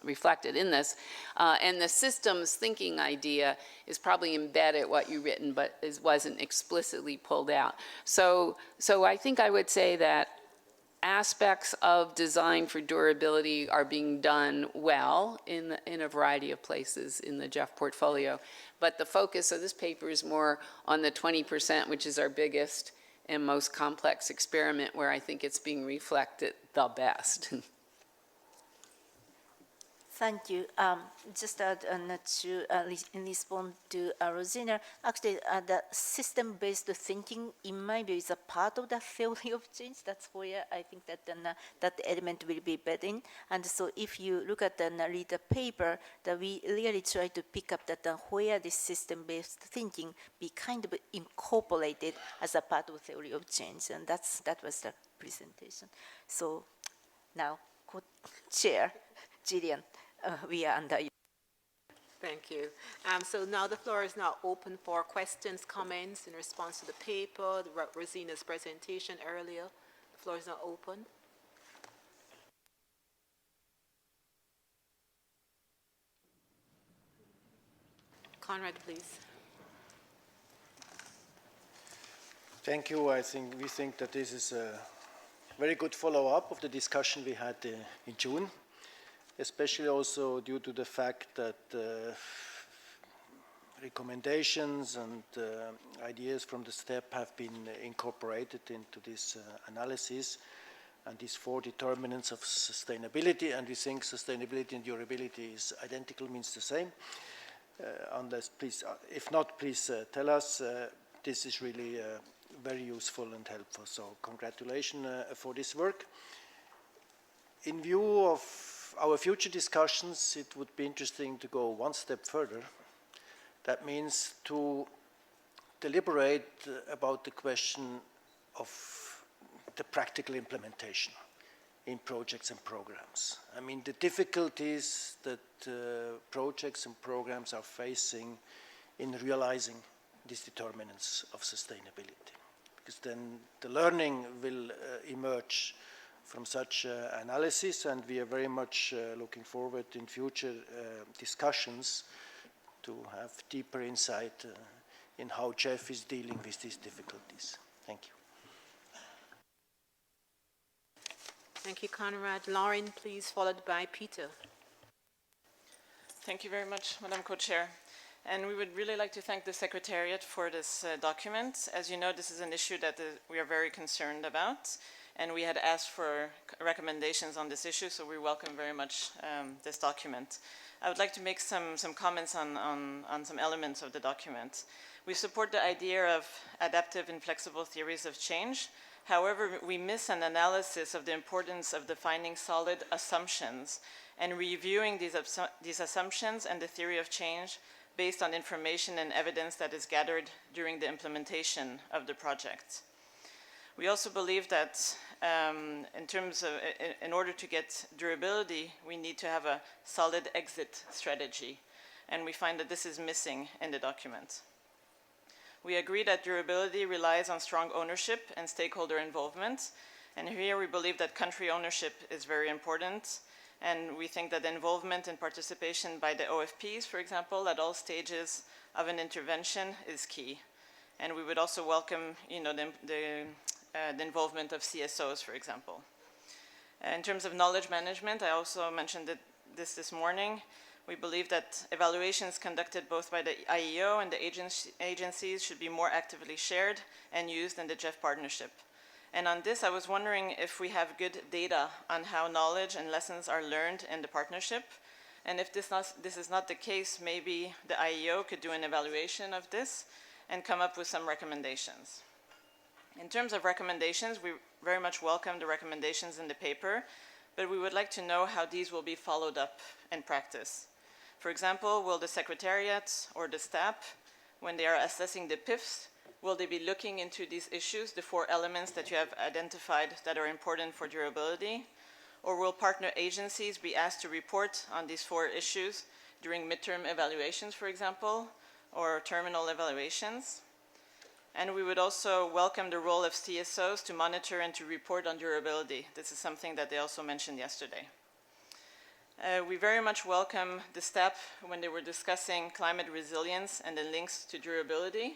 reflected in this. And the systems thinking idea is probably embedded what you've written, but wasn't explicitly pulled out. So I think I would say that aspects of design for durability are being done well in a variety of places in the GEF portfolio. But the focus of this paper is more on the 20%, which is our biggest and most complex experiment, where I think it's being reflected the best. Thank you. Just to respond to Rosina, actually the system-based thinking, in my view, is a part of the theory of change. That's where I think that that element will be better in. And so if you look at and read the paper, that we really try to pick up that where this system-based thinking be kind of incorporated as a part of theory of change. And that was the presentation. So now, Chair Gillian. We are under you. Thank you. So now the floor is now open for questions, comments in response to the paper, Rosina's presentation earlier. The floor is now open. Conrad, please. Thank you. We think that this is a very good follow-up of the discussion we had in June, especially also due to the fact that recommendations and ideas from the STEP have been incorporated into this analysis and these 4 determinants of sustainability, and we think sustainability and durability is identical, means the same. Unless, please, if not, please tell us. This is really very useful and helpful. So congratulations for this work. In view of our future discussions, it would be interesting to go one step further. That means to deliberate about the question of the practical implementation in projects and programs. I mean, the difficulties that projects and programs are facing in realizing these determinants of sustainability. Because then the learning will emerge from such analysis, and we are very much looking forward in future discussions to have deeper insight in how GEF is dealing with these difficulties. Thank you. Thank you, Conrad. Lauren, please, followed by Peter. Thank you very much, Madam Co-Chair. And we would really like to thank the Secretariat for this document. As you know, this is an issue that we are very concerned about, and we had asked for recommendations on this issue, so we welcome very much this document. I would like to make some comments on some elements of the document. We support the idea of adaptive and flexible theories of change. However, we miss an analysis of the importance of defining solid assumptions and reviewing these assumptions and the theory of change based on information and evidence that is gathered during the implementation of the project. We also believe that in order to get durability, we need to have a solid exit strategy, and we find that this is missing in the document. We agree that durability relies on strong ownership and stakeholder involvement, and here we believe that country ownership is very important, and we think that involvement and participation by the OFPs, for example, at all stages of an intervention is key. And we would also welcome, the involvement of CSOs, for example. In terms of knowledge management, I also mentioned this morning. We believe that evaluations conducted both by the IEO and the agencies should be more actively shared and used in the GEF partnership. And on this, I was wondering if we have good data on how knowledge and lessons are learned in the partnership. And if this is not the case, maybe the IEO could do an evaluation of this and come up with some recommendations. In terms of recommendations, we very much welcome the recommendations in the paper, but we would like to know how these will be followed up in practice. For example, will the Secretariat or the staff, when they are assessing the PIFs, will they be looking into these issues, the 4 elements that you have identified that are important for durability? Or will partner agencies be asked to report on these 4 issues during midterm evaluations, for example, or terminal evaluations? And we would also welcome the role of CSOs to monitor and to report on durability. This is something that they also mentioned yesterday. We very much welcome the staff when they were discussing climate resilience and the links to durability,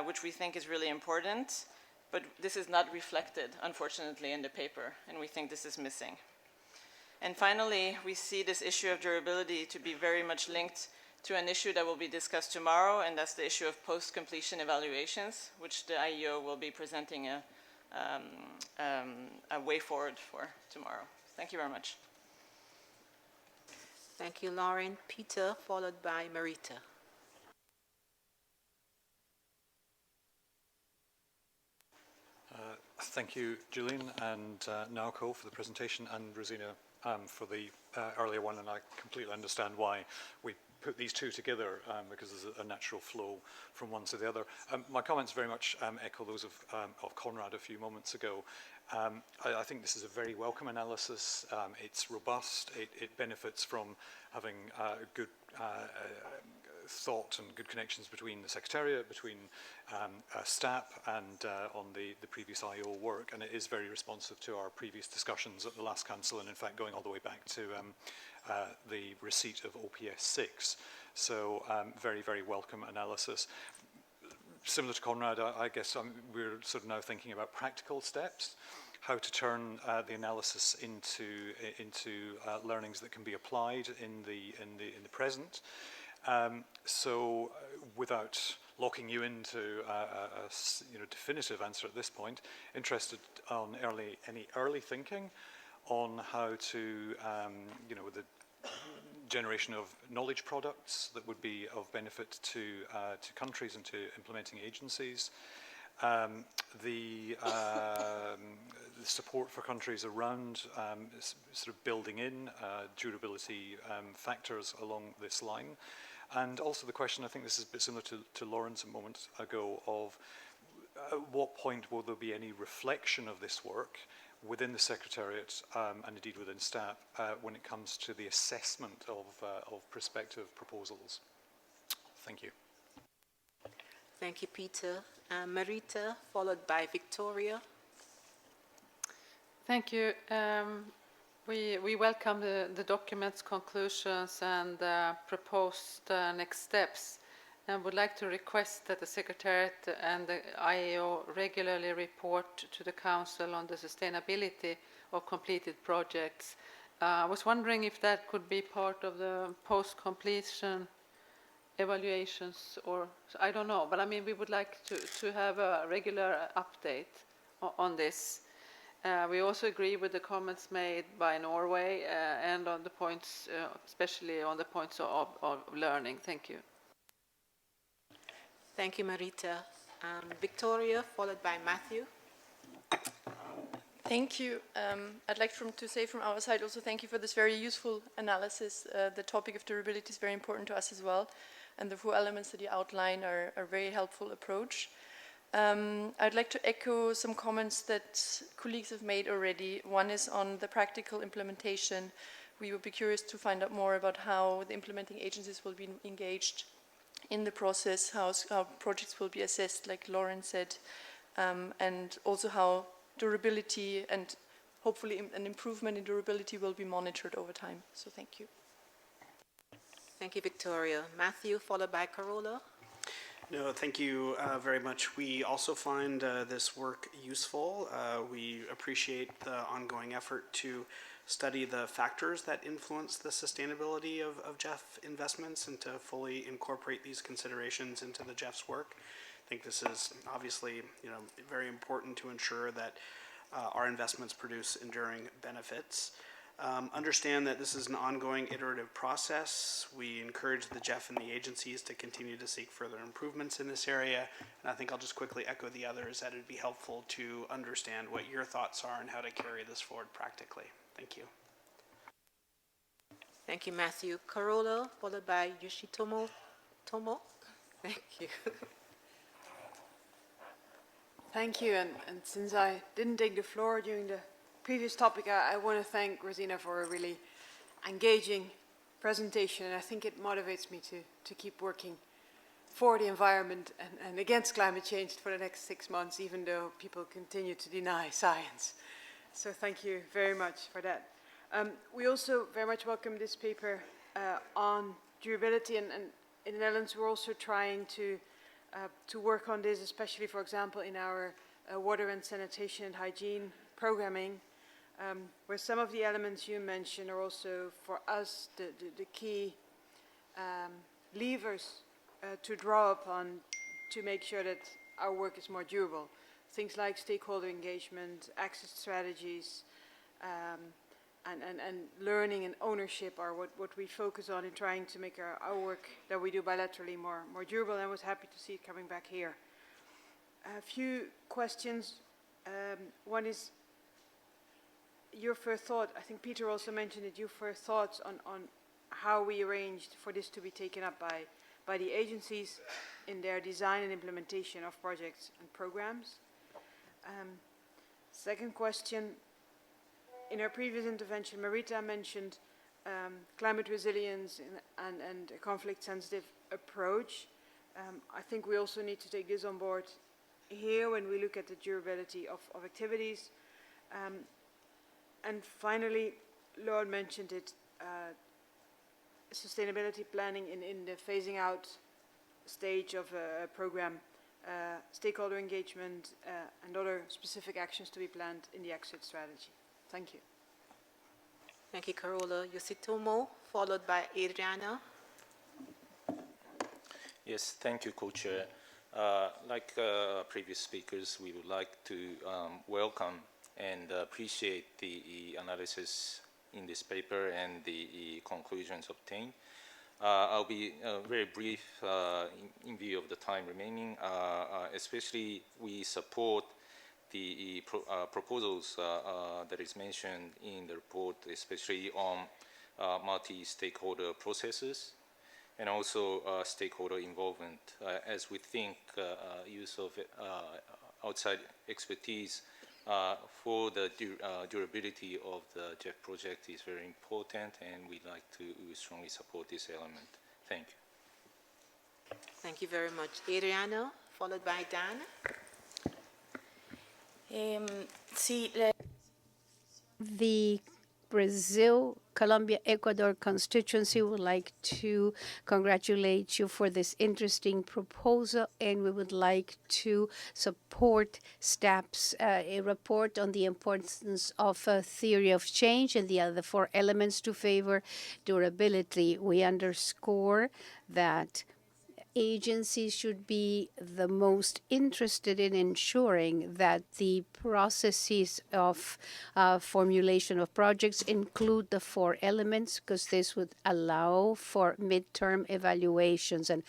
which we think is really important, but this is not reflected, unfortunately, in the paper, and we think this is missing. And finally, we see this issue of durability to be very much linked to an issue that will be discussed tomorrow, and that's the issue of post-completion evaluations, which the IEO will be presenting a way forward for tomorrow. Thank you very much. Thank you, Lauren. Peter, followed by Marita. Thank you, Julian and Naoko for the presentation, and Rosina for the earlier one, and I completely understand why we put these two together because there's a natural flow from one to the other. My comments very much echo those of Conrad a few moments ago. I think this is a very welcome analysis. It's robust. It benefits from having good thought and good connections between the Secretariat, between STAP and on the previous IO work, and it is very responsive to our previous discussions at the last Council, and in fact going all the way back to the receipt of OPS 6. So very, very welcome analysis. Similar to Conrad, I guess we're sort of now thinking about practical steps, how to turn the analysis into learnings that can be applied in the present. So without locking you into a definitive answer at this point, interested on any early thinking on how to, the generation of knowledge products that would be of benefit to countries and to implementing agencies. The support for countries around sort of building in durability factors along this line. And also the question, I think this is a bit similar to Lauren's a moment ago, of at what point will there be any reflection of this work within the Secretariat and indeed within STAP when it comes to the assessment of prospective proposals. Thank you. Thank you, Peter. Marita, followed by Victoria. Thank you. We welcome the document's conclusions and proposed next steps, and would like to request that the Secretariat and the IAO regularly report to the Council on the sustainability of completed projects. I was wondering if that could be part of the post-completion evaluations, or I don't know, but I mean, we would like to have a regular update on this. We also agree with the comments made by Norway and on the points, especially on the points of learning. Thank you. Thank you, Marita. Victoria, followed by Matthew. Thank you. I'd like to say from our side also thank you for this very useful analysis. The topic of durability is very important to us as well, and the 4 elements that you outline are a very helpful approach. I'd like to echo some comments that colleagues have made already. One is on the practical implementation. We would be curious to find out more about how the implementing agencies will be engaged in the process, how projects will be assessed, like Lauren said, and also how durability and hopefully an improvement in durability will be monitored over time. So thank you. Thank you, Victoria. Matthew, followed by Carola. No, thank you very much. We also find this work useful. We appreciate the ongoing effort to study the factors that influence the sustainability of GEF investments and to fully incorporate these considerations into the GEF's work. I think this is obviously, very important to ensure that our investments produce enduring benefits. Understand that this is an ongoing iterative process. We encourage the GEF and the agencies to continue to seek further improvements in this area. And I think I'll just quickly echo the others that it'd be helpful to understand what your thoughts are and how to carry this forward practically. Thank you. Thank you, Matthew. Carola, followed by Yoshitomo. Thank you. Thank you, and since I didn't take the floor during the previous topic, I want to thank Rosina for a really engaging presentation, and I think it motivates me to keep working for the environment and against climate change for the next 6 months, even though people continue to deny science. So thank you very much for that. We also very much welcome this paper on durability, and in the Netherlands we're also trying to work on this, especially, for example, in our water and sanitation and hygiene programming, where some of the elements you mentioned are also, for us, the key levers to draw upon to make sure that our work is more durable. Things like stakeholder engagement, exit strategies, and learning and ownership are what we focus on in trying to make our work that we do bilaterally more durable, and I was happy to see it coming back here. A few questions. One is your first thought. I think Peter also mentioned it, your first thoughts on how we arranged for this to be taken up by the agencies in their design and implementation of projects and programs. Second question, in our previous intervention, Marita mentioned climate resilience and a conflict-sensitive approach. I think we also need to take this on board here when we look at the durability of activities. And finally, Lord mentioned it, sustainability planning in the phasing out stage of a program, stakeholder engagement, and other specific actions to be planned in the exit strategy. Thank you. Thank you, Carola. Yoshitomo, followed by Adriana. Yes, thank you, Co-Chair. Like previous speakers, we would like to welcome and appreciate the analysis in this paper and the conclusions obtained. I'll be very brief in view of the time remaining. Especially, we support the proposals that is mentioned in the report, especially on multi-stakeholder processes and also stakeholder involvement, as we think use of outside expertise for the durability of the GEF project is very important, and we'd like to strongly support this element. Thank you. Thank you very much. Adriano, followed by Dan. The Brazil, Colombia, Ecuador constituency would like to congratulate you for this interesting proposal, and we would like to support STAP's a report on the importance of a theory of change and the other 4 elements to favor durability. We underscore that agencies should be the most interested in ensuring that the processes of formulation of projects include the 4 elements, because this would allow for midterm evaluations, and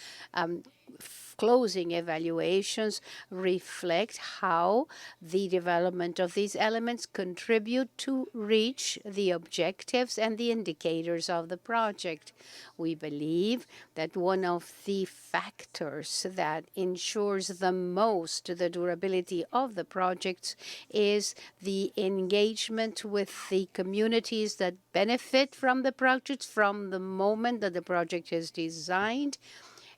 closing evaluations reflect how the development of these elements contribute to reach the objectives and the indicators of the project. We believe that one of the factors that ensures the most the durability of the projects is the engagement with the communities that benefit from the projects from the moment that the project is designed,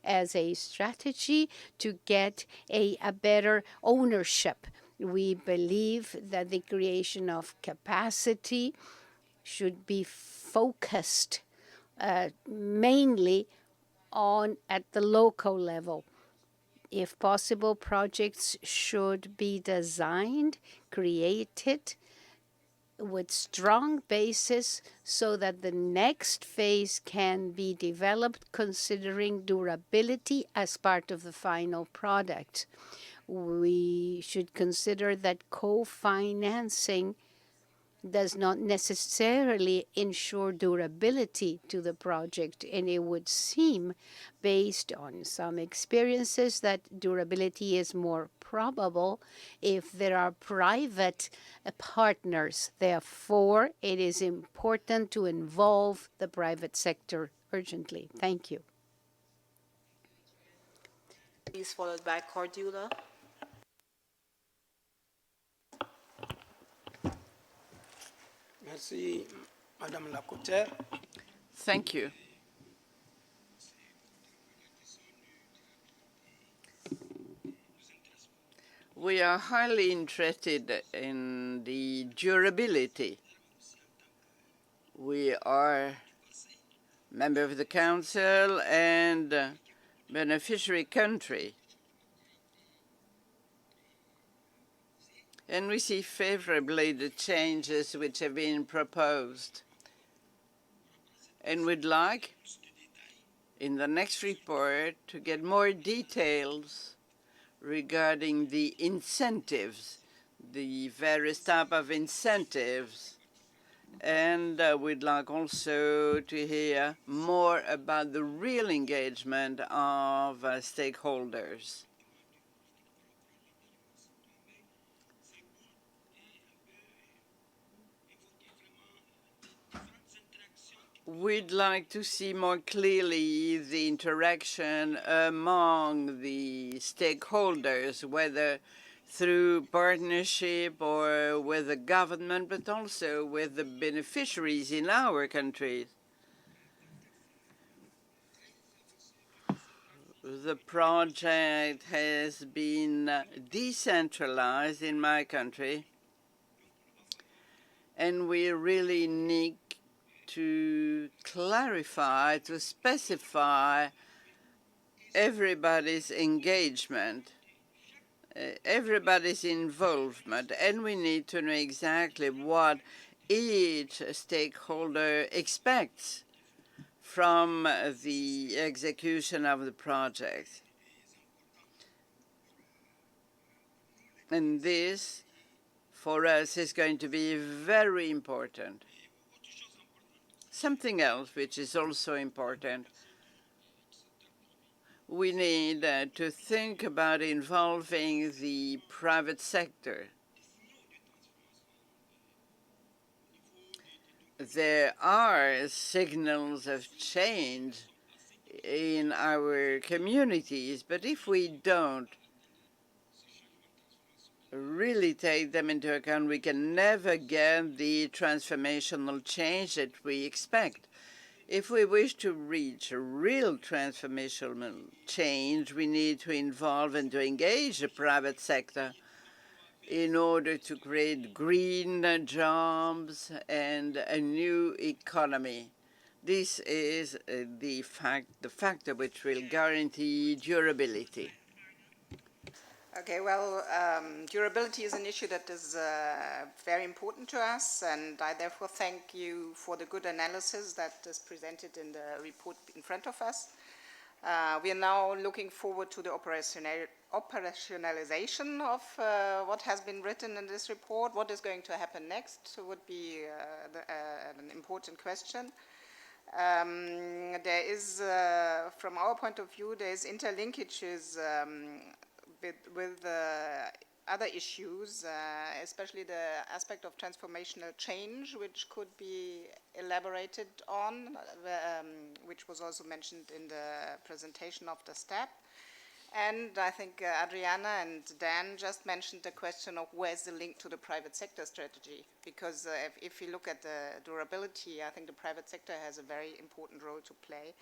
as a strategy to get a better ownership. We believe that the creation of capacity should be focused mainly at the local level. If possible, projects should be designed, created with strong basis so that the next phase can be developed considering durability as part of the final product. We should consider that co-financing does not necessarily ensure durability to the project, and it would seem, based on some experiences, that durability is more probable if there are private partners. Therefore, it is important to involve the private sector urgently. Thank you. Please, followed by Cordula. Merci, Madame la Co-Chair. Thank you. We are highly interested in the durability. We are member of the Council and beneficiary country. And we see favorably the changes which have been proposed. And we'd like, in the next report, to get more details regarding the incentives, the various type of incentives. And we'd like also to hear more about the real engagement of stakeholders. We'd like to see more clearly the interaction among the stakeholders, whether through partnership or with the government, but also with the beneficiaries in our countries. The project has been decentralized in my country, and we really need to clarify, to specify everybody's engagement, everybody's involvement, and we need to know exactly what each stakeholder expects from the execution of the project. And this, for us, is going to be very important. Something else which is also important, we need to think about involving the private sector. There are signals of change in our communities, but if we don't really take them into account, we can never get the transformational change that we expect. If we wish to reach a real transformational change, we need to involve and to engage the private sector in order to create green jobs and a new economy. This is the factor which will guarantee durability. Okay, well, durability is an issue that is very important to us, and I therefore thank you for the good analysis that is presented in the report in front of us. We are now looking forward to the operationalization of what has been written in this report. What is going to happen next would be an important question. There is, from our point of view, there is interlinkages with other issues, especially the aspect of transformational change, which could be elaborated on, which was also mentioned in the presentation of the STEP. And I think Adriana and Dan just mentioned the question of where's the link to the private sector strategy, because if you look at the durability, I think the private sector has a very important role to play,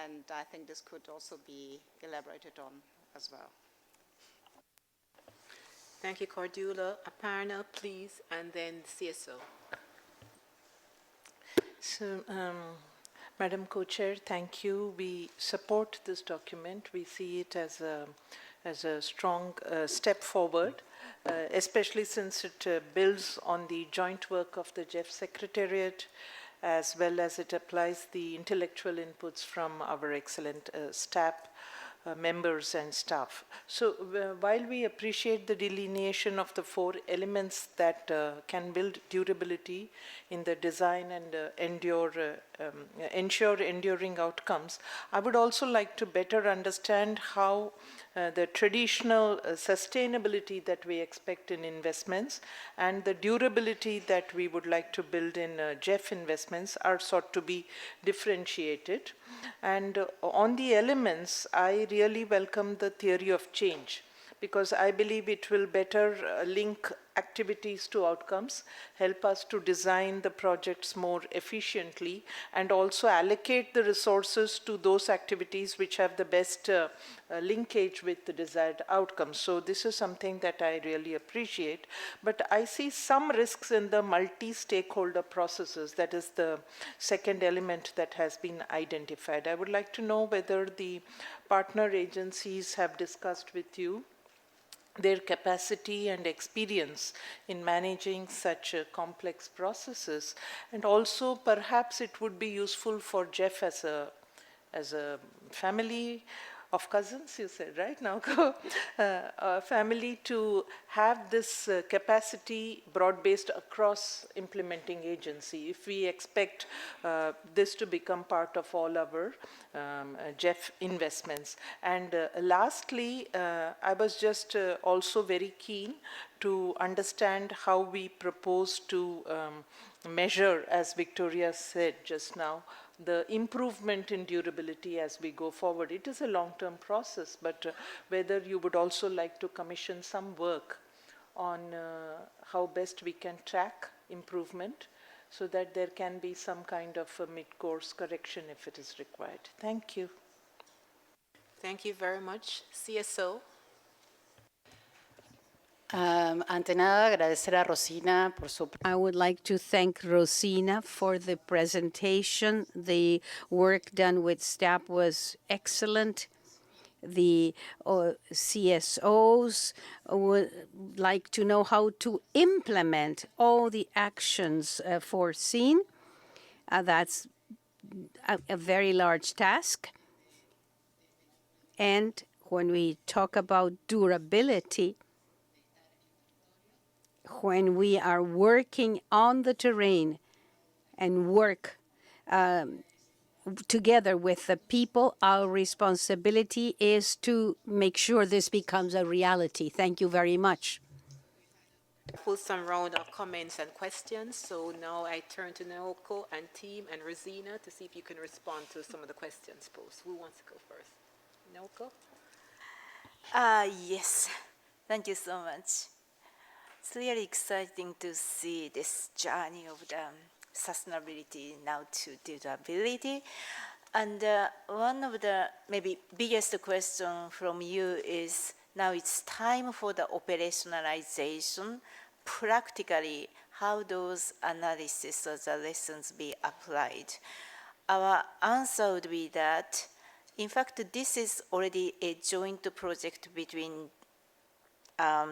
and I think this could also be elaborated on as well. Thank you, Cordula. Aparna, please, and then CSO. So, Madam Co-Chair, thank you. We support this document. We see it as a strong step forward, especially since it builds on the joint work of the GEF Secretariat, as well as it applies the intellectual inputs from our excellent staff, members and staff. So while we appreciate the delineation of the 4 elements that can build durability in the design and ensure enduring outcomes, I would also like to better understand how the traditional sustainability that we expect in investments and the durability that we would like to build in GEF investments are sought to be differentiated. And on the elements, I really welcome the theory of change, because I believe it will better link activities to outcomes, help us to design the projects more efficiently, and also allocate the resources to those activities which have the best linkage with the desired outcomes. So this is something that I really appreciate. But I see some risks in the multi-stakeholder processes. That is the second element that has been identified. I would like to know whether the partner agencies have discussed with you their capacity and experience in managing such complex processes, and also perhaps it would be useful for GEF as a family of cousins, you said, right now, a family to have this capacity broad-based across implementing agency. If we expect this to become part of all our GEF investments. And lastly, I was just also very keen to understand how we propose to measure, as Victoria said just now, the improvement in durability as we go forward. It is a long-term process, but whether you would also like to commission some work on how best we can track improvement so that there can be some kind of a mid-course correction if it is required. Thank you. Thank you very much. CSO. Ante nada, agradecer a Rosina por su. I would like to thank Rosina for the presentation. The work done with staff was excellent. The CSOs would like to know how to implement all the actions foreseen. That's a very large task. And when we talk about durability, when we are working on the terrain and work together with the people, our responsibility is to make sure this becomes a reality. Thank you very much. Fulsome round of comments and questions. So now I turn to Naoko and team and Rosina to see if you can respond to some of the questions posed. Who wants to go first? Naoko? Yes, thank you so much. It's really exciting to see this journey of the sustainability now to durability. And one of the maybe biggest question from you is, now it's time for the operationalization. Practically, how those analysis or the lessons be applied? Our answer would be that, in fact, this is already a joint project between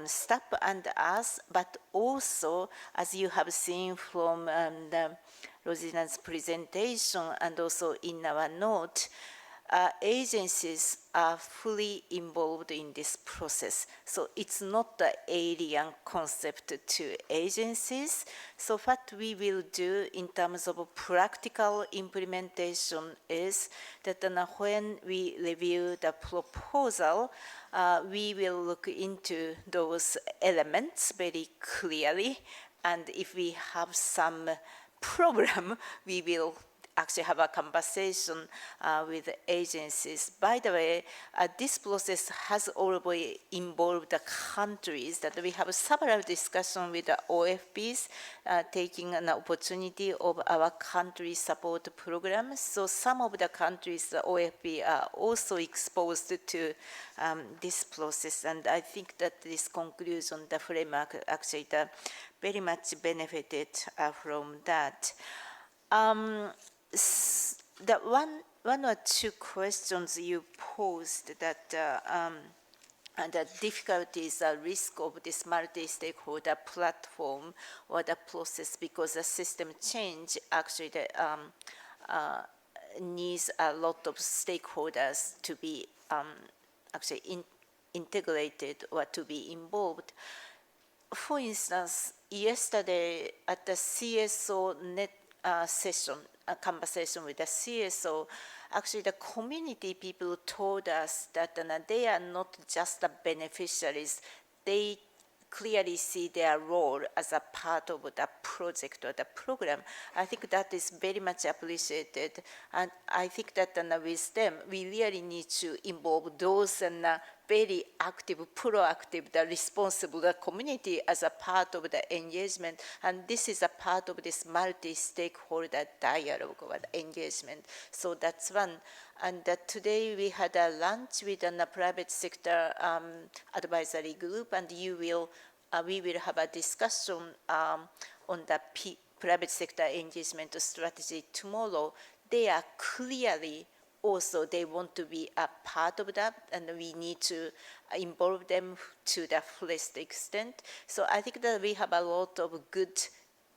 STAP and us, but also, as you have seen from Rosina's presentation and also in our note, agencies are fully involved in this process. So it's not the alien concept to agencies. So what we will do in terms of practical implementation is that when we review the proposal, we will look into those elements very clearly. And if we have some problem, we will actually have a conversation with agencies. By the way, this process has already involved the countries that we have several discussions with the OFPs, taking an opportunity of our country support programs. So some of the countries, the OFP, are also exposed to this process. And I think that this conclusion, the framework, actually very much benefited from that. The one or two questions you posed that the difficulties or risk of this multi-stakeholder platform or the process, because the system change actually needs a lot of stakeholders to be actually integrated or to be involved. For instance, yesterday at the CSO net session, a conversation with the CSO, actually the community people told us that they are not just the beneficiaries, they clearly see their role as a part of the project or the program. I think that is very much appreciated. And I think that with them, we really need to involve those very active, proactive, the responsible community as a part of the engagement. And this is a part of this multi-stakeholder dialogue or engagement. So that's one. And today we had a lunch with a private sector advisory group, and we will have a discussion on the private sector engagement strategy tomorrow. They are clearly also, they want to be a part of that, and we need to involve them to the fullest extent. So I think that we have a lot of good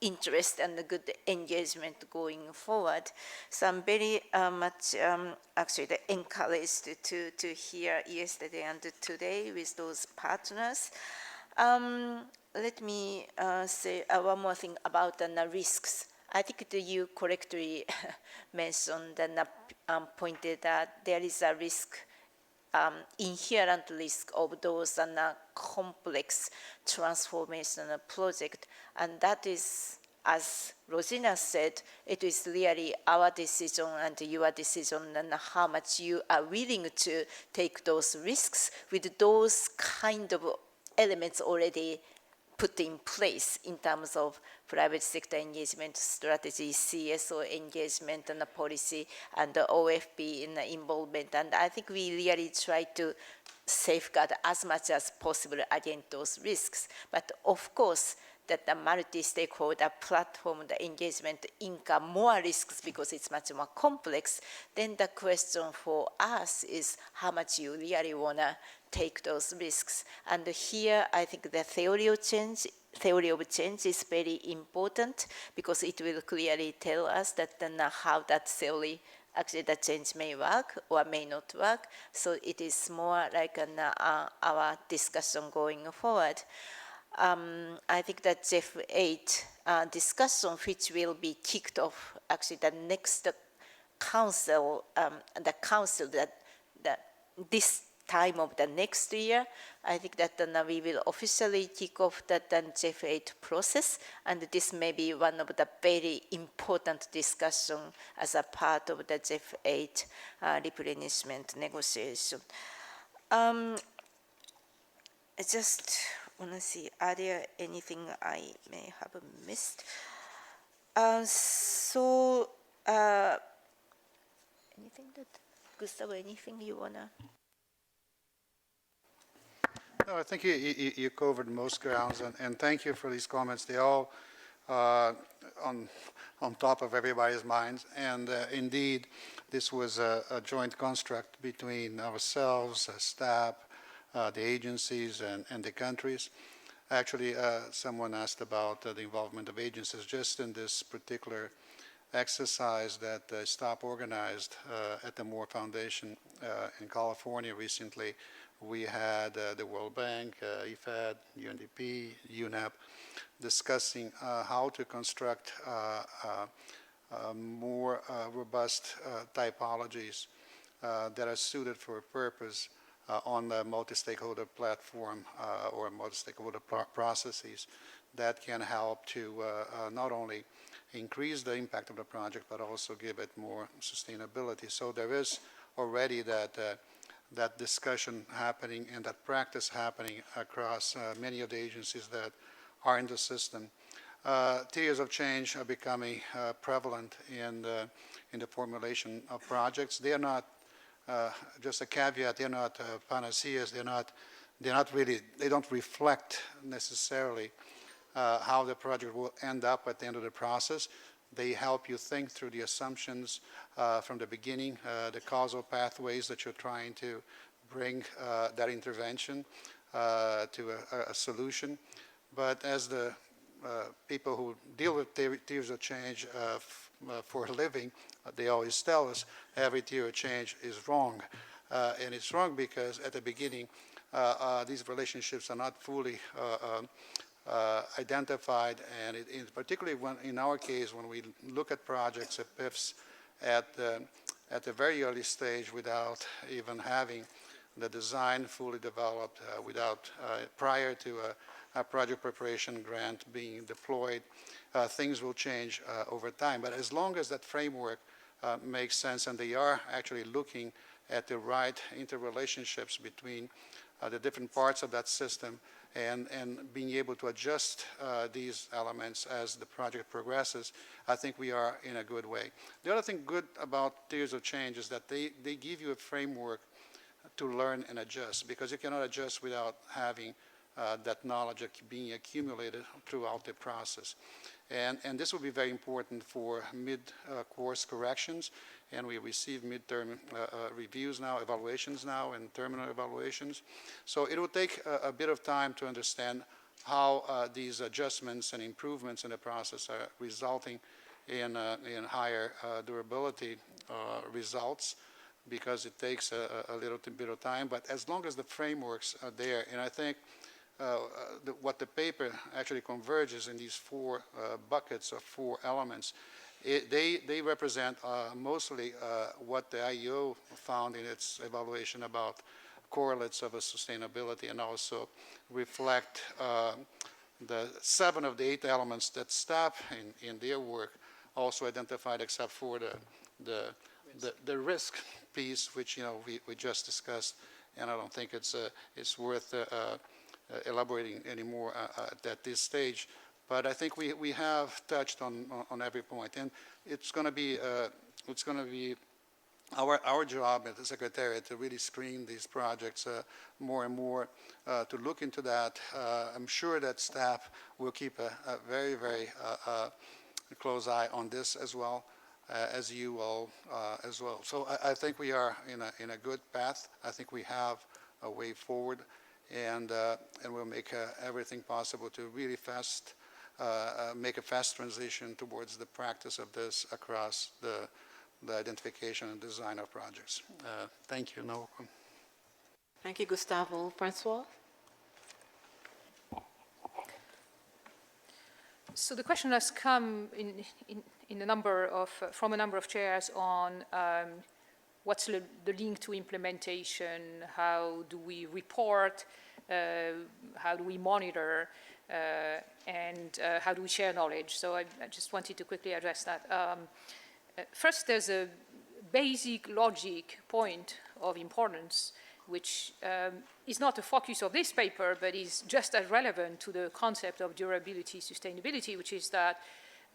interest and good engagement going forward. So I'm very much actually encouraged to hear yesterday and today with those partners. Let me say one more thing about the risks. I think that you correctly mentioned and pointed that there is a risk, inherent risk of those complex transformational project, and that is, as Rosina said, it is really our decision and your decision and how much you are willing to take those risks with those kind of elements already put in place in terms of private sector engagement strategy, CSO engagement and the policy, and the OFP in the involvement. And I think we really try to safeguard as much as possible against those risks. But of course, that the multi-stakeholder platform, the engagement incur more risks because it's much more complex, then the question for us is how much you really want to take those risks. And here, I think the theory of change is very important because it will clearly tell us that how that theory, actually the change may work or may not work. So it is more like our discussion going forward. I think that GEF 8 discussion, which will be kicked off actually the next council, that this time of the next year, I think that we will officially kick off the GEF 8 process, and this may be one of the very important discussion as a part of the GEF 8 replenishment negotiation. I just want to see, are there anything I may have missed? Anything that, Gustavo, anything you want to? No, I think you covered most grounds, and thank you for these comments. They all on top of everybody's minds, and indeed, this was a joint construct between ourselves, staff, the agencies, and the countries. Actually, someone asked about the involvement of agencies just in this particular exercise that STOP organized at the Moore Foundation in California recently. We had the World Bank, IFAD, UNDP, Unep, discussing how to construct more robust typologies that are suited for a purpose on the multi-stakeholder platform or multi-stakeholder processes that can help to not only increase the impact of the project, but also give it more sustainability. So there is already that discussion happening and that practice happening across many of the agencies that are in the system. Theories of change are becoming prevalent in the formulation of projects. They are not, just a caveat, they're not panaceas, they don't reflect necessarily how the project will end up at the end of the process. They help you think through the assumptions from the beginning, the causal pathways that you're trying to bring that intervention to a solution. But as the people who deal with theories of change for a living, they always tell us every theory of change is wrong. And it's wrong because at the beginning, these relationships are not fully identified, and particularly in our case, when we look at projects at PIFs at the very early stage without even having the design fully developed, prior to a project preparation grant being deployed, things will change over time. But as long as that framework makes sense, and they are actually looking at the right interrelationships between the different parts of that system, and being able to adjust these elements as the project progresses, I think we are in a good way. The other thing good about theories of change is that they give you a framework to learn and adjust, because you cannot adjust without having that knowledge being accumulated throughout the process. And this will be very important for mid-course corrections, and we receive midterm reviews now, evaluations now, and terminal evaluations. So it will take a bit of time to understand how these adjustments and improvements in the process are resulting in higher durability results, because it takes a little bit of time. But as long as the frameworks are there, and I think what the paper actually converges in these four buckets of four elements, they represent mostly what the IEO found in its evaluation about correlates of a sustainability, and also reflect the 7 of the 8 elements that staff in their work also identified, except for the risk piece, which we just discussed, and I don't think it's worth elaborating anymore at this stage. But I think we have touched on every point, and it's going to be our job at the Secretariat to really screen these projects more and more, to look into that. I'm sure that staff will keep a very, very close eye on this as well, as you all as well. So I think we are in a good path. I think we have a way forward, and we'll make everything possible to really make a fast transition towards the practice of this across the identification and design of projects. Thank you. No. Thank you, Gustavo. Francois? So the question has come in a number of, from a number of chairs on what's the link to implementation, how do we report, how do we monitor, and how do we share knowledge. So I just wanted to quickly address that. First, there's a basic logic point of importance, which is not the focus of this paper, but is just as relevant to the concept of durability, sustainability, which is that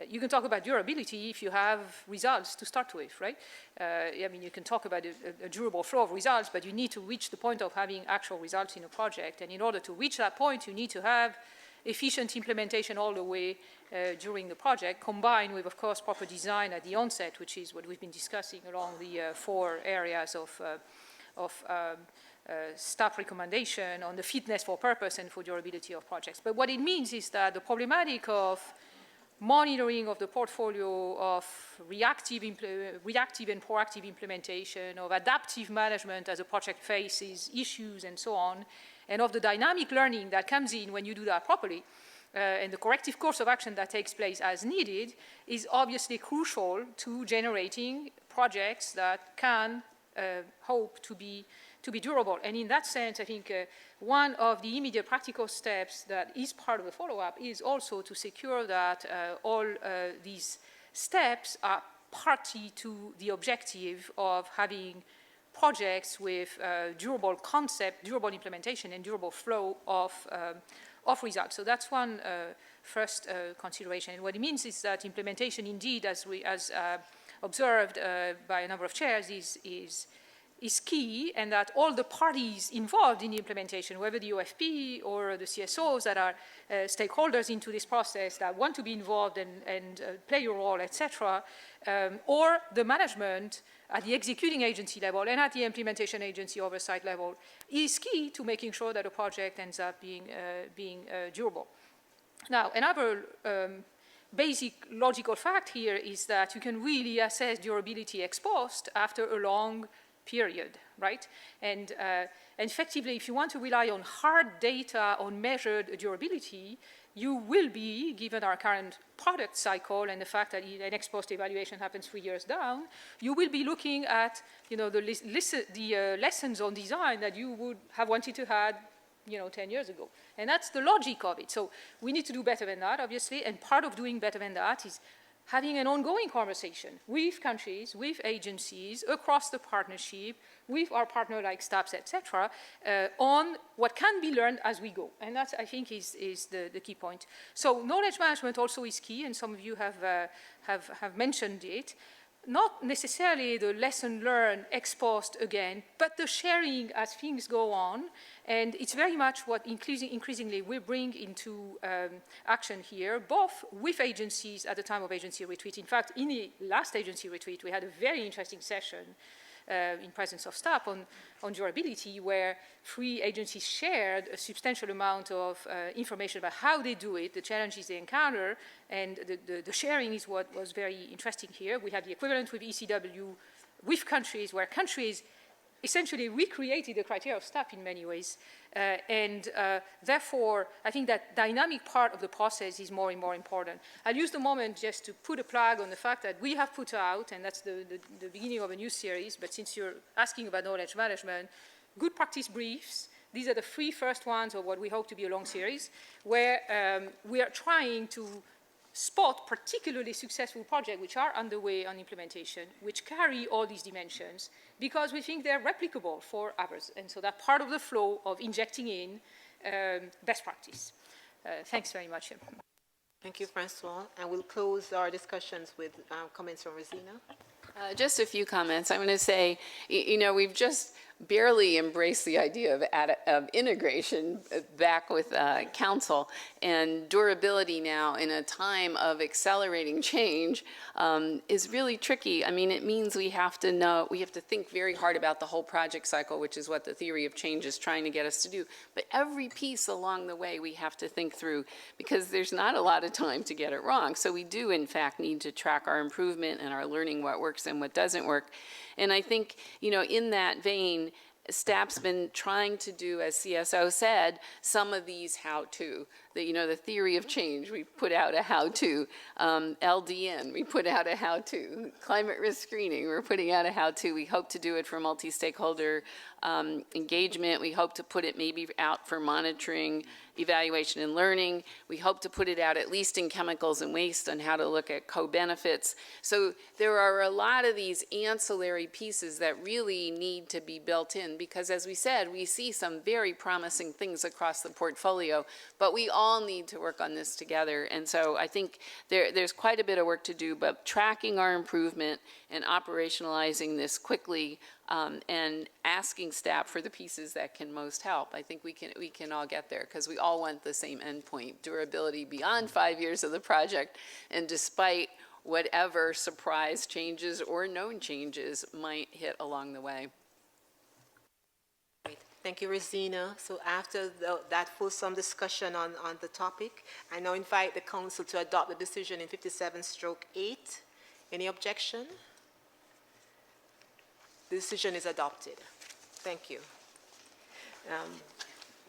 you can talk about durability if you have results to start with, right? I mean, you can talk about a durable flow of results, but you need to reach the point of having actual results in a project. And in order to reach that point, you need to have efficient implementation all the way during the project, combined with, of course, proper design at the onset, which is what we've been discussing along the 4 areas of staff recommendation on the fitness for purpose and for durability of projects. But what it means is that the problematic of monitoring of the portfolio, of reactive and proactive implementation, of adaptive management as a project faces issues and so on, and of the dynamic learning that comes in when you do that properly, and the corrective course of action that takes place as needed is obviously crucial to generating projects that can hope to be durable. And in that sense, I think one of the immediate practical steps that is part of the follow-up is also to secure that all these steps are party to the objective of having projects with durable concept, durable implementation, and durable flow of results. So that's one first consideration. And what it means is that implementation, indeed, as observed by a number of chairs, is key, and that all the parties involved in the implementation, whether the OFP or the CSOs that are stakeholders into this process that want to be involved and play a role, etc., or the management at the executing agency level and at the implementation agency oversight level, is key to making sure that a project ends up being durable. Now, another basic logical fact here is that you can really assess durability ex post after a long period, right? And effectively, if you want to rely on hard data on measured durability, you will be, given our current product cycle and the fact that an ex post evaluation happens 3 years down, you will be looking at, you know, the lessons on design that you would have wanted to have, you know, 10 years ago. And that's the logic of it. So we need to do better than that, obviously, and part of doing better than that is having an ongoing conversation with countries, with agencies, across the partnership, with our partner like STAPS, etc., on what can be learned as we go. And that, I think, is the key point. So knowledge management also is key, and some of you have mentioned it. Not necessarily the lesson learned ex post again, but the sharing as things go on. And it's very much what increasingly we bring into action here, both with agencies at the time of agency retreat. In fact, in the last agency retreat, we had a very interesting session in presence of staff on durability, where 3 agencies shared a substantial amount of information about how they do it, the challenges they encounter, and the sharing is what was very interesting here. We have the equivalent with ECW with countries, where countries essentially recreated the criteria of STAP in many ways. Therefore, I think that dynamic part of the process is more and more important. I'll use the moment just to put a plug on the fact that we have put out, and that's the beginning of a new series, but since you're asking about knowledge management, good practice briefs. These are the 3 first ones of what we hope to be a long series, where we are trying to spot particularly successful projects which are underway on implementation, which carry all these dimensions, because we think they're replicable for others. And so that's part of the flow of injecting in best practice. Thanks very much. Thank you, Francois. And we'll close our discussions with comments from Rosina. Just a few comments. I'm going to say, you know, we've just barely embraced the idea of integration back with Counsel, and durability now in a time of accelerating change is really tricky. I mean, it means we have to think very hard about the whole project cycle, which is what the theory of change is trying to get us to do. But every piece along the way we have to think through, because there's not a lot of time to get it wrong. So we do, in fact, need to track our improvement and our learning what works and what doesn't work. And I think, you know, in that vein, STAP's been trying to do, as CSO said, some of these how-to. the theory of change. We put out a how-to. LDN, we put out a how-to. Climate risk screening, we're putting out a how-to. We hope to do it for multi-stakeholder engagement. We hope to put it maybe out for monitoring, evaluation, and learning. We hope to put it out at least in chemicals and waste on how to look at co-benefits. So there are a lot of these ancillary pieces that really need to be built in because, as we said, we see some very promising things across the portfolio, but we all need to work on this together. And so I think there's quite a bit of work to do, but tracking our improvement and operationalizing this quickly and asking staff for the pieces that can most help. I think we can all get there because we all want the same endpoint, durability beyond 5 years of the project, and despite whatever surprise changes or known changes might hit along the way. Great. Thank you, Rosina. So after that fulsome discussion on the topic, I now invite the Council to adopt the decision in 57/8. Any objection? The decision is adopted. Thank you.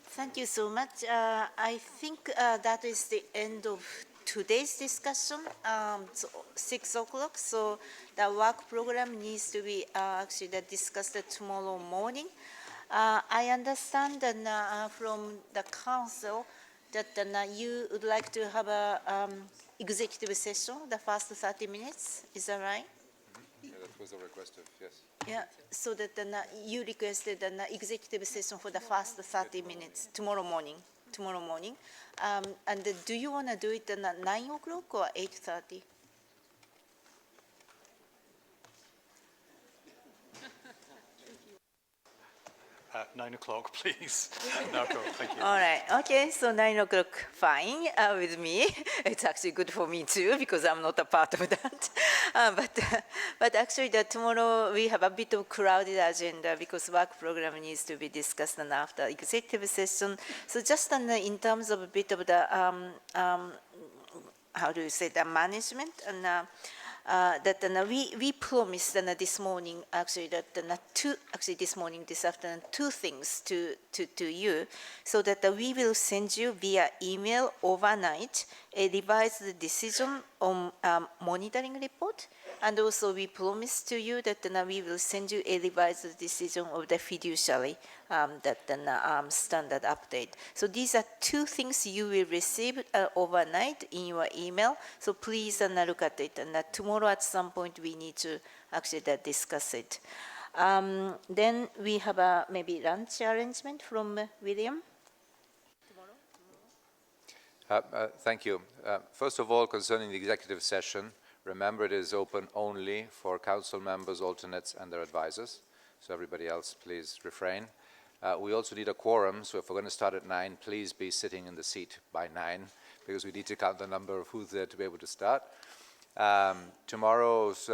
Thank you so much. I think that is the end of today's discussion. So 6 o'clock. So the work program needs to be actually discussed tomorrow morning. I understand that from the Council that you would like to have a executive session, the first 30 minutes. Is that right? Yeah, that was a request of, yes. Yeah, so that you requested an executive session for the first 30 minutes tomorrow morning. And do you want to do it at 9 o'clock or 8:30? 9 o'clock, please. No, cool. Thank you. All right. Okay. So 9 o'clock, fine with me. It's actually good for me too because I'm not a part of that. But actually, tomorrow we have a bit of crowded agenda because work program needs to be discussed and after executive session. So just in terms of a bit of the how do you say the management and. That we promised this morning, actually, that this afternoon, 2 things to you, so that we will send you via email overnight a revised decision on monitoring report, and also we promise to you that we will send you a revised decision of the fiduciary standard update. So these are 2 things you will receive overnight in your email. So please look at it. And tomorrow at some point we need to actually discuss it. Then we have a maybe lunch arrangement from William. Thank you. First of all, concerning the executive session, remember it is open only for council members, alternates, and their advisors. So everybody else, please refrain. We also need a quorum, so if we're going to start at 9, please be sitting in the seat by 9, because we need to count the number of who's there to be able to start. Tomorrow's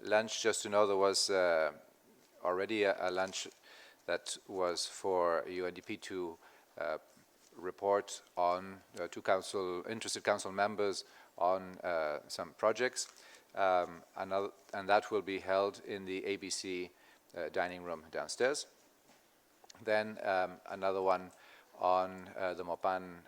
lunch, just to know, there was already a lunch that was for UNDP to report on to interested council members on some projects, and that will be held in the ABC dining room downstairs. Then another one on the MOPAN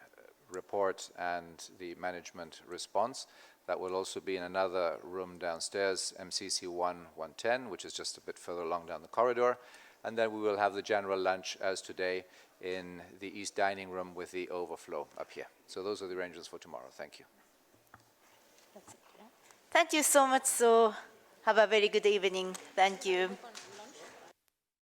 report and the management response. That will also be in another room downstairs, MCC 110, which is just a bit further along down the corridor. And then we will have the general lunch as today in the East Dining Room with the overflow up here. So those are the arrangements for tomorrow. Thank you. Thank you so much. So have a very good evening. Thank you.